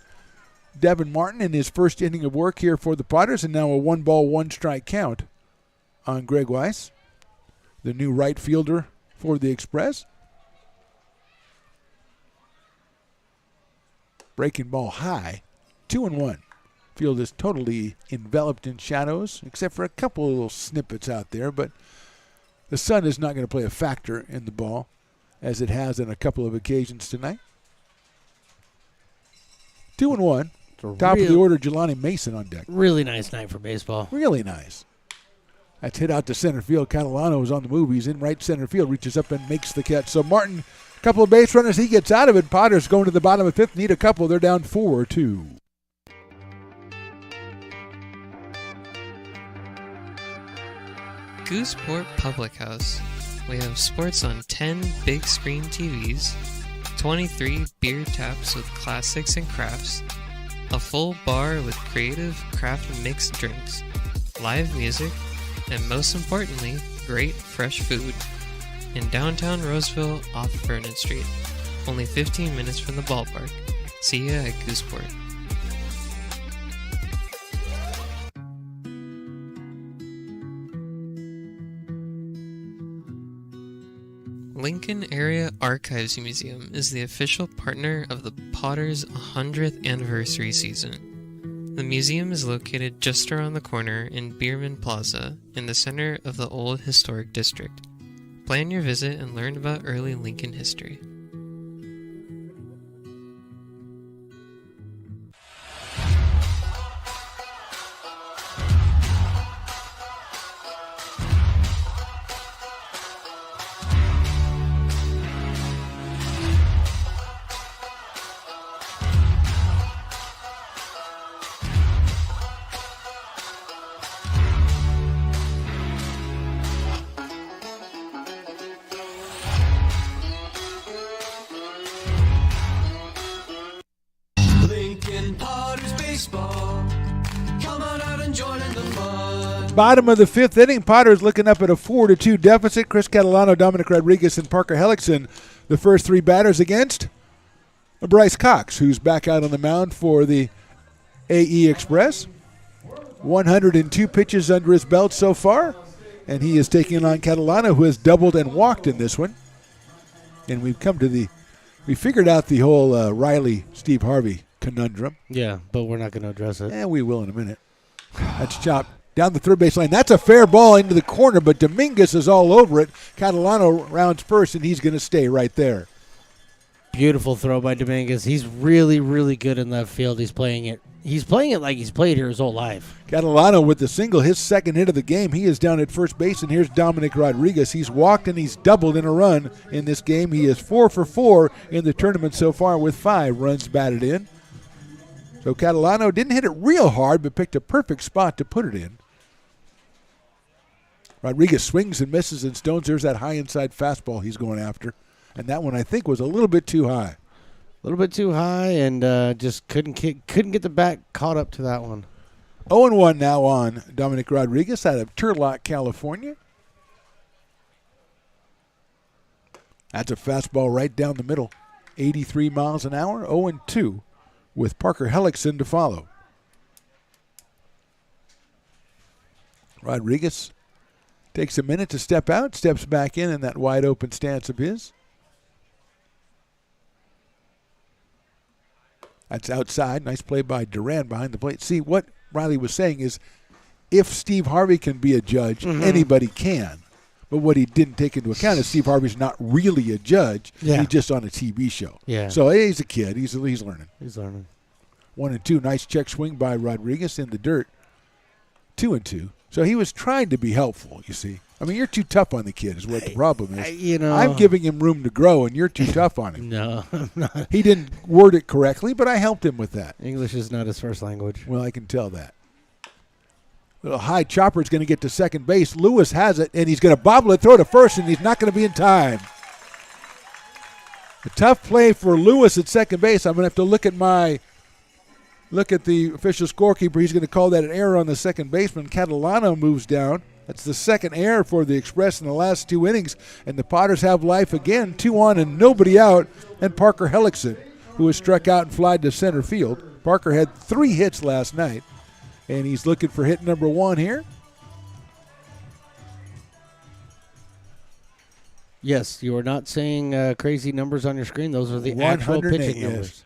Devin Martin in his first inning of work here for the Potters, and now a 1-ball, 1-strike count on Greg Weiss, the new right fielder for the Express. Breaking ball high, 2-1. Field is totally enveloped in shadows, except for a couple of little snippets out there, but the sun is not going to play a factor in the ball, as it has on a couple of occasions tonight. 2-1. Top of the order, Jelani Mason on deck. Really nice night for baseball. Really nice. That's hit out to center field. Catalano is on the move. He's in right center field, reaches up and makes the catch. So Martin, a couple of base runners, he gets out of it. Potters going to the bottom of fifth, need a couple. They're down 4-2. Gooseport Public House. We have sports on 10 big screen TVs, 23 beer taps with classics and crafts, a full bar with creative craft mixed drinks, live music, and most importantly, great fresh food. In downtown Roseville off Vernon Street, only 15 minutes from the ballpark. See ya at Gooseport. Lincoln Area Archives Museum is the official partner of the Potters 100th anniversary season. The museum is located just around the corner in Bierman Plaza in the center of the old historic district. Plan your visit and learn about early Lincoln history. Lincoln Potters baseball. Come on out and join in the fun. Bottom of the fifth inning, Potters looking up at a 4-2 deficit. Chris Catalano, Dominic Rodriguez, and Parker Hellickson, the first three batters against Bryce Cox, who's back out on the mound for the AE Express. 102 pitches under his belt so far, and he is taking on Catalano, who has doubled and walked in this one. And we figured out the whole Riley-Steve Harvey conundrum. Yeah, but we're not going to address it. And we will in a minute. That's chopped down the third base line. That's a fair ball into the corner, but Dominguez is all over it. Catalano rounds first, and he's going to stay right there. Beautiful throw by Dominguez. He's really, really good in left field. He's playing it like he's played here his whole life. Catalano with the single, his second hit of the game. He is down at first base, and here's Dominic Rodriguez. He's walked and he's doubled in a run in this game. He is 4 for 4 in the tournament so far with 5 runs batted in. So Catalano didn't hit it real hard, but picked a perfect spot to put it in. Rodriguez swings and misses and stones. There's that high inside fastball he's going after. And that one, I think, was a little bit too high. A little bit too high, and just couldn't get the bat caught up to that one. 0-1 now on Dominic Rodriguez out of Turlock, California. That's a fastball right down the middle. 83 miles an hour, 0-2 with Parker Hellickson to follow. Rodriguez takes a minute to step out, steps back in that wide open stance of his. That's outside. Nice play by Duran behind the plate. See, what Riley was saying is if Steve Harvey can be a judge, anybody can. But what he didn't take into account is Steve Harvey's not really a judge. Yeah. He's just on a TV show. Yeah. So he's a kid. He's learning. He's learning. 1-2. Nice check swing by Rodriguez in the dirt. 2-2. So he was trying to be helpful, you see. I mean, you're too tough on the kid is what the problem is. I'm giving him room to grow, and you're too tough on him. No, I'm not. He didn't word it correctly, but I helped him with that. English is not his first language. Well, I can tell that. Little high chopper is going to get to second base. Lewis has it, and he's going to bobble it, throw to first, and he's not going to be in time. A tough play for Lewis at second base. I'm going to have to look at the official scorekeeper. He's going to call that an error on the second baseman. Catalano moves down. That's the second error for the Express in the last 2 innings, and the Potters have life again. 2 on and nobody out, and Parker Hellickson, who was struck out and flied to center field. Parker had 3 hits last night, and he's looking for hit number 1 here. Yes, you are not seeing crazy numbers on your screen. Those are the actual pitching numbers.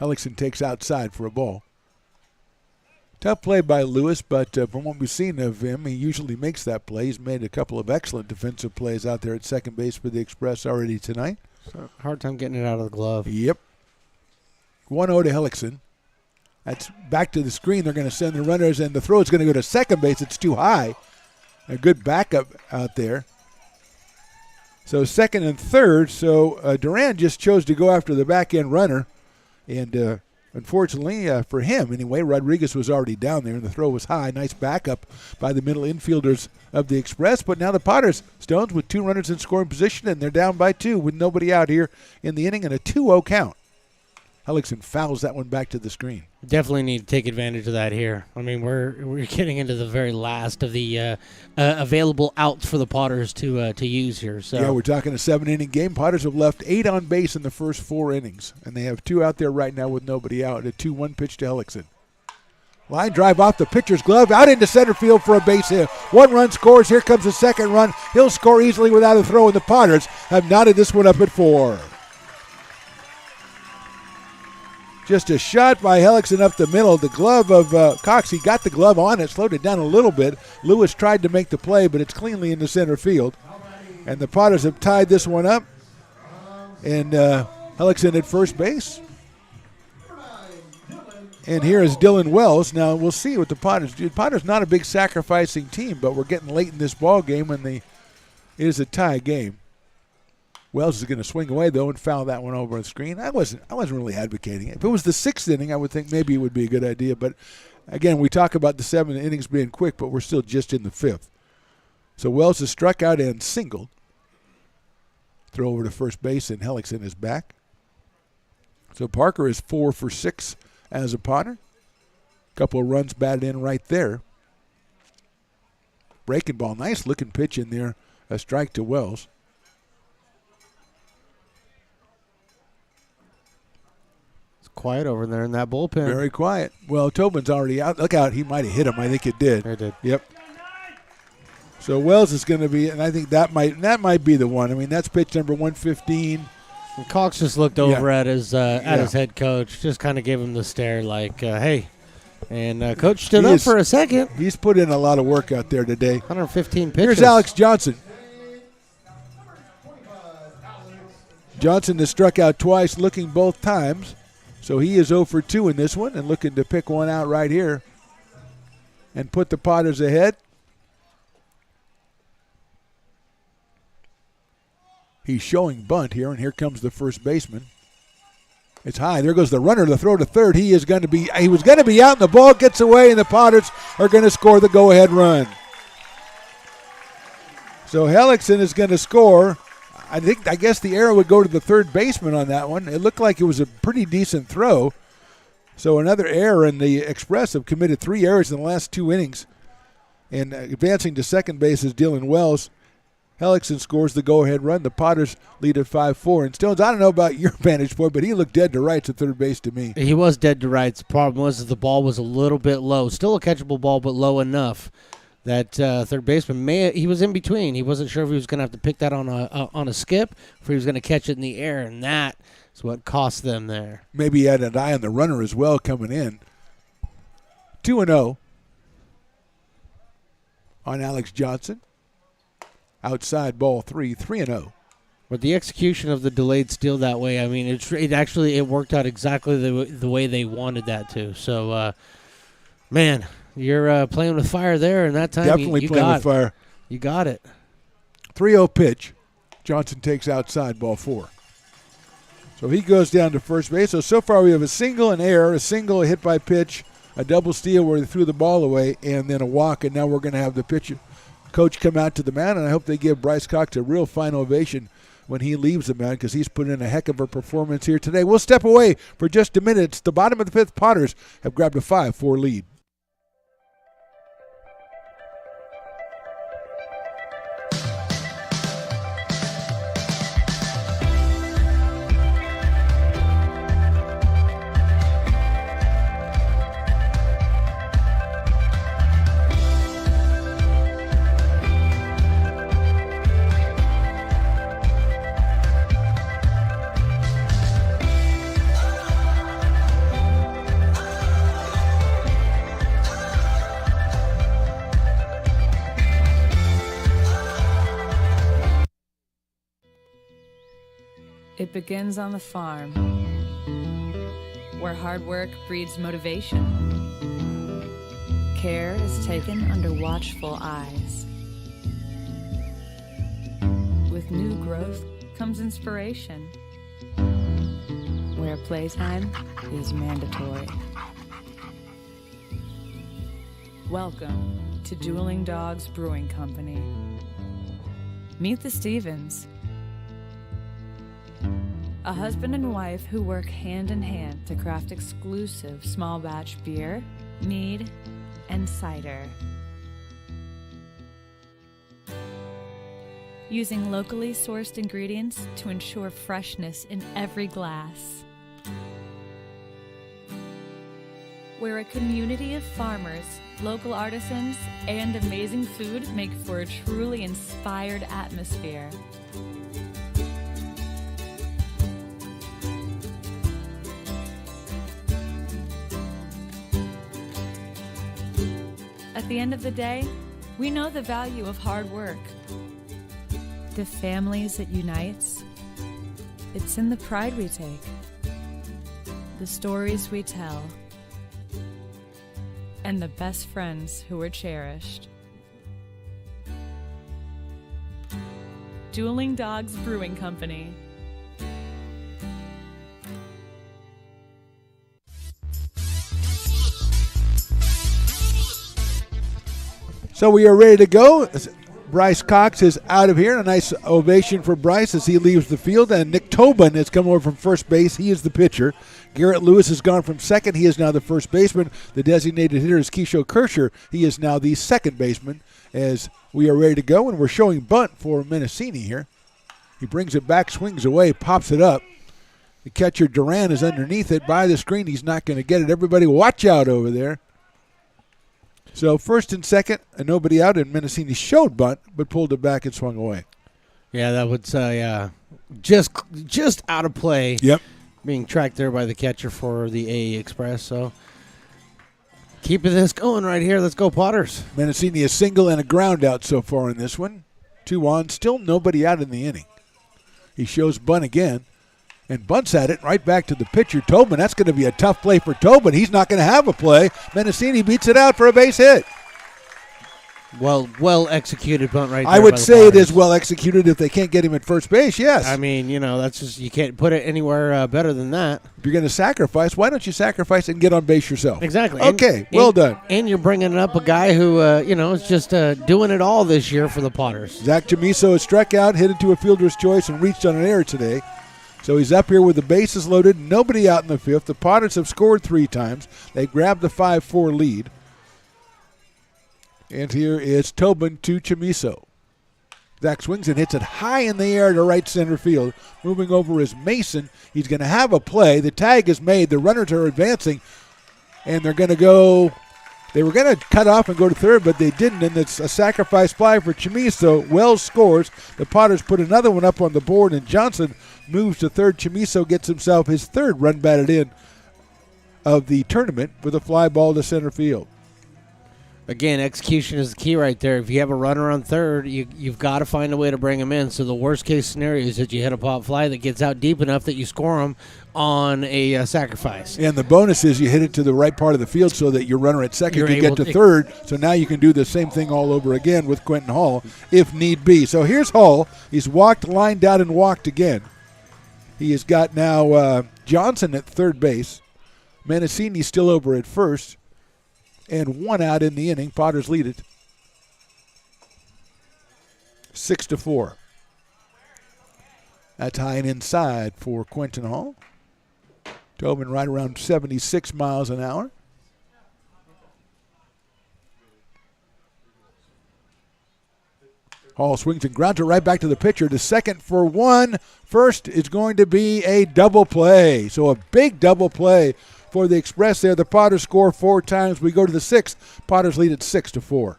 Hellickson takes outside for a ball. Tough play by Lewis, but from what we've seen of him, he usually makes that play. He's made a couple of excellent defensive plays out there at second base for the Express already tonight. So hard time getting it out of the glove. Yep. 1-0 to Hellickson. That's back to the screen. They're going to send the runners, and the throw is going to go to second base. It's too high. A good backup out there. So second and third. So Duran just chose to go after the back-end runner. And unfortunately for him, anyway, Rodriguez was already down there, and the throw was high. Nice backup by the middle infielders of the Express. But now the Potters, Stones, with 2 runners in scoring position, and they're down by 2 with nobody out here in the inning and a 2-0 count. Hellickson fouls that one back to the screen. Definitely need to take advantage of that here. I mean, we're getting into the very last of the available outs for the Potters to use here. So yeah, we're talking a 7-inning game. Potters have left 8 on base in the first 4 innings, and they have 2 out there right now with nobody out. A 2-1 pitch to Hellickson. Line drive off the pitcher's glove, out into center field for a base hit. 1 run scores. Here comes the second run. He'll score easily without a throw, and the Potters have knotted this one up at 4. Just a shot by Hellickson up the middle. The glove of Cox, he got the glove on it, slowed it down a little bit. Lewis tried to make the play, but it's cleanly into center field. And the Potters have tied this one up. And Hellickson at first base. And here is Dylan Wells. Now, we'll see what the Potters do. Potters not a big sacrificing team, but we're getting late in this ball game, and it is a tie game. Wells is going to swing away, though, and foul that one over the screen. I wasn't really advocating it. If it was the 6th inning, I would think maybe it would be a good idea. But, again, we talk about the 7 innings being quick, but we're still just in the 5th. So Wells is struck out and singled. Throw over to first base, and Hellickson is back. So Parker is 4 for 6 as a Potter. Couple of runs batted in right there. Breaking ball. Nice looking pitch in there. A strike to Wells. Quiet over there in that bullpen. Very quiet. Well, Tobin's already out. Look out. He might have hit him. I think it did. It did. Yep. So Wells is going to be, and I think that might be the one. I mean, that's pitch number 115. And Cox just looked over at his head coach, just kind of gave him the stare like, hey. And Coach stood up for a second. He's put in a lot of work out there today. 115 pitches. Here's Alex Johnson. Johnson has struck out twice, looking both times. So he is 0 for 2 in this one and looking to pick one out right here and put the Potters ahead. He's showing bunt here, and here comes the first baseman. It's high. There goes the runner. The throw to third. He was going to be out, and the ball gets away, and the Potters are going to score the go-ahead run. So Hellickson is going to score. I guess the arrow would go to the third baseman on that one. It looked like it was a pretty decent throw. So another error, and the Express have committed 3 errors in the last 2 innings. And advancing to second base is Dylan Wells. Hellickson scores the go-ahead run. The Potters lead at 5-4. And Stones, I don't know about your vantage point, but he looked dead to rights at third base to me. He was dead to rights. The problem was that the ball was a little bit low. Still a catchable ball, but low enough that third baseman he was in between. He wasn't sure if he was going to have to pick that on a skip, or if he was going to catch it in the air, and that is what cost them there. Maybe he had an eye on the runner as well coming in. 2-0 on Alex Johnson. Outside ball 3-0. But the execution of the delayed steal that way, I mean, it worked out exactly the way they wanted that to. So, man, you're playing with fire there, and that time definitely you playing with fire. You got it. 3-0 pitch. Johnson takes outside ball 4. So he goes down to first base. So far we have a single, an error, a single, a hit by pitch, a double steal where they threw the ball away, and then a walk, and now we're going to have the pitcher coach come out to the mound, and I hope they give Bryce Cox a real fine ovation when he leaves the mound, because he's put in a heck of a performance here today. We'll step away for just a minute. It's the bottom of the 5th. Potters have grabbed a 5-4 lead. It begins on the farm, where hard work breeds motivation. Care is taken under watchful eyes. With new growth comes inspiration, where playtime is mandatory. Welcome to Dueling Dogs Brewing Company. Meet the Stevens, a husband and wife who work hand in hand to craft exclusive small batch beer, mead, and cider. Using locally sourced ingredients to ensure freshness in every glass. Where a community of farmers, local artisans, and amazing food make for a truly inspired atmosphere. At the end of the day, we know the value of hard work. The families it unites, it's in the pride we take, the stories we tell, and the best friends who are cherished. Dueling Dogs Brewing Company. So we are ready to go. Bryce Cox is out of here. A nice ovation for Bryce as he leaves the field. And Nick Tobin has come over from first base. He is the pitcher. Garrett Lewis has gone from second. He is now the first baseman. The designated hitter is Keisho Kersher. He is now the second baseman as we are ready to go. And we're showing bunt for Mendocini here. He brings it back, swings away, pops it up. The catcher Duran is underneath it by the screen. He's not going to get it. Everybody watch out over there. So first and second, and nobody out, and Mendocini showed bunt, but pulled it back and swung away. Yeah, that was just out of play. Yep. Being tracked there by the catcher for the AA Express. So keeping this going right here. Let's go, Potters. Mendocini a single and a ground out so far in this one. 2 on, still nobody out in the inning. He shows bunt again. And bunts at it right back to the pitcher, Tobin. That's going to be a tough play for Tobin. He's not going to have a play. Mendocini beats it out for a base hit. Well executed bunt right there. I would say it is well executed if they can't get him at first base, yes. I mean, that's just, you can't put it anywhere better than that. If you're going to sacrifice, why don't you sacrifice and get on base yourself? Exactly. Okay, well done. And you're bringing up a guy who, is just doing it all this year for the Potters. Zach Chamiso has struck out, hit it to a fielder's choice, and reached on an error today. So he's up here with the bases loaded, nobody out in the fifth. The Potters have scored 3 times. They grabbed the 5-4 lead. And here is Tobin to Chamiso. Zach swings and hits it high in the air to right center field. Moving over is Mason. He's going to have a play. The tag is made. The runners are advancing, and they're going to go. They were going to cut off and go to third, but they didn't, and it's a sacrifice fly for Chamiso. Wells scores. The Potters put another one up on the board, and Johnson moves to third. Chamiso gets himself his 3rd run batted in of the tournament with a fly ball to center field. Again, execution is the key right there. If you have a runner on third, you've got to find a way to bring him in. So the worst-case scenario is that you hit a pop fly that gets out deep enough that you score him on a sacrifice. And the bonus is you hit it to the right part of the field so that your runner at second can get to third. So now you can do the same thing all over again with Quentin Hall if need be. So here's Hall. He's walked, lined out, and walked again. He has got now Johnson at third base. Menacini still over at first. And 1 out in the inning. Potters lead it 6-4. That's high and inside for Quentin Hall. Tobin right around 76 miles an hour. Hall swings and grounds it right back to the pitcher. To second for 1. First is going to be a double play. So a big double play for the Express there. The Potters score 4 times. We go to the 6th. Potters lead it 6-4.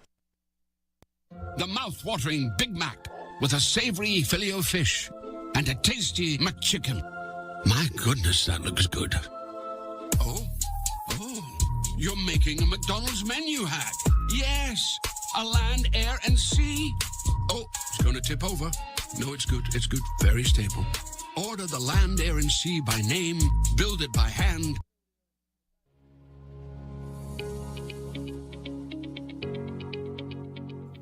The mouth-watering Big Mac with a savory Filet-O-Fish and a tasty McChicken. My goodness, that looks good. Oh, you're making a McDonald's menu hack. Yes, a land, air, and sea. Oh, it's going to tip over. No, it's good. It's good. Very stable. Order the land, air, and sea by name. Build it by hand.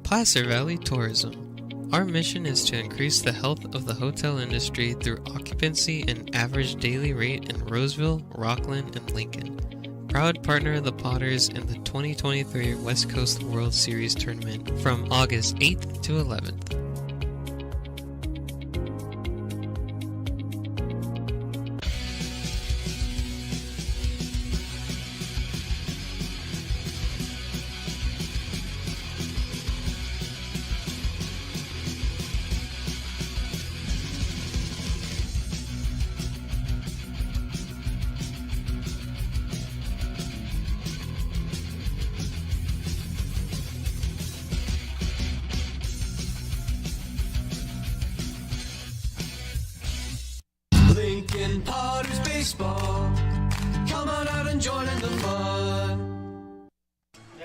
Placer Valley Tourism. Our mission is to increase the health of the hotel industry through occupancy and average daily rate in Roseville, Rockland, and Lincoln. Proud partner of the Potters in the 2023 West Coast World Series Tournament from August 8th to 11th. Lincoln Potters Baseball. Come on out and join in the fun.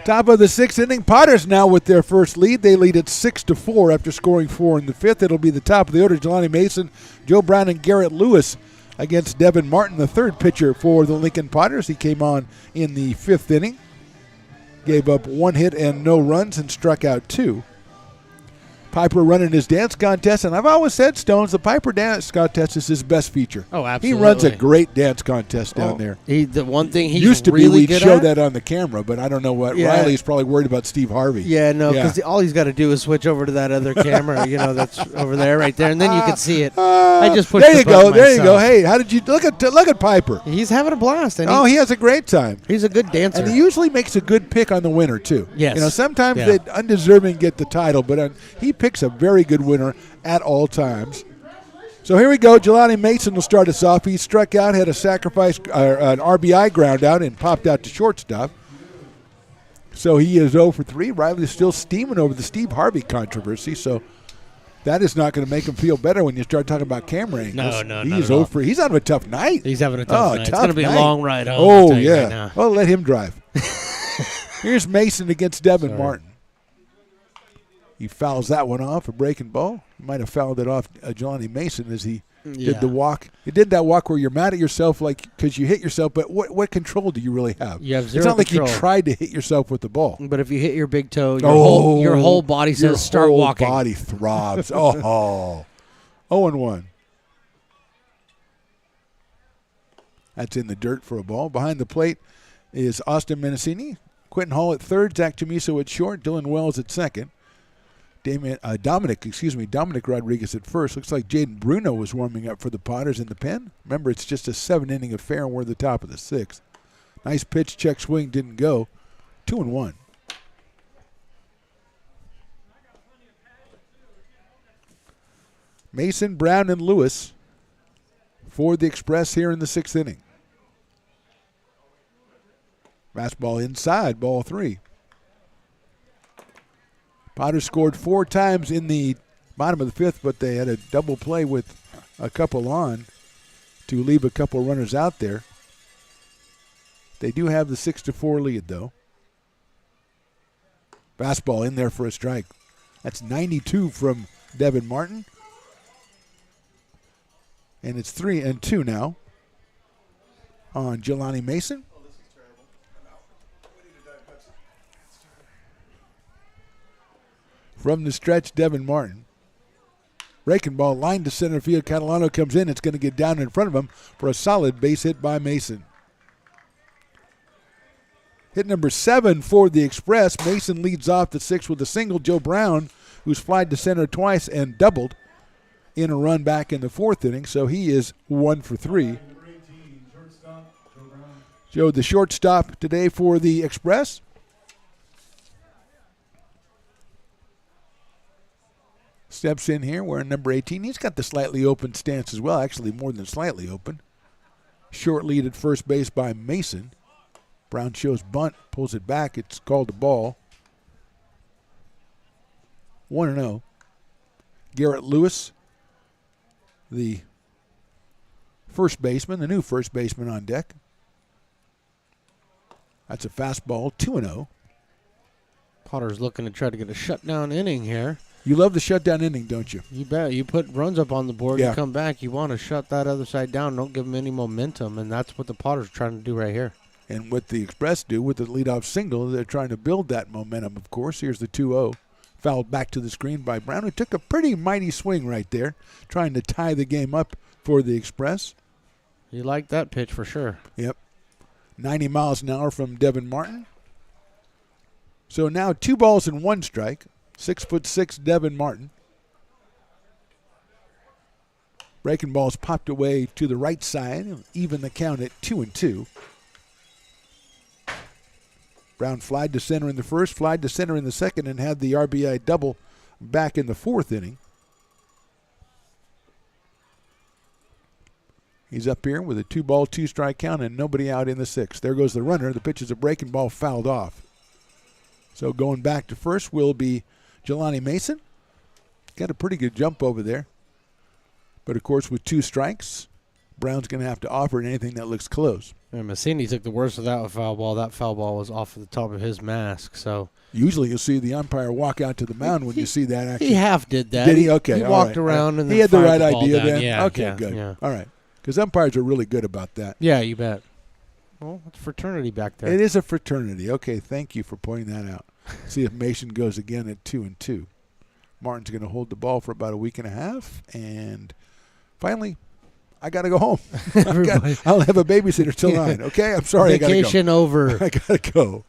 Top of the 6th inning. Potters now with their first lead. They lead at 6-4 after scoring 4 in the 5th. It'll be the top of the order. Jelani Mason, Joe Brown, and Garrett Lewis against Devin Martin, the 3rd pitcher for the Lincoln Potters. He came on in the 5th inning. Gave up 1 hit and no runs and struck out 2. Piper running his dance contest, and I've always said, Stones, the Piper dance contest is his best feature. Oh, absolutely. He runs a great dance contest down there. The one thing he's used to really be good we'd show at? that on the camera, but I don't know what. Yeah. Riley's probably worried about Steve Harvey. Yeah, no, because all he's got to do is switch over to that other camera, that's over there, right there, and then you can see it. I just pushed there the you go. button There you go. myself. Hey, how did you look at Piper? He's having a blast. And he has a great time. He's a good dancer. And he usually makes a good pick on the winner, too. Yes. Sometimes Yeah. they undeserving get the title, but he picks a very good winner at all times. So here we go. Jelani Mason will start us off. He struck out, had a sacrifice, an RBI ground out, and popped out to shortstop. So he is 0 for 3. Riley's still steaming over the Steve Harvey controversy, so that is not going to make him feel better when you start talking about camera angles. No, He's not at 0 all. for. He's having a tough night. He's having a tough night. It's tough going to be a night. long ride home. I'll Oh, tell you yeah. right now. Well, let him drive. Here's Mason against Devin Martin. He fouls that one off, a breaking ball. He might have fouled it off Jelani Mason as he did the walk. He did that walk where you're mad at yourself because you hit yourself, but what control do you really have? You have It's zero not like control. you tried to hit yourself with the ball. But if you hit your big toe, your whole body says start walking. Your body throbs. 0-1. That's in the dirt for a ball. Behind the plate is Austin Menacini. Quentin Hall at third. Zach Chamiso at short. Dylan Wells at second. Dominic Rodriguez at first. Looks like Jaden Bruno was warming up for the Potters in the pen. Remember, it's just a 7-inning affair, and we're at the top of the 6th. Nice pitch, check swing, didn't go. 2-1. Mason, Brown, and Lewis for the Express here in the 6th inning. Fastball inside, ball 3. Potters scored 4 times in the bottom of the 5th, but they had a double play with a couple on to leave a couple runners out there. They do have the 6-4 lead, though. Fastball in there for a strike. That's 92 from Devin Martin. And it's 3-2 now on Jelani Mason. From the stretch, Devin Martin. Breaking ball, line to center field. Catalano comes in. It's going to get down in front of him for a solid base hit by Mason. Hit number 7 for the Express. Mason leads off the 6th with a single. Joe Brown, who's flied to center twice and doubled in a run back in the 4th inning, so he is 1 for 3. Joe, the shortstop today for the Express. Steps in here wearing number 18. He's got the slightly open stance as well, actually more than slightly open. Short lead at first base by Mason. Brown shows bunt, pulls it back. It's called a ball. 1-0. Garrett Lewis, the first baseman, the new first baseman on deck. That's a fastball, 2-0. Potter's looking to try to get a shutdown inning here. You love the shutdown inning, don't you? You bet. You put runs up on the board, Yeah. you come back, you want to shut that other side down, don't give them any momentum, and that's what the Potters are trying to do right here. And what the Express do with the leadoff single, they're trying to build that momentum, of course. Here's the 2-0. Fouled back to the screen by Brown, who took a pretty mighty swing right there, trying to tie the game up for the Express. You like that pitch for sure. Yep. 90 miles an hour from Devin Martin. So now 2 balls and 1 strike. 6'6" Devin Martin. Breaking ball's popped away to the right side, even the count at 2-2. Brown flied to center in the first, flied to center in the second, and had the RBI double back in the 4th inning. He's up here with a 2-ball, 2-strike count and nobody out in the 6th. There goes the runner. The pitch is a breaking ball fouled off. So going back to first will be Jelani Mason. Got a pretty good jump over there. But, of course, with 2 strikes, Brown's going to have to offer anything that looks close. And Massini took the worst of that foul ball. That foul ball was off the top of his mask. So usually you'll see the umpire walk out to the mound when you see that action. He half did that. Did he? Okay. He all walked right. around and he then had the fired right the ball idea down. then? Yeah, okay, yeah, good. yeah. All right. Because umpires are really good about that. Yeah, you bet. Well, it's fraternity back there. It is a fraternity. Okay, thank you for pointing that out. See if Mason goes again at 2-2. Martin's going to hold the ball for about a week and a half, and finally, I got to go home. I'll have a babysitter till 9. Okay, I'm sorry. Vacation I gotta go. over. I got to go.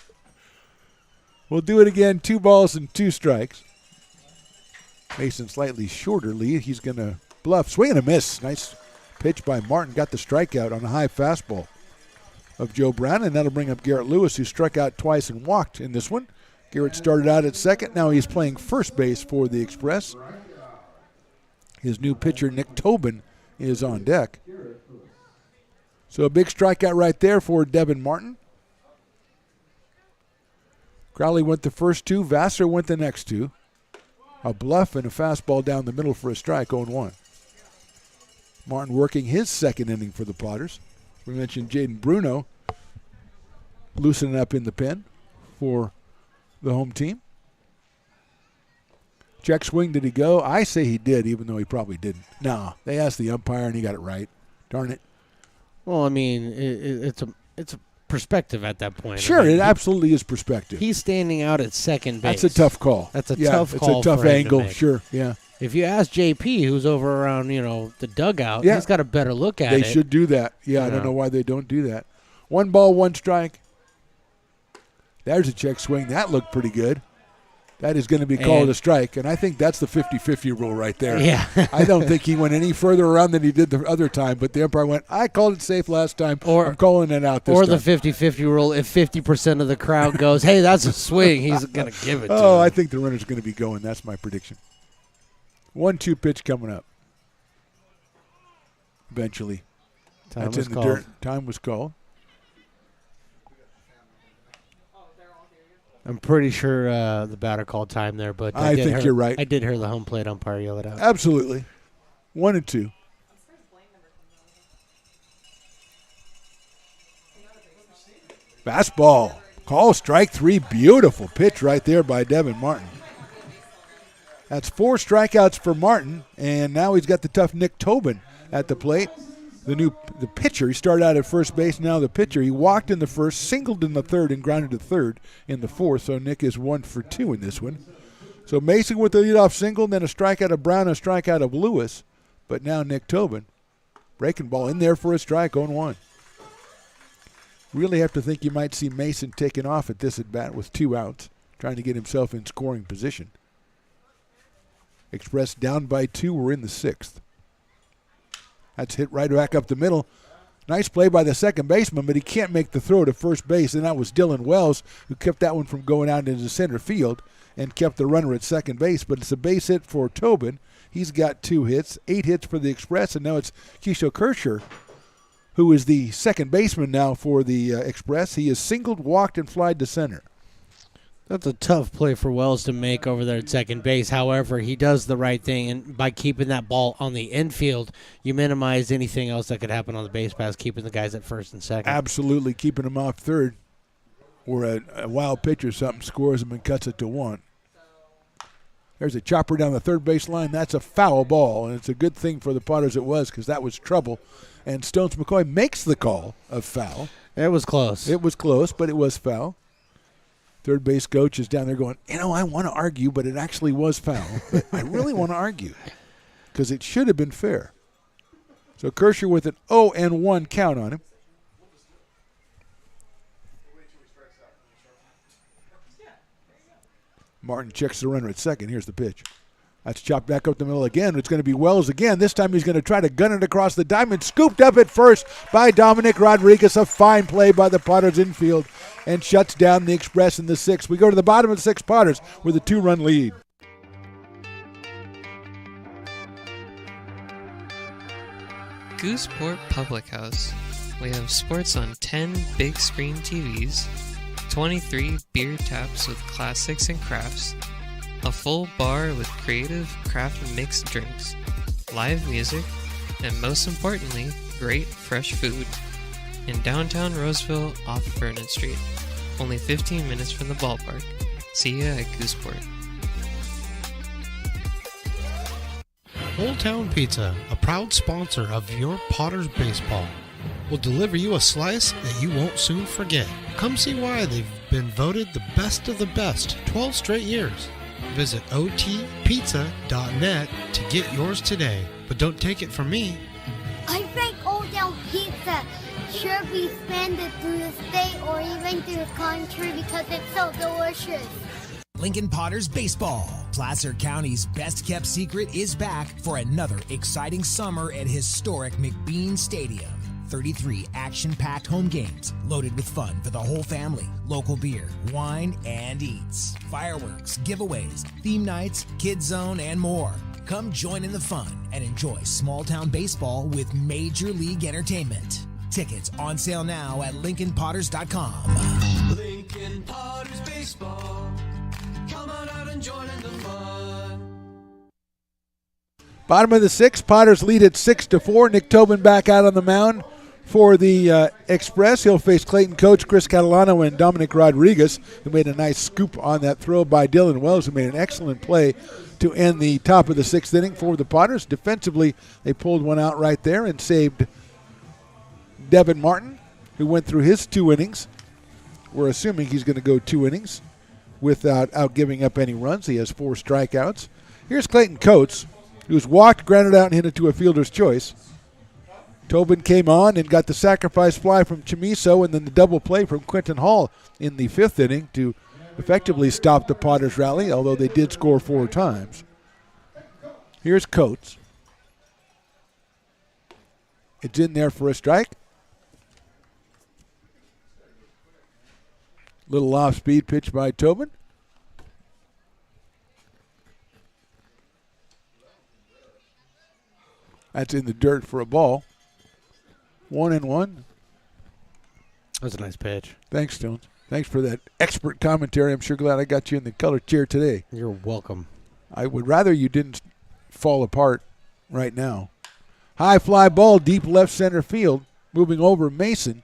We'll do it again. 2 balls and 2 strikes. Mason slightly shorter lead. He's going to bluff. Swing and a miss. Nice pitch by Martin. Got the strikeout on a high fastball of Joe Brown, and that'll bring up Garrett Lewis, who struck out twice and walked in this one. Garrett started out at second. Now he's playing first base for the Express. His new pitcher, Nick Tobin, is on deck. So a big strikeout right there for Devin Martin. Crowley went the first 2. Vassar went the next 2. A bluff and a fastball down the middle for a strike, 0-1. Martin working his second inning for the Potters. We mentioned Jaden Bruno loosening up in the pen for the home team. Check swing, did he go? I say he did, even though he probably didn't. No, they asked the umpire, and he got it right. Darn it. Well, I mean, it's a perspective at that point. Sure, I mean, it absolutely is perspective. He's standing out at second base. That's a tough call. That's a tough call. It's a tough for him to angle, make. sure, yeah. If you ask JP, who's over around, the dugout, Yeah. he's got a better look at They it. should do that. Yeah, I don't know why they don't do that. 1 ball, 1 strike. There's a check swing. That looked pretty good. That is going to be called a strike, and I think that's the 50-50 rule right there. Yeah. I don't think he went any further around than he did the other time, but the umpire went, I called it safe last time, I'm calling it out this time. Or the 50-50 rule, if 50% of the crowd goes, hey, that's a swing, he's going to give it to him. I think the runner's going to be going. That's my prediction. 1-2 pitch coming up. Eventually. Time was called. I'm pretty sure the batter called time there, but I think you're right. I did hear the home plate umpire yell it out. Absolutely. 1-2. Fastball. Call strike 3. Beautiful pitch right there by Devin Martin. That's 4 strikeouts for Martin, and now he's got the tough Nick Tobin at the plate. The pitcher, he started out at first base, now the pitcher. He walked in the first, singled in the third, and grounded to third in the fourth, so Nick is 1 for 2 in this one. So Mason with the leadoff single, then a strikeout of Brown, a strikeout of Lewis, but now Nick Tobin. Breaking ball in there for a strike, 0-1. Really have to think you might see Mason taking off at this at-bat with 2 outs, trying to get himself in scoring position. Express down by 2, we're in the 6th. That's hit right back up the middle. Nice play by the second baseman, but he can't make the throw to first base, and that was Dylan Wells who kept that one from going out into center field and kept the runner at second base. But it's a base hit for Tobin. He's got 2 hits, 8 hits for the Express, and now it's Keisha Kersher, who is the second baseman now for the Express. He is singled, walked, and flied to center. That's a tough play for Wells to make over there at second base. However, he does the right thing, and by keeping that ball on the infield, you minimize anything else that could happen on the base pass, keeping the guys at first and second. Absolutely, keeping them off third, where a wild pitch or something scores them and cuts it to 1. There's a chopper down the third base line. That's a foul ball, and it's a good thing for the Potters it was, because that was trouble. And Stones McCoy makes the call of foul. It was close. It was close, but it was foul. Third base coach is down there going, I want to argue, but it actually was foul. But I really want to argue because it should have been fair. So Kersher with an 0-1 count on him. Martin checks the runner at second. Here's the pitch. That's chopped back up the middle again. It's going to be Wells again. This time he's going to try to gun it across the diamond. Scooped up at first by Dominic Rodriguez. A fine play by the Potters infield and shuts down the Express in the 6th. We go to the bottom of the 6th. Potters with a 2-run lead. Gooseport Public House. We have sports on 10 big screen TVs, 23 beer taps with classics and crafts, a full bar with creative craft mixed drinks, live music, and most importantly, great fresh food. In downtown Roseville off Vernon Street. Only 15 minutes from the ballpark. See ya at Gooseport. Old Town Pizza, a proud sponsor of your Potters baseball, will deliver you a slice that you won't soon forget. Come see why they've been voted the best of the best 12 straight years. Visit otpizza.net to get yours today. But don't take it from me. I think Old Town Pizza should be expanded through the state or even through the country because it's so delicious. Lincoln Potters Baseball. Placer County's best-kept secret is back for another exciting summer at historic McBean Stadium. 33 action-packed home games loaded with fun for the whole family. Local beer, wine, and eats. Fireworks, giveaways, theme nights, kids zone, and more. Come join in the fun and enjoy small-town baseball with Major League Entertainment. Tickets on sale now at LincolnPotters.com. Lincoln Potters Baseball. Come on out and join in the fun. Bottom of the 6th, Potters lead at 6-4. Nick Tobin back out on the mound for the Express. He'll face Clayton coach Chris Catalano and Dominic Rodriguez, who made a nice scoop on that throw by Dylan Wells, who made an excellent play to end the top of the 6th inning for the Potters. Defensively, they pulled one out right there and saved Devin Martin, who went through his 2 innings. We're assuming he's going to go 2 innings without giving up any runs. He has 4 strikeouts. Here's Clayton Coates, who's walked, grounded out, and hit it to a fielder's choice. Tobin came on and got the sacrifice fly from Chamiso and then the double play from Quentin Hall in the 5th inning to effectively stopped the Potters rally, although they did score 4 times. Here's Coates. It's in there for a strike. Little off-speed pitch by Tobin. That's in the dirt for a ball. 1-1. That's a nice pitch. Thanks, Stones. Thanks for that expert commentary. I'm sure glad I got you in the color chair today. You're welcome. I would rather you didn't fall apart right now. High fly ball, deep left center field, moving over Mason.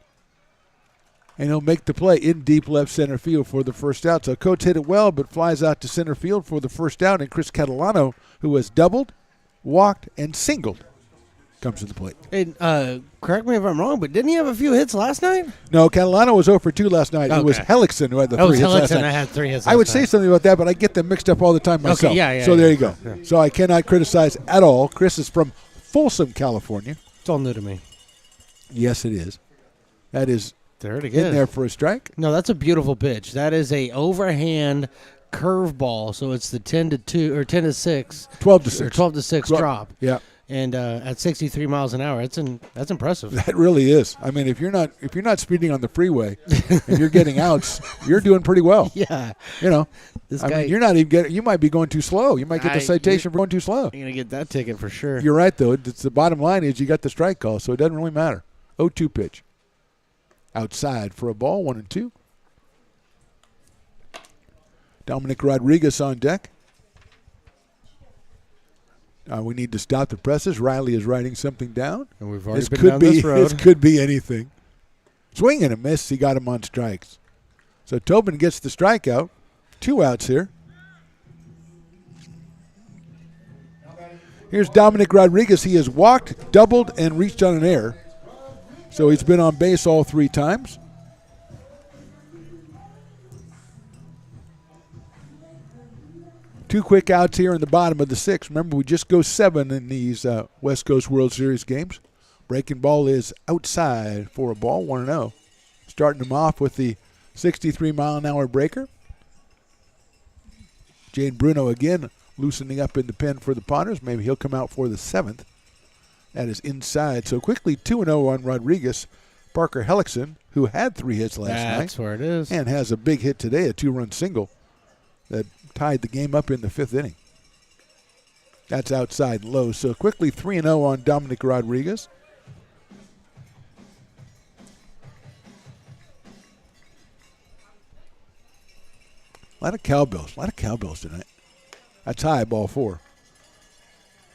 And he'll make the play in deep left center field for the first out. So Coates hit it well, but flies out to center field for the first out. And Chris Catalano, who has doubled, walked, and singled, comes to the plate. And, correct me if I'm wrong, but didn't he have a few hits last night? No, Catalano was 0 for 2 last night. Okay. It was Hellickson who had the That 3 was hits last Hellickson night. that had 3 hits I would last say night. something about that, but I get them mixed up all the time myself. Okay, yeah, so there yeah, you go. yeah. So I cannot criticize at all. Chris is from Folsom, California. It's all new to me. Yes, it is. That is there it in is. there for a strike. No, that's a beautiful pitch. That is a overhand curveball. So it's the 10-2 or 10-6, 12-6, or 12-6 drop. Yeah, and at 63 miles an hour, that's impressive. that really is. I mean, if you're not speeding on the freeway and you're getting outs, you're doing pretty well. Yeah, you know. This I guy, mean, you're not even getting. You might be going too slow. You might get the citation for going too slow. You're gonna get that ticket for sure. You're right, though. It's the bottom line is you got the strike call, so it doesn't really matter. 0-2 pitch. Outside for a ball, 1-2. Dominic Rodriguez on deck. We need to stop the presses. Riley is writing something down. And we've already been down this road. This could be anything. Swing and a miss. He got him on strikes. So Tobin gets the strikeout. 2 outs here. Here's Dominic Rodriguez. He has walked, doubled, and reached on an error. So he's been on base all 3 times. Two quick outs here in the bottom of the 6th. Remember, we just go 7 in these West Coast World Series games. Breaking ball is outside for a ball, 1-0. Starting them off with the 63-mile-an-hour breaker. Jane Bruno again loosening up in the pen for the Potters. Maybe he'll come out for the 7th. That is inside. So quickly 2-0 on Rodriguez. Parker Hellickson, who had 3 hits last night. That's where it is. And has a big hit today, a 2-run single that tied the game up in the 5th inning. That's outside low. So quickly 3-0 on Dominic Rodriguez. A lot of cowbells tonight. That's high, ball 4.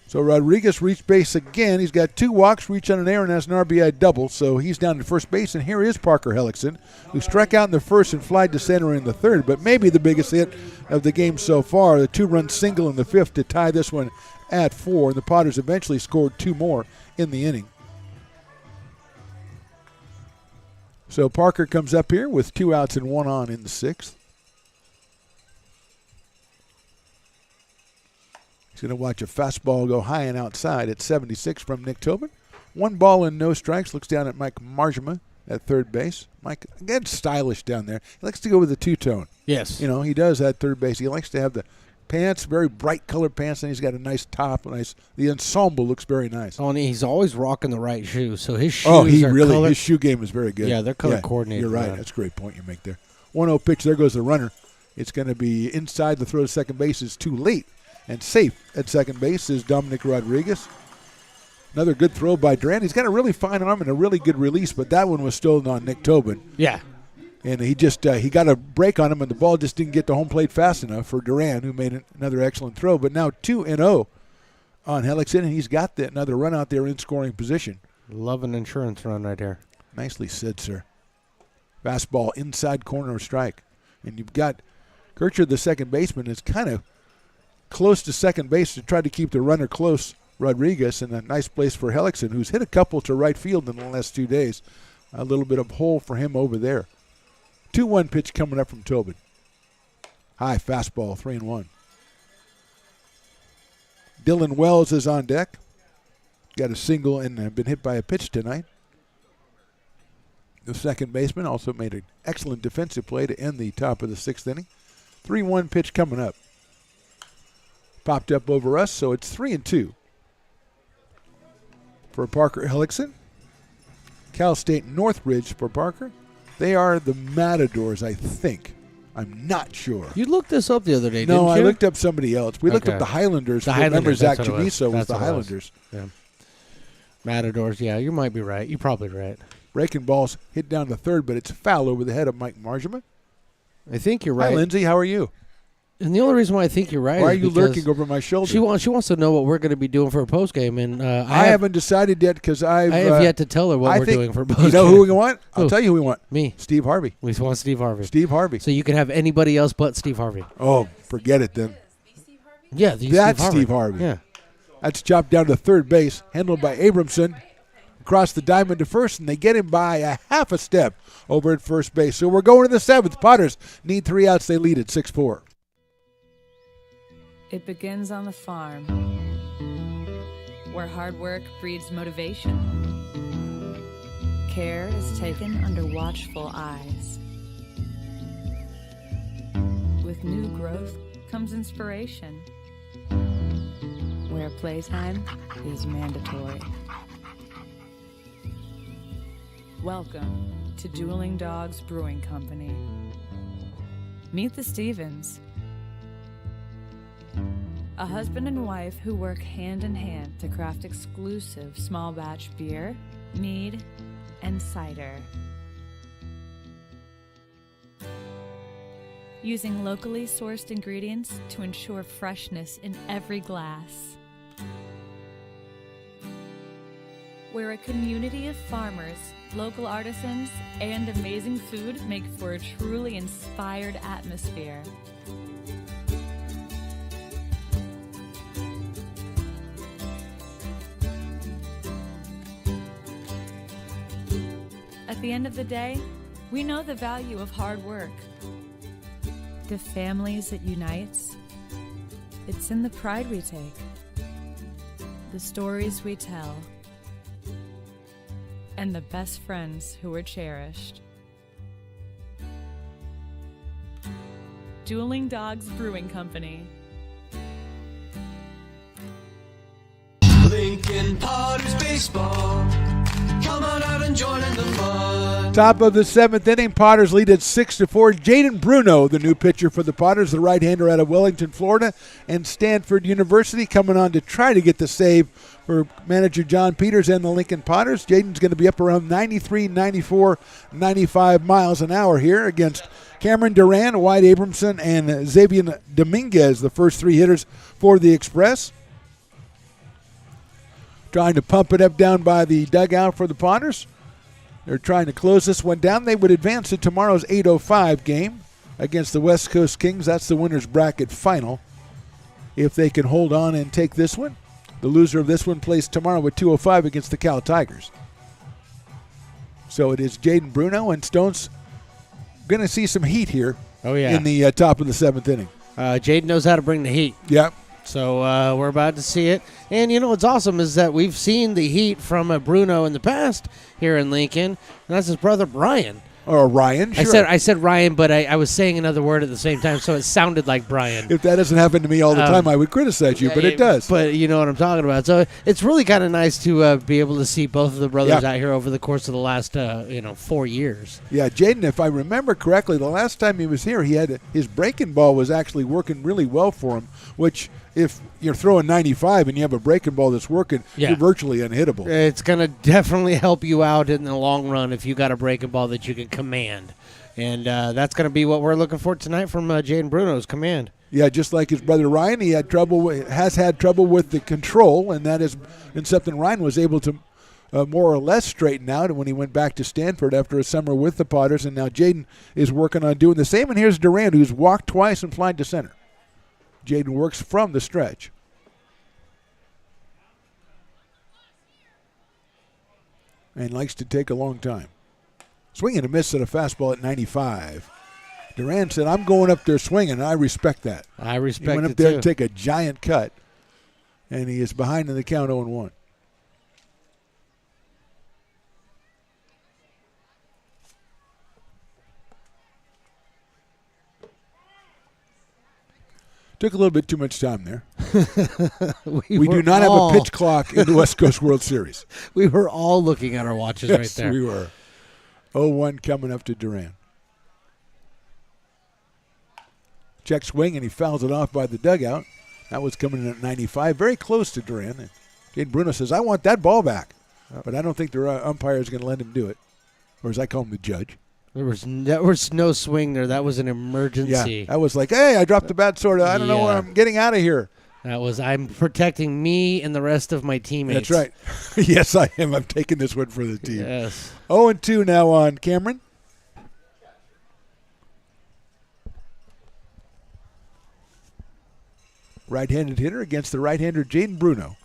So Rodriguez reached base again. He's got 2 walks, reach on an error, and has an RBI double. So he's down to first base. And here is Parker Hellickson, who struck out in the 1st and flied to center in the 3rd. But maybe the biggest hit of the game so far, the 2-run single in the 5th to tie this one at 4. And the Potters eventually scored 2 more in the inning. So Parker comes up here with 2 outs and 1 on in the 6th. He's going to watch a fastball go high and outside at 76 from Nick Tobin. 1 ball and no strikes. Looks down at Mike Marjama at third base. Mike, again, stylish down there. He likes to go with the two-tone. Yes. You know, he does at third base. He likes to have the pants, very bright colored pants, and he's got a nice top. The ensemble looks very nice. Oh, and he's always rocking the right shoes. So his shoes his shoe game is very good. Yeah, they're color coordinated. You're right. That's a great point you make there. 1-0 pitch. There goes the runner. It's going to be inside. The throw to second base is too late. And safe at second base is Dominic Rodriguez. Another good throw by Duran. He's got a really fine arm and a really good release, but that one was stolen on Nick Tobin. Yeah. And he just he got a break on him, and the ball just didn't get to home plate fast enough for Duran, who made another excellent throw. But now 2-0 on Hellickson, and he's got another run out there in scoring position. Love an insurance run right there. Nicely said, sir. Fastball inside corner strike. And you've got Kircher, the second baseman, is kind of close to second base to try to keep the runner close, Rodriguez, and a nice place for Hellickson, who's hit a couple to right field in the last 2 days. A little bit of hole for him over there. 2-1 pitch coming up from Tobin. High fastball, 3-1. Dylan Wells is on deck. Got a single and been hit by a pitch tonight. The second baseman also made an excellent defensive play to end the top of the 6th inning. 3-1 pitch coming up. Popped up over us, so it's 3-2 for Parker Hellickson. Cal State Northridge for Parker. They are the Matadors, I think. I'm not sure. You looked this up the other day, didn't you? No, I looked up somebody else. We looked up the Highlanders. Remember, Zach Chamiso was the Highlanders. Yeah. Matadors, yeah, you might be right. You're probably right. Breaking balls hit down to third, but it's a foul over the head of Mike Marjama. I think you're right. Hi, Lindsay. How are you? And the only reason why I think you're right Why are is you because lurking over my shoulder? She wants to know what we're going to be doing for a postgame, and I haven't decided yet because I have yet to tell her what we're doing for a postgame. You know who we want? I'll tell you who we want. Me. Steve Harvey. We want Steve Harvey. Steve Harvey. So you can have anybody else but Steve Harvey. Oh, forget it then. Yeah, that's Steve Harvey. Yeah. That's chopped down to third base, handled by Abramson. Across the diamond to first, and they get him by a half a step over at first base. So we're going to the seventh. Potters need 3 outs. They lead at 6-4. It begins on the farm, where hard work breeds motivation. Care is taken under watchful eyes. With new growth comes inspiration, where playtime is mandatory. Welcome to Dueling Dogs Brewing Company. Meet the Stevens, a husband and wife who work hand in hand to craft exclusive small batch beer, mead, and cider. Using locally sourced ingredients to ensure freshness in every glass. Where a community of farmers, local artisans, and amazing food make for a truly inspired atmosphere. At the end of the day, we know the value of hard work. The families it unites, it's in the pride we take, the stories we tell, and the best friends who are cherished. Dueling Dogs Brewing Company. Lincoln Potters Baseball. Come on out and join in the fun. Top of the seventh inning, Potters lead at 6-4. Jaden Bruno, the new pitcher for the Potters, the right-hander out of Wellington, Florida, and Stanford University, coming on to try to get the save for manager John Peters and the Lincoln Potters. Jaden's going to be up around 93, 94, 95 miles an hour here against Cameron Duran, White Abramson, and Xavier Dominguez, the first 3 hitters for the Express. Trying to pump it up down by the dugout for the Potters. They're trying to close this one down. They would advance to tomorrow's 8:05 game against the West Coast Kings. That's the winner's bracket final. If they can hold on and take this one, the loser of this one plays tomorrow at 2:05 against the Cal Tigers. So it is Jaden Bruno, and Stone's going to see some heat here. Oh, yeah. In the top of the seventh inning. Jaden knows how to bring the heat. Yep. So we're about to see it. And, you know, what's awesome is that we've seen the heat from Bruno in the past here in Lincoln, and that's his brother Brian. Or Ryan, sure. I said Ryan, but I was saying another word at the same time, so it sounded like Brian. If that doesn't happen to me all the time, I would criticize you, but it does. But you know what I'm talking about. So it's really kind of nice to be able to see both of the brothers out here over the course of the last, 4 years. Yeah, Jaden, if I remember correctly, the last time he was here, his breaking ball was actually working really well for him, which if you're throwing 95 and you have a breaking ball that's working, you're virtually unhittable. It's going to definitely help you out in the long run if you got a breaking ball that you can command. And that's going to be what we're looking for tonight from Jaden Bruno's command. Yeah, just like his brother Ryan, he has had trouble with the control, and that has been something Ryan was able to more or less straighten out when he went back to Stanford after a summer with the Potters, and now Jaden is working on doing the same. And here's Durant, who's walked twice and flied to center. Jaden works from the stretch. And likes to take a long time. Swing and a miss at a fastball at 95. Duran said, I'm going up there swinging, and I respect that. I respect it, He went up there to take a giant cut, and he is behind in the count 0-1. Took a little bit too much time there. We were do not have all- a pitch clock in the West Coast World Series. We were all looking at our watches right Yes, there. we were. 0-1 coming up to Duran. Check swing, and he fouls it off by the dugout. That was coming in at 95, very close to Duran. Jaden Bruno says, I want that ball back. But I don't think the umpire is going to let him do it. Or as I call him, the judge. There was no swing there. That was an emergency. Yeah, that was like, hey, I dropped the bat, sort of. I don't know where I'm getting out of here. That was, I'm protecting me and the rest of my teammates. That's right. Yes, I am. I'm taking this one for the team. Yes. 0-2 now on Cameron. Right-handed hitter against the right-hander Jaden Bruno.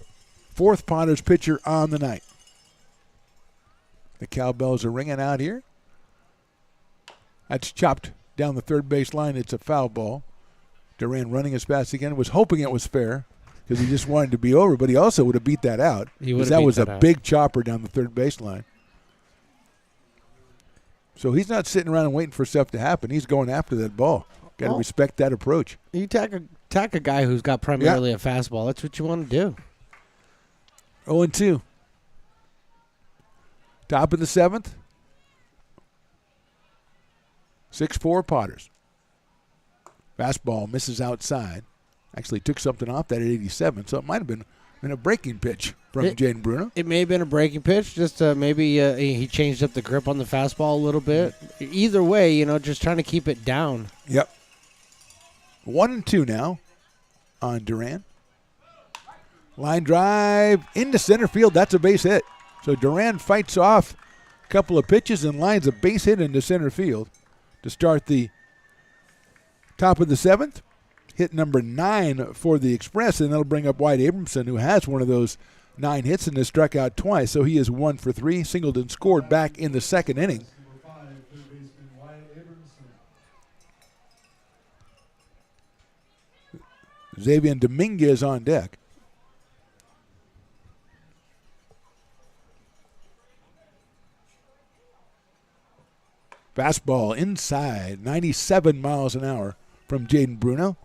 Fourth Potters pitcher on the night. The cowbells are ringing out here. That's chopped down the third base line. It's a foul ball. Duran running as fast again. Was hoping it was fair because he just wanted to be over, but he also would have beat that out. He would have that beat was that a out. big chopper down the third base line. So he's not sitting around and waiting for stuff to happen. He's going after that ball. Got to Well, respect that approach. You attack a guy who's got primarily a fastball. That's what you want to do. 0-2. Top of the seventh. 6-4 Potters. Fastball misses outside. Actually took something off that at 87, so it might have been a breaking pitch from Jaden Bruno. It may have been a breaking pitch. Just maybe he changed up the grip on the fastball a little bit. Either way, just trying to keep it down. Yep. 1-2 now on Duran. Line drive into center field. That's a base hit. So Duran fights off a couple of pitches and lines a base hit into center field to start the top of the seventh. Hit number 9 for the Express, and that'll bring up White Abramson, who has one of those 9 hits and has struck out twice. So he is 1 for 3. Singleton scored back in the second inning. Xavier Dominguez on deck. Fastball inside, 97 miles an hour from Jaden Bruno.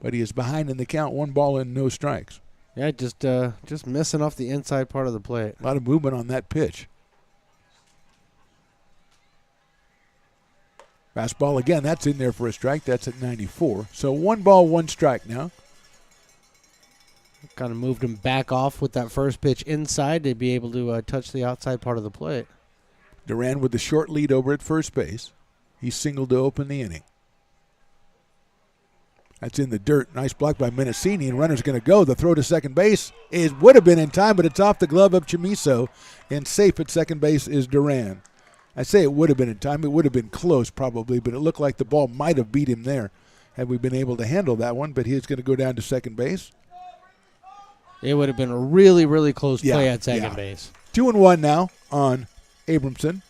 But he is behind in the count, 1 ball and no strikes. Yeah, just missing off the inside part of the plate. A lot of movement on that pitch. Fastball again, that's in there for a strike. That's at 94. So 1 ball, 1 strike now. Kind of moved him back off with that first pitch inside to be able to touch the outside part of the plate. Duran with the short lead over at first base. He singled to open the inning. That's in the dirt. Nice block by Mendocini, and runner's going to go. The throw to second base would have been in time, but it's off the glove of Chamiso, and safe at second base is Duran. I say it would have been in time. It would have been close probably, but it looked like the ball might have beat him there had we been able to handle that one, but he's going to go down to second base. It would have been a really, really close play at second base. 2-1 now on Abramson.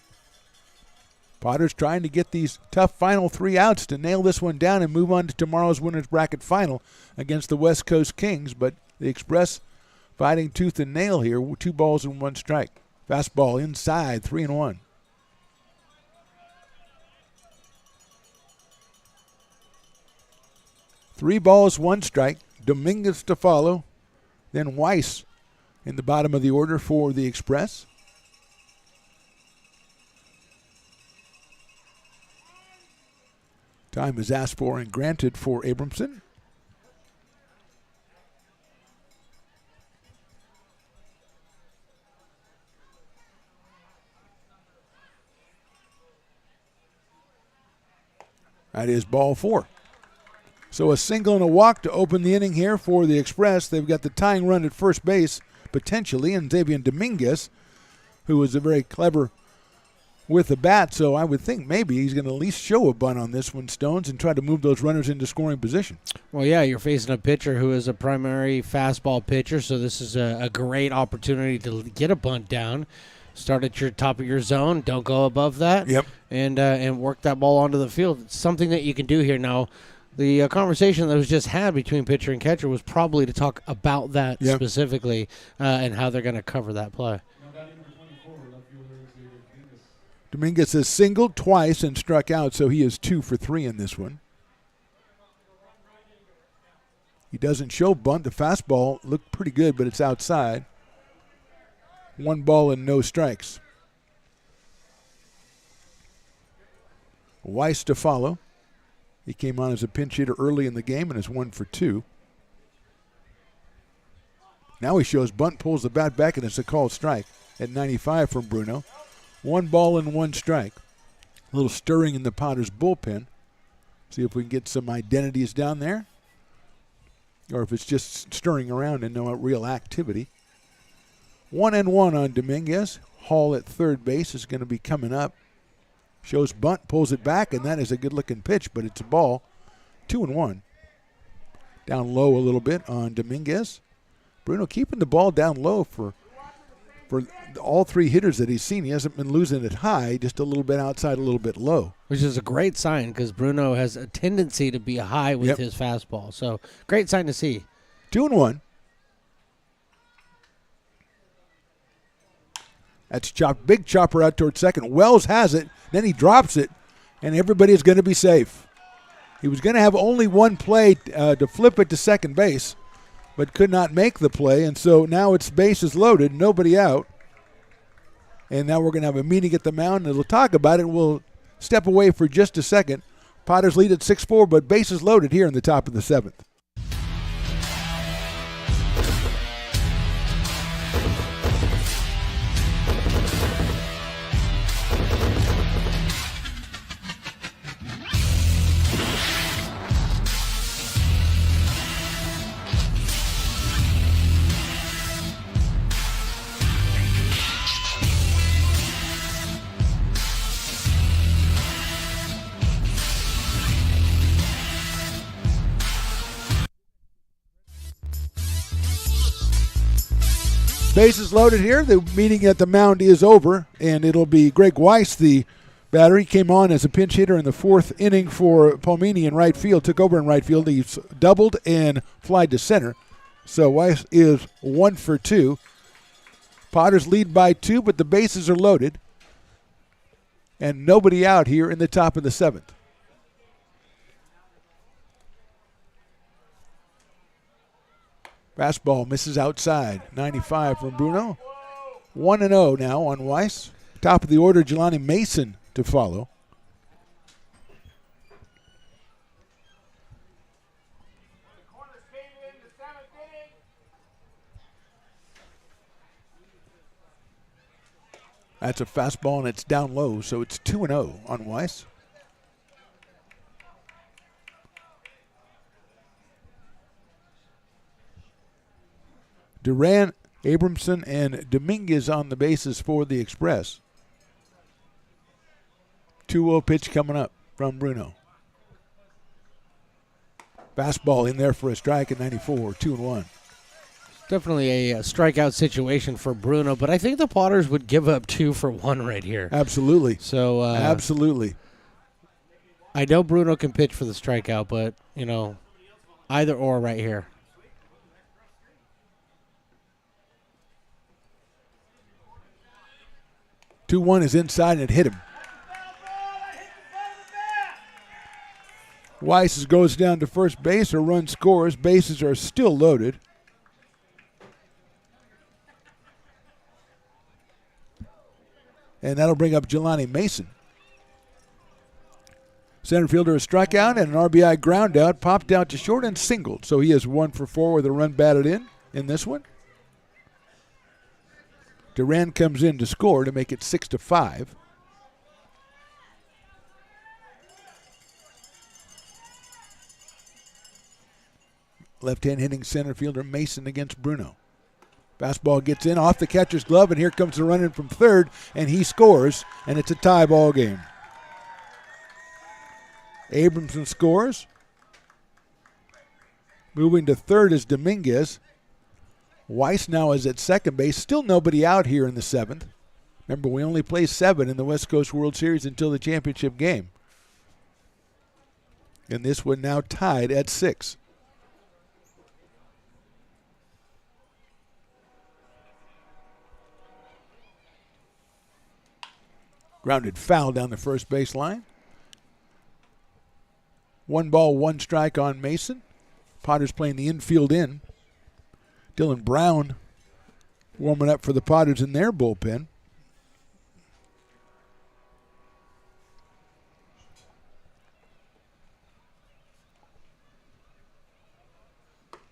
Potters trying to get these tough final 3 outs to nail this one down and move on to tomorrow's winner's bracket final against the West Coast Kings, but the Express fighting tooth and nail here, 2 balls and 1 strike. Fastball inside, 3-1. Three balls, 1 strike. Dominguez to follow. Then Weiss in the bottom of the order for the Express. Time is asked for and granted for Abramson. That is ball 4. So a single and a walk to open the inning here for the Express. They've got the tying run at first base, potentially, and Xavier Dominguez, who was a very clever with the bat, so I would think maybe he's going to at least show a bunt on this one, Stones, and try to move those runners into scoring position. Well, yeah, you're facing a pitcher who is a primary fastball pitcher, so this is a great opportunity to get a bunt down. Start at your top of your zone, don't go above that, and work that ball onto the field. It's something that you can do here. Now, the conversation that was just had between pitcher and catcher was probably to talk about that specifically and how they're going to cover that play. Dominguez has singled twice and struck out, so he is 2 for 3 in this one. He doesn't show bunt. The fastball looked pretty good, but it's outside. 1 ball and no strikes. Weiss to follow. He came on as a pinch hitter early in the game and is 1 for 2. Now he shows bunt, pulls the bat back, and it's a called strike at 95 from Bruno. 1 ball and 1 strike. A little stirring in the Potters bullpen. See if we can get some identities down there, or if it's just stirring around and no real activity. 1-1 on Dominguez. Hall at third base is going to be coming up. Shows bunt, pulls it back, and that is a good-looking pitch, but it's a ball. 2-1. Down low a little bit on Dominguez. Bruno keeping the ball down low for all 3 hitters that he's seen. He hasn't been losing it high, just a little bit outside, a little bit low. Which is a great sign because Bruno has a tendency to be high with his fastball. So great sign to see. 2-1. That's big chopper out towards second. Wells has it, then he drops it, and everybody is going to be safe. He was going to have only one play to flip it to second base, but could not make the play, and so now it's bases loaded, nobody out. And now we're going to have a meeting at the mound, and we'll talk about it. We'll step away for just a second. Potters lead at 6-4, but bases loaded here in the top of the 7th. Bases loaded here. The meeting at the mound is over, and it'll be Greg Weiss, the batter. He came on as a pinch hitter in the 4th inning for Palmini in right field, took over in right field. He's doubled and flied to center. So Weiss is 1 for 2. Potters lead by 2, but the bases are loaded, and nobody out here in the top of the 7th. Fastball misses outside. 95 from Bruno. 1-0 now on Weiss. Top of the order, Jelani Mason to follow. That's a fastball, and it's down low, so it's 2-0 on Weiss. Duran, Abramson, and Dominguez on the bases for the Express. 2-0 pitch coming up from Bruno. Fastball in there for a strike at 94, 2-1. Definitely a strikeout situation for Bruno, but I think the Potters would give up 2 for 1 right here. Absolutely. So absolutely. I know Bruno can pitch for the strikeout, but, either or right here. Two-1 is inside and it hit him. Weiss goes down to first base. A run scores. Bases are still loaded. And that'll bring up Jelani Mason. Center fielder is struck out and an RBI ground out, popped out to short and singled. So he is 1 for 4 with a run batted in this one. Duran comes in to score to make it 6-5. Left-hand hitting center fielder Mason against Bruno. Fastball gets in off the catcher's glove, and here comes the run in from third, and he scores, and it's a tie ball game. Abramson scores. Moving to third is Dominguez. Weiss now is at second base. Still nobody out here in the 7th. Remember, we only play 7 in the West Coast World Series until the championship game. And this one now tied at 6. Grounded foul down the first baseline. 1 ball, 1 strike on Mason. Potters playing the infield in. Dylan Brown warming up for the Potters in their bullpen.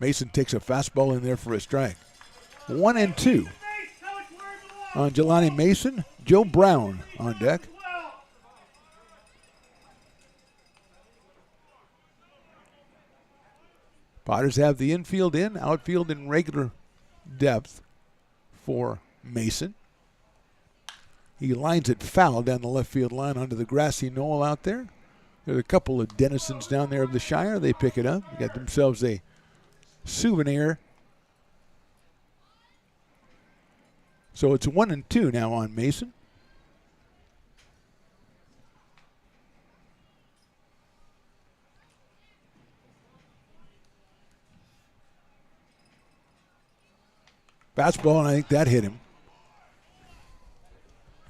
Mason takes a fastball in there for a strike. 1-2 on Jelani Mason. Joe Brown on deck. Potters have the infield in, outfield in regular depth for Mason. He lines it foul down the left field line onto the grassy knoll out there. There's a couple of denizens down there of the Shire. They pick it up. They got themselves a souvenir. So it's 1-2 now on Mason. Fastball, and I think that hit him.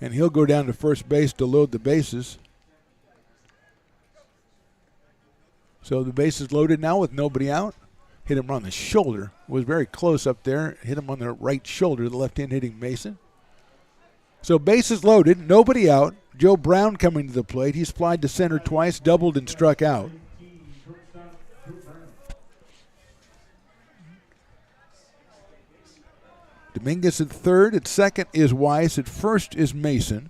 And he'll go down to first base to load the bases. So the base is loaded now with nobody out. Hit him on the shoulder. Was very close up there. Hit him on the right shoulder, the left hand hitting Mason. So bases loaded, nobody out. Joe Brown coming to the plate. He's flied to center twice, doubled and struck out. Dominguez at third. At second is Weiss. At first is Mason.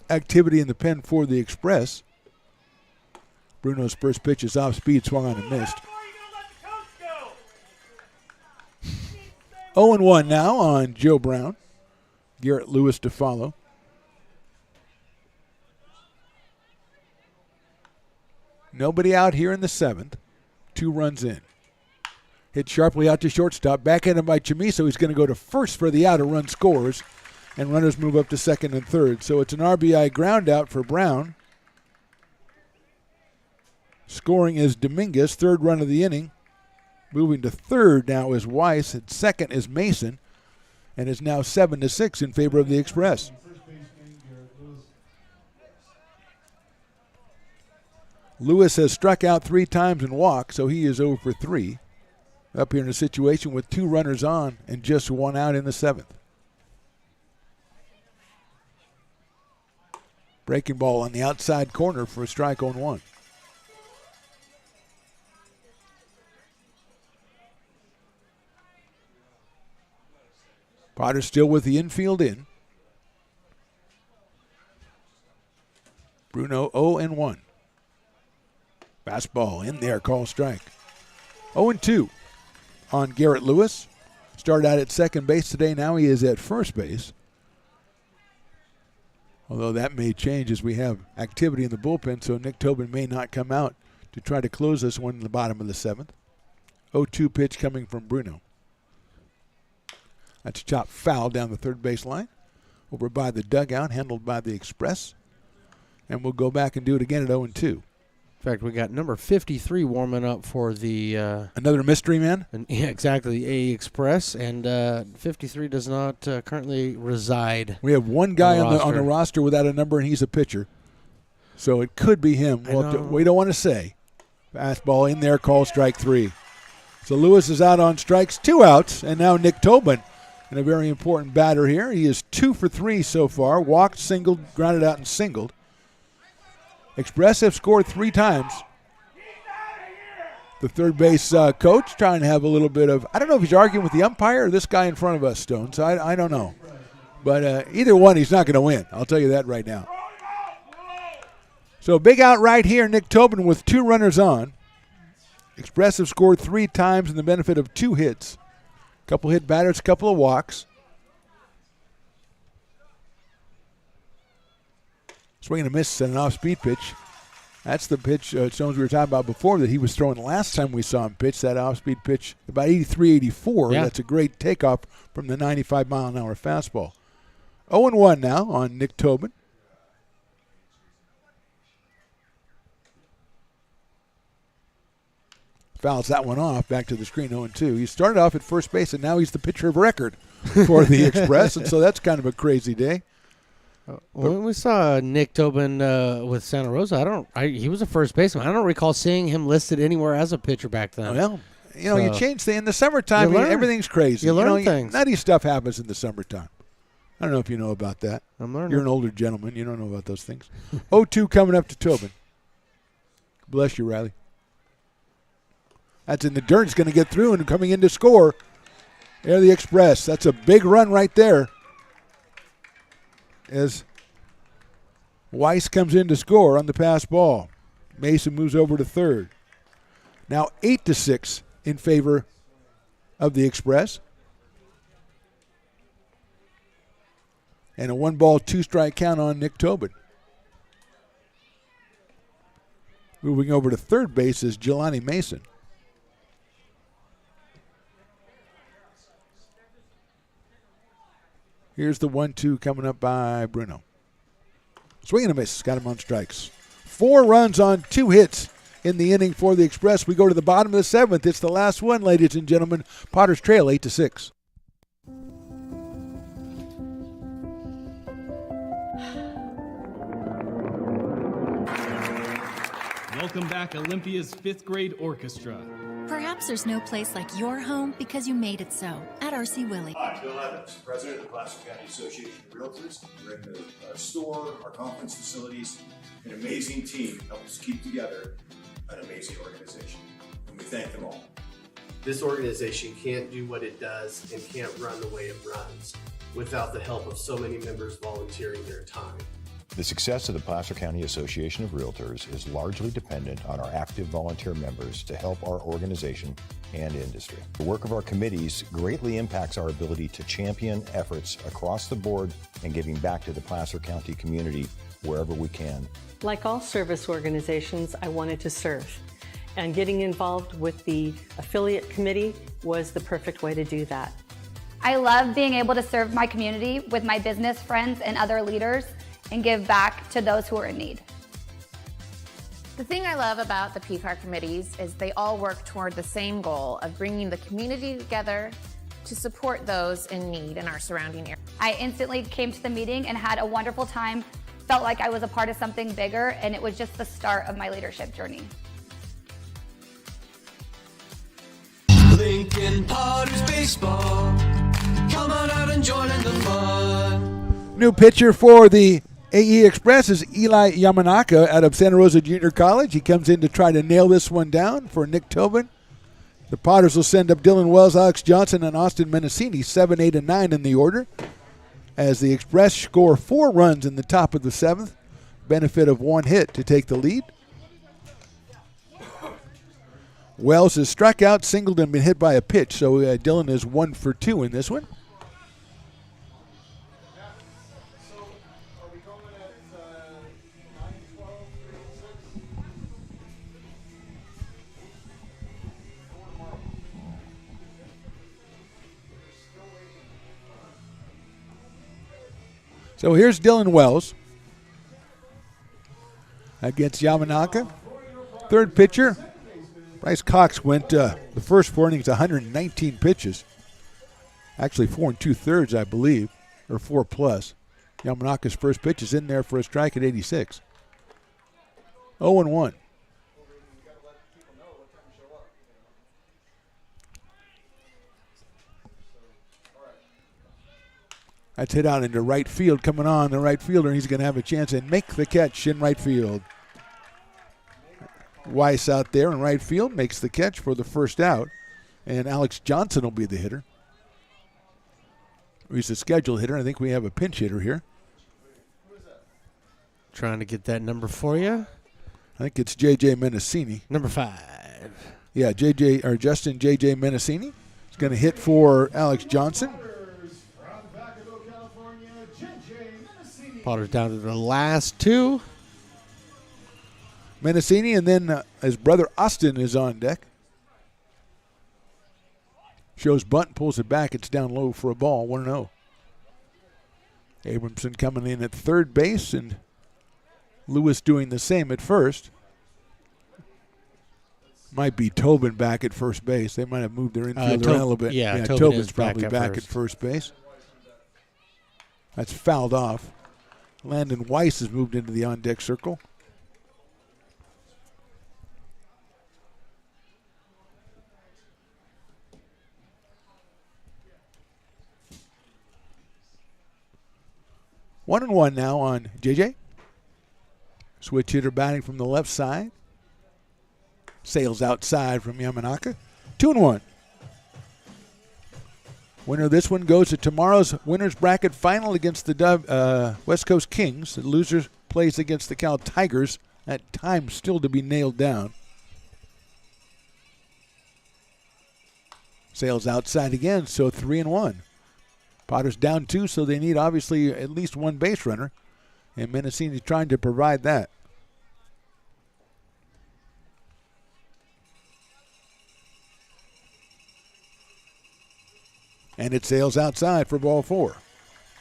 Activity in the pen for the Express. Bruno's first pitch is off speed, swung on and missed. 0-1 now on Joe Brown. Garrett Lewis to follow. Nobody out here in the seventh. 2 runs in. Hit sharply out to shortstop. Backhanded by Chamiso. He's going to go to first for the out. A run scores. And runners move up to second and third. So it's an RBI ground out for Brown. Scoring is Dominguez. Third run of the inning. Moving to third now is Weiss. At second is Mason. And it's now 7-6 in favor of the Express. Lewis has struck out 3 times and walked, so he is 0 for 3. Up here in a situation with 2 runners on and just 1 out in the 7th. Breaking ball on the outside corner for a strike on 1. Potter still with the infield in. Bruno 0-1. Fastball in there, call strike. 0-2 on Garrett Lewis. Started out at second base today. Now he is at first base. Although that may change as we have activity in the bullpen, so Nick Tobin may not come out to try to close this one in the bottom of the 7th. 0-2 pitch coming from Bruno. That's chopped foul down the third base line. Over by the dugout, handled by the Express. And we'll go back and do it again at 0-2. In fact, we got number 53 warming up for the... another mystery man? Yeah, exactly, A Express. And 53 does not currently reside. We have one guy on the roster without a number, and he's a pitcher. So it could be him. We don't want to say. Fastball in there, call strike 3. So Lewis is out on strikes, 2 outs, and now Nick Tobin. And a very important batter here. He is 2 for 3 so far. Walked, singled, grounded out, and singled. Express have scored 3 times. The third base coach trying to have a little bit of, I don't know if he's arguing with the umpire or this guy in front of us, Stones. I don't know. But either one, he's not going to win. I'll tell you that right now. So big out right here, Nick Tobin with 2 runners on. Express have scored 3 times in the benefit of 2 hits. Couple hit batters, couple of walks. Swing and a miss and an off-speed pitch. That's the pitch, Stones, we were talking about before that he was throwing last time we saw him pitch, that off-speed pitch, about 83, 84. Yeah. That's a great takeoff from the 95-mile-an-hour fastball. 0-1 now on Nick Tobin. Fouls that one off, back to the screen, 0-2. He started off at first base, and now he's the pitcher of record for the Express, and so that's kind of a crazy day. When we saw Nick Tobin with Santa Rosa, he was a first baseman. I don't recall seeing him listed anywhere as a pitcher back then. Well, you change things. In the summertime, everything's crazy. You learn things. Nutty stuff happens in the summertime. I don't know if you know about that. I'm learning. You're an older gentleman. You don't know about those things. 0-2 coming up to Tobin. Bless you, Riley. That's in the dirt. He's going to get through and coming in to score. There, the Express. That's a big run right there. As Weiss comes in to score on the pass ball. Mason moves over to third. Now 8-6 in favor of the Express. And a 1-ball, 2-strike count on Nick Tobin. Moving over to third base is Jelani Mason. Here's the 1-2 coming up by Bruno. Swing and a miss. Got him on strikes. 4 runs on 2 hits in the inning for the Express. We go to the bottom of the 7th. It's the last one, ladies and gentlemen. Potters trail 8-6. Welcome back, Olympia's 5th grade orchestra. Perhaps there's no place like your home because you made it so at RC Willey. Hi, Bill Evans, President of the Placer County Association of Realtors. We're in the store, our conference facilities, an amazing team help us keep together an amazing organization. And we thank them all. This organization can't do what it does and can't run the way it runs without the help of so many members volunteering their time. The success of the Placer County Association of Realtors is largely dependent on our active volunteer members to help our organization and industry. The work of our committees greatly impacts our ability to champion efforts across the board and giving back to the Placer County community wherever we can. Like all service organizations, I wanted to serve. And getting involved with the affiliate committee was the perfect way to do that. I love being able to serve my community with my business friends and other leaders and give back to those who are in need. The thing I love about the PCAR committees is they all work toward the same goal of bringing the community together to support those in need in our surrounding area. I instantly came to the meeting and had a wonderful time, felt like I was a part of something bigger, and it was just the start of my leadership journey. Lincoln Potters Baseball. Come on out and join in the fun. New pitcher for the AE Express is Eli Yamanaka out of Santa Rosa Junior College. He comes in to try to nail this one down for Nick Tobin. The Potters will send up Dylan Wells, Alex Johnson, and Austin Mendocini, 7, 8, and 9 in the order. As the Express score 4 runs in the top of the 7th, benefit of 1 hit to take the lead. Wells has struck out, singled, and been hit by a pitch, so Dylan is 1 for 2 in this one. So here's Dylan Wells against Yamanaka. Third pitcher, Bryce Cox went the first 4 innings, 119 pitches. Actually 4 2/3, I believe, or 4 plus. Yamanaka's first pitch is in there for a strike at 86. 0-1. That's hit out into right field. Coming on, the right fielder, he's going to have a chance and make the catch in right field. Weiss out there in right field makes the catch for the first out, and Alex Johnson will be the hitter. He's a scheduled hitter. I think we have a pinch hitter here. Trying to get that number for you. I think it's J.J. Mendocini. Number 5. Yeah, Justin J.J. Mendocini is going to hit for Alex Johnson. Potters down to the last 2. Mendocini, and then his brother Austin is on deck. Shows bunt, pulls it back. It's down low for a ball, 1-0. Abramson coming in at third base, and Lewis doing the same at first. Might be Tobin back at first base. They might have moved their infield around a little bit. Yeah, Tobin's probably back at first base. That's fouled off. Landon Weiss has moved into the on-deck circle. One and one now on JJ. Switch hitter batting from the left side. Sails outside from Yamanaka. 2-1. Winner of this one goes to tomorrow's winner's bracket final against the West Coast Kings. The loser plays against the Cal Tigers. That time still to be nailed down. Sails outside again, so 3-1. Potters down 2, so they need obviously at least one base runner. And Mendocini trying to provide that. And it sails outside for ball 4.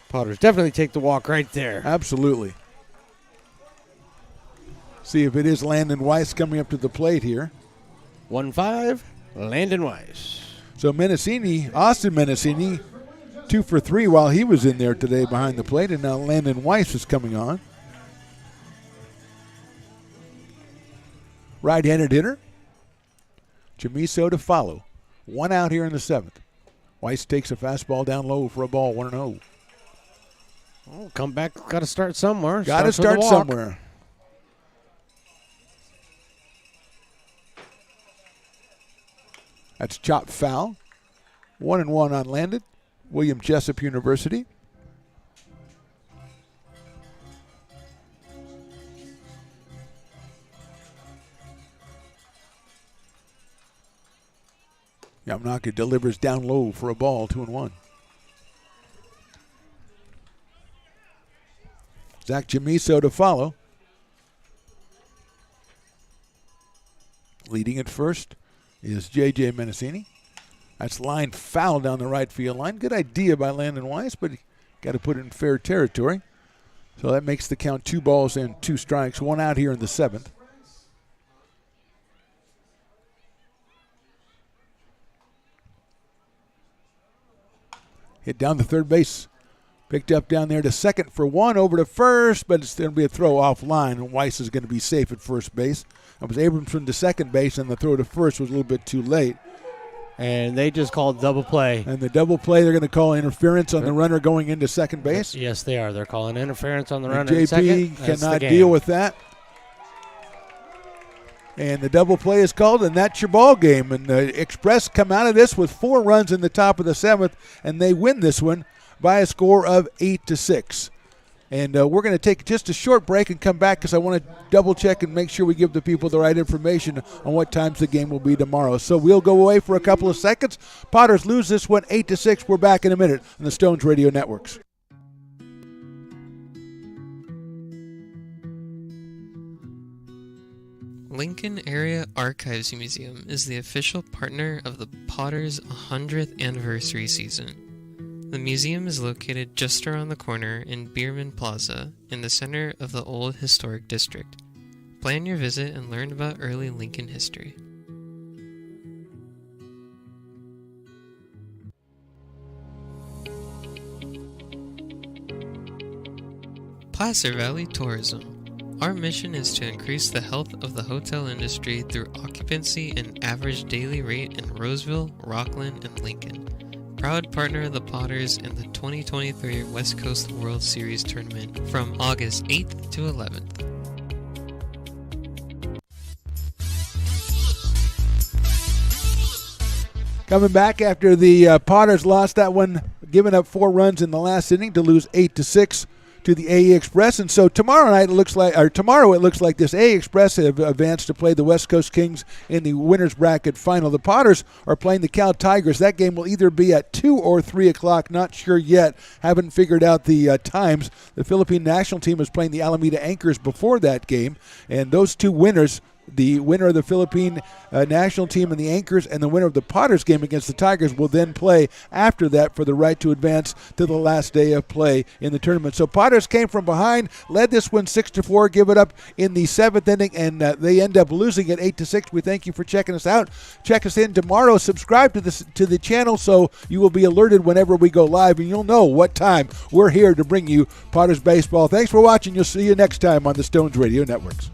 Potters definitely take the walk right there. Absolutely. See if it is Landon Weiss coming up to the plate here. 1-5, Landon Weiss. So Mendocini, Austin Mendocini, 2 for 3 while he was in there today behind the plate, and now Landon Weiss is coming on. Right-handed hitter. Chamiso to follow. 1 out here in the 7th. Weiss takes a fastball down low for a ball, 1-0. Oh, comeback, got to start somewhere. Got to start somewhere. That's chopped foul. 1-1 on Landon. William Jessup University. Yamanaka delivers down low for a ball, 2-1. Zach Chamiso to follow. Leading at first is J.J. Mendocini. That's line foul down the right field line. Good idea by Landon Weiss, but he got to put it in fair territory. So that makes the count 2 balls and 2 strikes. 1 out here in the 7th. Hit down to third base. Picked up down there to second for 1, over to first, but it's going to be a throw offline, and Weiss is going to be safe at first base. That was Abramson to second base, and the throw to first was a little bit too late. And they just called double play. And the double play, they're going to call interference on the runner going into second base. Yes, they are. They're calling interference on the runner JP in second. That's cannot the game. deal with that. And the double play is called, and that's your ball game. And the Express come out of this with 4 runs in the top of the 7th, and they win this one by a score of 8-6. And we're going to take just a short break and come back because I want to double check and make sure we give the people the right information on what times the game will be tomorrow. So we'll go away for a couple of seconds. Potters lose this one 8-6. We're back in a minute on the Stones Radio Networks. Lincoln Area Archives Museum is the official partner of the Potters' 100th anniversary season. The museum is located just around the corner in Bierman Plaza in the center of the Old Historic District. Plan your visit and learn about early Lincoln history. Placer Valley Tourism. Our mission is to increase the health of the hotel industry through occupancy and average daily rate in Roseville, Rockland, and Lincoln. Proud partner of the Potters in the 2023 West Coast World Series Tournament from August 8th to 11th. Coming back after the Potters lost that one, giving up 4 runs in the last inning to lose 8-6 to the AE Express. And so tomorrow it looks like this AE Express have advanced to play the West Coast Kings in the winner's bracket final. The Potters are playing the Cal Tigers. That game will either be at 2 or 3 o'clock. Not sure yet. Haven't figured out the times. The Philippine national team is playing the Alameda Anchors before that game. And those 2 winners The winner of the Philippine national team and the Anchors and the winner of the Potters game against the Tigers will then play after that for the right to advance to the last day of play in the tournament. So Potters came from behind, led this one 6-4, give it up in the 7th inning, and they end up losing it 8-6. We thank you for checking us out. Check us in tomorrow. Subscribe to the channel so you will be alerted whenever we go live, and you'll know what time we're here to bring you Potters baseball. Thanks for watching. You'll see you next time on the Stones Radio Networks.